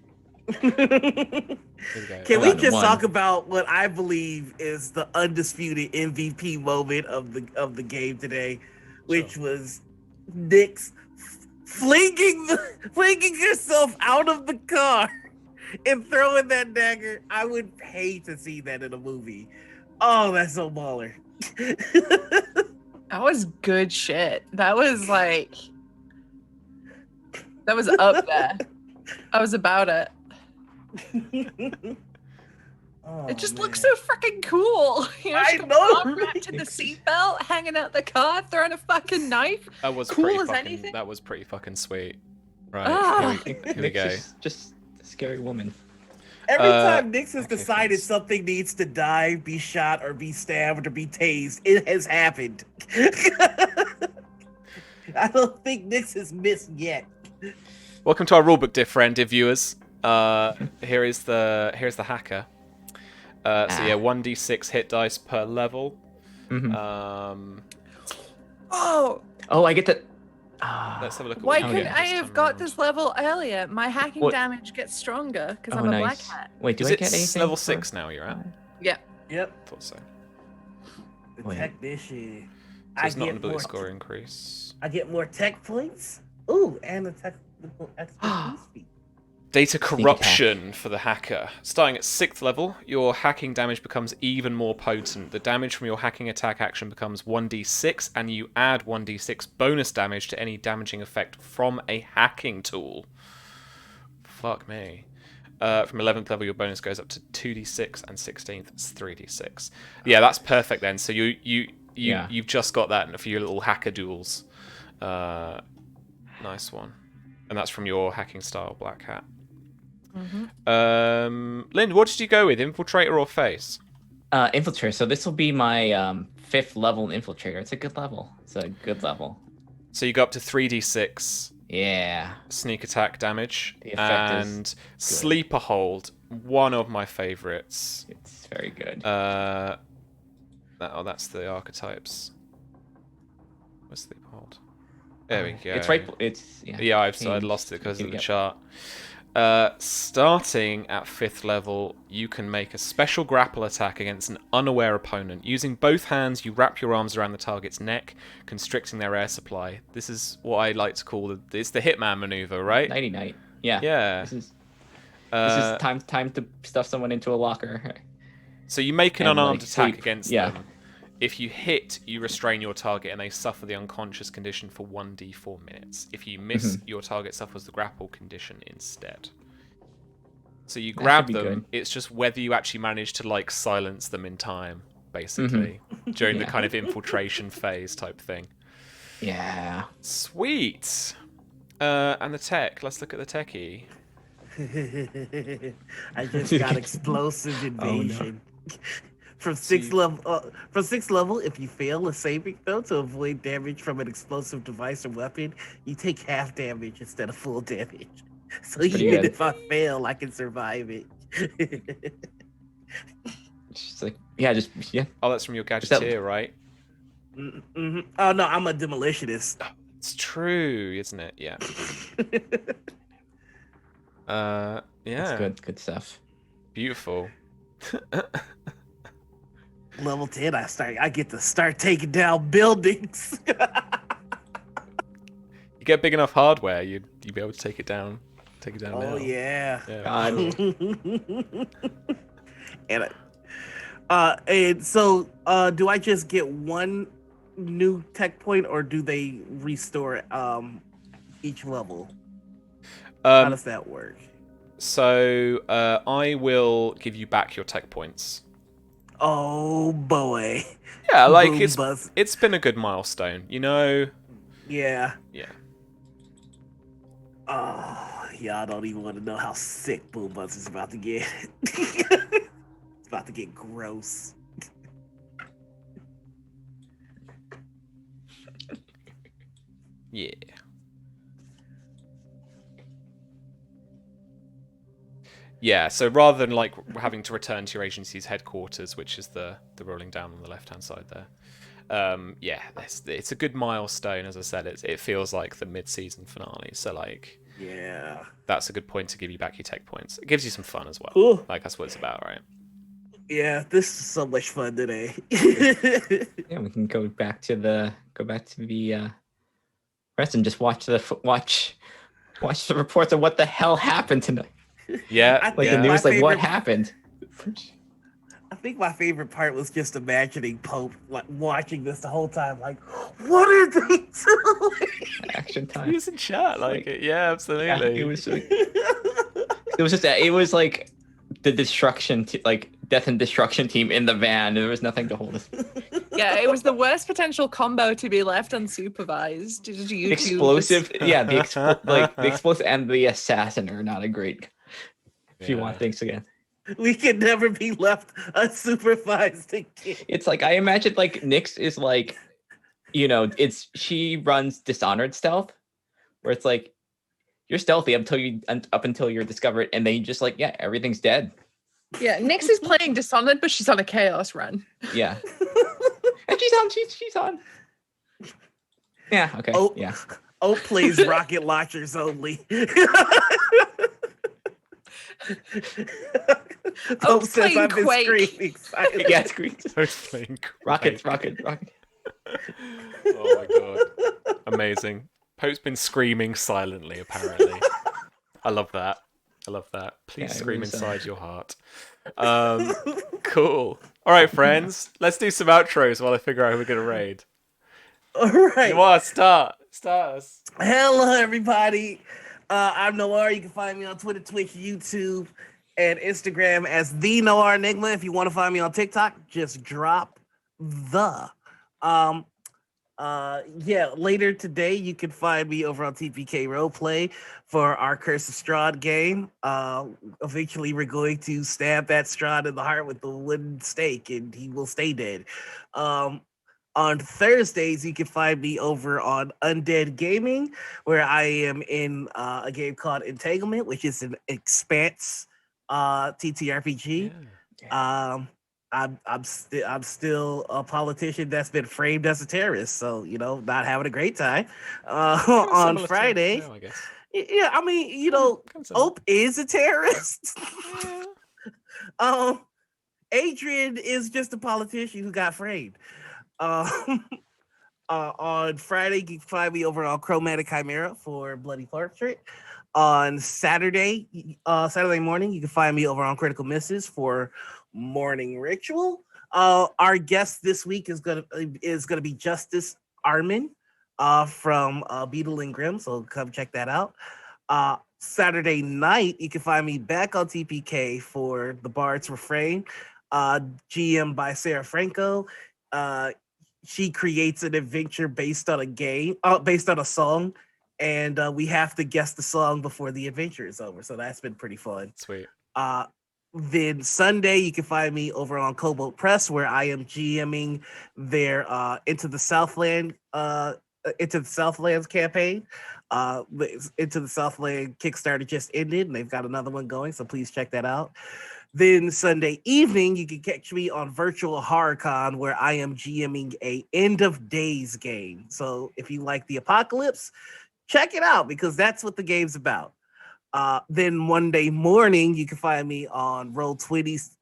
Can Here we go. we Hold on, just one. talk about what I believe is the undisputed MVP moment of the game today, which was Nyx flinging herself out of the car and throwing that dagger. I would hate to see that in a movie. Oh, that's so baller. That was good shit. That was like, that was up there. I was about it. Oh, It just looks man. so freaking cool. You know, I she's got know, the arm wrapped in the right? seatbelt, hanging out the car, throwing a fucking knife. That was Cool pretty as fucking. anything. That was pretty fucking sweet. Right. Ah. Here we go. Just a scary woman. Every time Nyx has okay, decided thanks. something needs to die, be shot, or be stabbed, or be tased, it has happened. I don't think Nyx has missed yet. Welcome to our rulebook, dear friend, dear viewers. Here's the hacker. So yeah, 1d6 hit dice per level. Mhm. Oh, Oh, I get to. Let's have a look at why what you okay. couldn't get I this have time got around. this level earlier? My hacking What? damage gets stronger because Oh, I'm a black nice. hat. Wait, do Is I it get anything? level for- 6 now you're at? Yeah. Yep, Thought so. the Wait. technician. So it's not an ability score increase. I get more tech points. Ooh, and a technical expertise feat. Data attack. corruption for the hacker. Starting at 6th level, your hacking damage becomes even more potent. The damage from your hacking attack action becomes 1d6, and you add 1d6 bonus damage to any damaging effect from a hacking tool. Fuck me. From 11th level, your bonus goes up to 2d6, and 16th, it's 3d6. Yeah, that's perfect then. So Yeah. you've just got that for your little hacker duels. Nice one. And that's from your hacking style black hat. Lynn, what did you go with? Infiltrator or face? Infiltrator. So this will be my 5th level Infiltrator. It's a good level. It's a good level. So you go up to 3d6 Yeah. sneak attack damage. The effect is And sleeper hold, one of my favorites. It's very good. That's the archetypes. Where's sleeper hold? There we go. It's right. It's yeah. Yeah, I'd Change. lost it because You of the get- chart. Starting at 5th level, you can make a special grapple attack against an unaware opponent. Using both hands, you wrap your arms around the target's neck, constricting their air supply. This is what I like to call it's the Hitman Maneuver, right? Nighty night. Yeah. Yeah. This is time to stuff someone into a locker. So you make an and, unarmed like, attack sleep. against Yeah. them. If you hit, you restrain your target and they suffer the unconscious condition for 1d4 minutes. If you miss, your target suffers the grapple condition instead. So you That grab should be them, good. it's just whether you actually manage to like silence them in time, basically, during the Yeah. kind of infiltration phase type thing. Yeah. Sweet! And the tech, let's look at the techie. I just got explosive invasion. From sixth level, if you fail a saving throw to avoid damage from an explosive device or weapon, you take half damage instead of full damage. So That's pretty even good. if I fail, I can survive it. Just like, yeah, just yeah. Oh, that's from your Just that- gadgeteer, right? Mm-hmm. Oh no, I'm a demolitionist. Oh, it's true, isn't it? Yeah. That's Yeah. good stuff. Beautiful. Level 10, I get to start taking down buildings. You get big enough hardware, you'd be able to take it down. Oh now. yeah. Yeah. God. And so do I just get one new tech point, or do they restore each level? How does that work? So I will give you back your tech points. Oh boy. Yeah, like Boom buzz. it's been a good milestone, you know. Yeah. Yeah. Oh, y'all don't even want to know how sick Boom Buzz is about to get. It's about to get gross. Yeah. Yeah, so rather than like having to return to your agency's headquarters, which is the rolling down on the left-hand side there, yeah, it's a good milestone. As I said, it feels like the mid-season finale. So like, Yeah. that's a good point to give you back your tech points. It gives you some fun as well. Cool. Like that's what it's about, right? Yeah, this is so much fun today. Yeah, we can go back to the rest and just watch the reports of what the hell happened tonight. Yeah, Like yeah. the news, like what happened. I think my favorite part was just imagining Pope like watching this the whole time, like, what are they doing? Action time. He was in chat, like it. Yeah, absolutely. Yeah, it was like the death and destruction team in the van. There was nothing to hold us. Yeah, it was the worst potential combo to be left unsupervised. Did you Explosive, yeah, the explosive and the assassin are not a great. If you want things again, We can never be left unsupervised again. it's like I imagine like Nyx is like, she runs Dishonored stealth, where it's like you're stealthy up until you're discovered, and then you just like everything's dead. Yeah, Nyx is playing Dishonored, but she's on a chaos run. Yeah, and she's on. Yeah. Okay. Oh, yeah. Oh, plays rocket launchers only. Pope says I've been screaming. Yeah, it's great. Pope's playing Rocket. Oh my god. Amazing. Pope's been screaming silently, apparently. I love that. Please scream inside your heart. Cool. All right, friends. Let's do some outros while I figure out who we're going to raid. All right. You want to start us. Hello, everybody. I'm Noir. You can find me on Twitter, Twitch, YouTube, and Instagram as the Noir Enigma. If you want to find me on TikTok, just drop the. Later today you can find me over on TPK Roleplay for our Curse of Strahd game. Eventually we're going to stab that Strahd in the heart with the wooden stake and he will stay dead. On Thursdays you can find me over on Undead Gaming, where I am in a game called Entanglement, which is an Expanse TTRPG. Yeah. I'm still a politician that's been framed as a terrorist, so not having a great time. On Friday, I guess. Yeah, I mean, Ope is a terrorist. Adrian is just a politician who got framed. On Friday, you can find me over on Chromatic Chimera for Bloody Portrait. On Saturday morning, you can find me over on Critical Misses for Morning Ritual. Our guest this week is gonna be Justice Armin from Beetle and Grimm, so come check that out. Saturday night, you can find me back on TPK for The Bard's Refrain, GM by Sarah Franco. She creates an adventure based on a song, and we have to guess the song before the adventure is over. So that's been pretty fun. Sweet. Then Sunday, you can find me over on Cobalt Press, where I am GMing their Into the Southlands campaign. Into the Southland Kickstarter just ended, and they've got another one going, so please check that out. Then Sunday evening, you can catch me on Virtual HorrorCon, where I am GMing a End of Days game. So if you like the apocalypse, check it out, because that's what the game's about. Then Monday morning, you can find me on Roll20's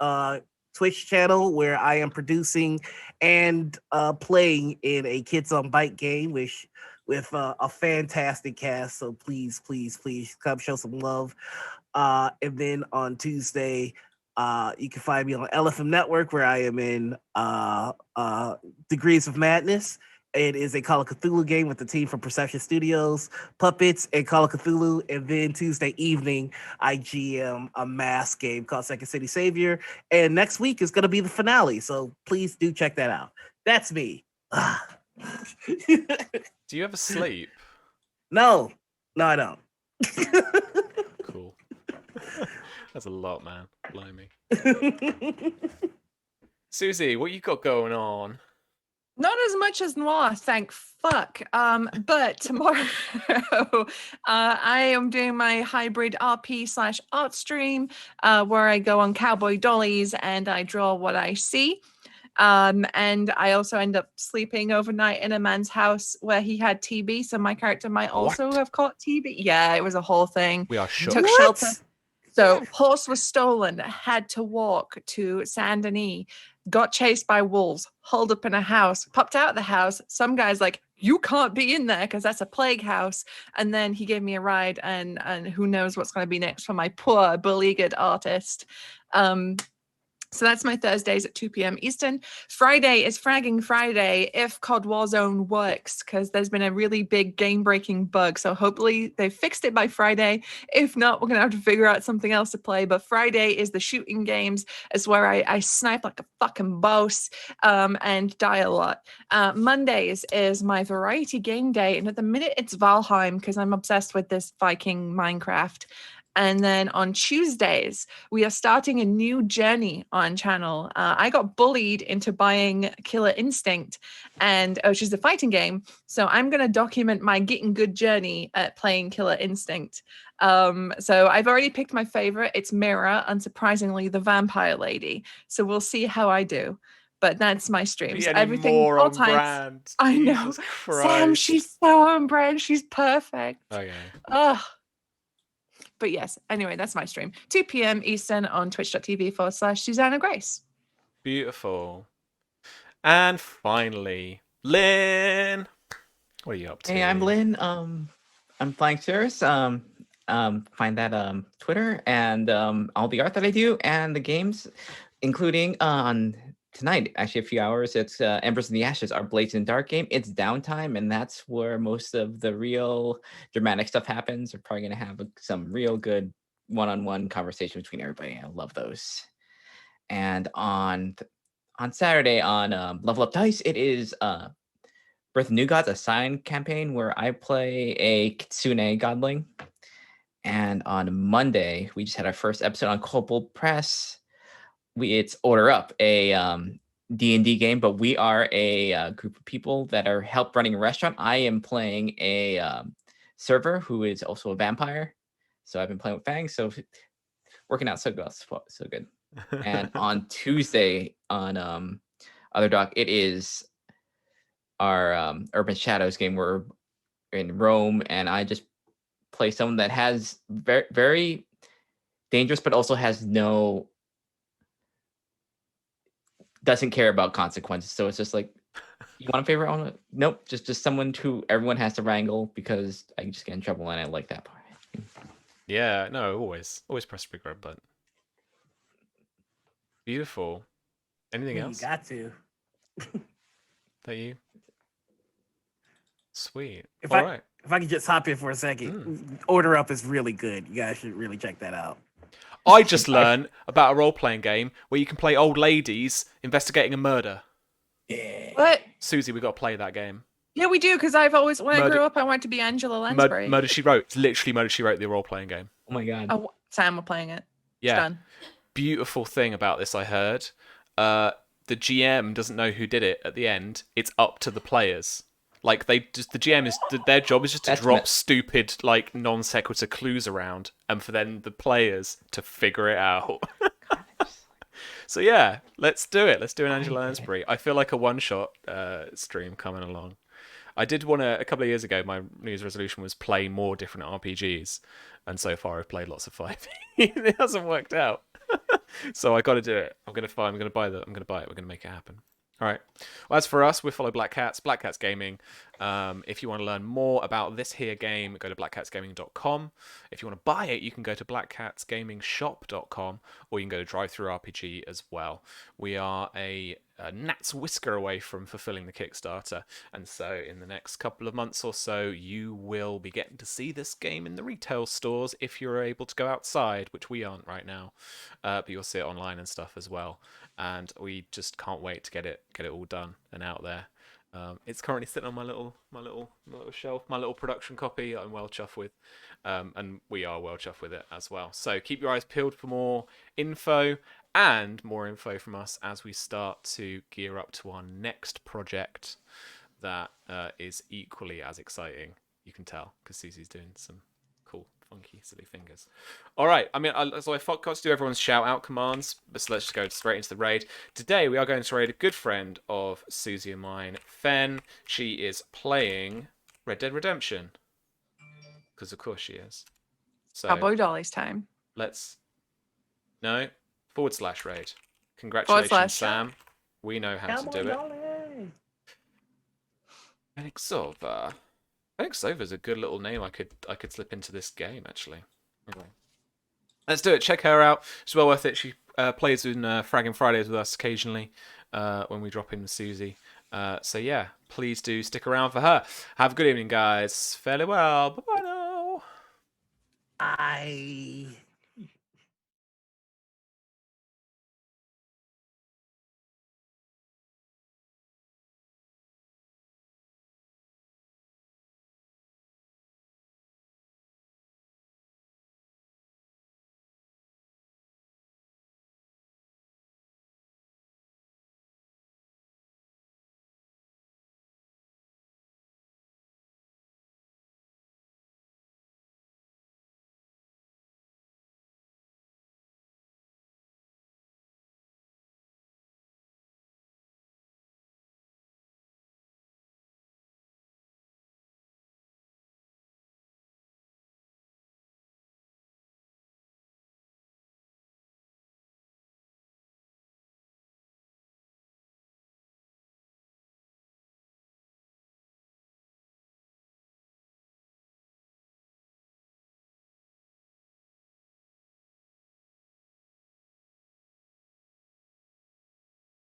Twitch channel, where I am producing and playing in a Kids on Bike game, with a fantastic cast. So please, please, please come show some love. And then on Tuesday, you can find me on LFM Network, where I am in Degrees of Madness. It is a Call of Cthulhu game with the team from Perception Studios, Puppets, and Call of Cthulhu. And then Tuesday evening, I GM a mask game called Second City Savior. And next week is going to be the finale. So please do check that out. That's me. Do you ever sleep? No, I don't. Cool. That's a lot, man. Blimey. Susie, what you got going on? Not as much as Noir, thank fuck. But tomorrow, I am doing my hybrid RP/art stream, where I go on cowboy dollies and I draw what I see. And I also end up sleeping overnight in a man's house where he had TB, so my character might also have caught TB. Yeah, it was a whole thing. We are shook. Took shelter. So horse was stolen, had to walk to Saint Denis, got chased by wolves, holed up in a house, popped out of the house. Some guy's like, you can't be in there because that's a plague house. And then he gave me a ride, and who knows what's going to be next for my poor beleaguered artist. So that's my Thursdays at 2 p.m. Eastern. Friday is Fragging Friday if COD Warzone works, because there's been a really big game-breaking bug. So hopefully they fixed it by Friday. If not, we're going to have to figure out something else to play. But Friday is the shooting games. It's where I snipe like a fucking boss and die a lot. Mondays is my variety game day. And at the minute, it's Valheim, because I'm obsessed with this Viking Minecraft. And then on Tuesdays, we are starting a new journey on channel. I got bullied into buying Killer Instinct, which is a fighting game. So I'm going to document my getting good journey at playing Killer Instinct. So I've already picked my favorite. It's Mira, unsurprisingly, the vampire lady. So we'll see how I do. But that's my streams. Everything more all on times. brand. I know. Jesus Christ. Sam, she's so on brand. She's perfect. Okay. Ugh. But yes, anyway, that's my stream. 2 p.m. Eastern on twitch.tv/Susanna Grace. Beautiful. And finally, Lynn. What are you up to? Hey, I'm Lynn. I'm Flying Cirrus. Find that Twitter and all the art that I do and the games, including on tonight, actually a few hours, it's Embers in the Ashes, our Blades in Dark game. It's downtime, and that's where most of the real dramatic stuff happens. We're probably going to have some real good one-on-one conversation between everybody. I love those. And on Saturday on Level Up Dice, it is Birth of New Gods, a sign campaign where I play a Kitsune godling. And on Monday, we just had our first episode on Kobold Press. It's Order Up, a D&D game, but we are a group of people that are help running a restaurant. I am playing a server who is also a vampire. So I've been playing with Fang, so working out so good. And on Tuesday on Other Doc, it is our Urban Shadows game. We're in Rome, and I just play someone that has very, very dangerous, but also has doesn't care about consequences. So it's just like, you want a favorite one? Nope, just someone who everyone has to wrangle because I just get in trouble, and I like that part. Yeah, no, always press the big red button. Beautiful. Anything else? You got to. That you? Sweet. If All I right. if I could just hop in for a second, Order Up is really good. You guys should really check that out. I just learned about a role-playing game where you can play old ladies investigating a murder. Yeah. What? Susie, we got to play that game. Yeah, we do, because I've always, when I Murder- grew up, I wanted to be Angela Lansbury. Murder, She Wrote. It's literally Murder, She Wrote, the role-playing game. Oh my god. Oh, Sam, we're playing it. Yeah. It's done. Beautiful thing about this, I heard. The GM doesn't know who did it at the end. It's up to the players. Like the GM is their job is just to That's drop me- stupid like non sequitur clues around, and for then the players to figure it out. So yeah, let's do it. Let's do an Angela Lansbury. I feel like a one-shot stream coming along. I did want to, a couple of years ago, my New Year's resolution was play more different RPGs, and so far I've played lots of 5e. It hasn't worked out, so I got to do it. I'm gonna buy it. We're gonna make it happen. All right. Well, as for us, we follow Black Cats Gaming. If you want to learn more about this here game, go to blackcatsgaming.com. If you want to buy it, you can go to blackcatsgamingshop.com, or you can go to DriveThruRPG as well. We are a gnat's whisker away from fulfilling the Kickstarter, and so in the next couple of months or so, you will be getting to see this game in the retail stores if you're able to go outside, which we aren't right now, but you'll see it online and stuff as well. And we just can't wait to get it all done and out there. It's currently sitting on my little shelf, my little production copy. I'm well chuffed with, and we are well chuffed with it as well. So keep your eyes peeled for more info and more info from us as we start to gear up to our next project that is equally as exciting. You can tell because Susie's doing some cool, funky, silly fingers. All right. I mean, so I forgot to do everyone's shout out commands, but so let's just go straight into the raid. Today we are going to raid a good friend of Susie and mine, Fen. She is playing Red Dead Redemption because of course she is. So Cowboy Dolly's time. let's /raid. Congratulations, / Sam. We know how to do it. Exova. Exova's a good little name I could slip into this game actually. Anyway. Let's do it. Check her out. She's well worth it. She plays in Fragging Fridays with us occasionally when we drop in with Susie. So yeah, please do stick around for her. Have a good evening, guys. Fairly well. Bye bye now. Bye.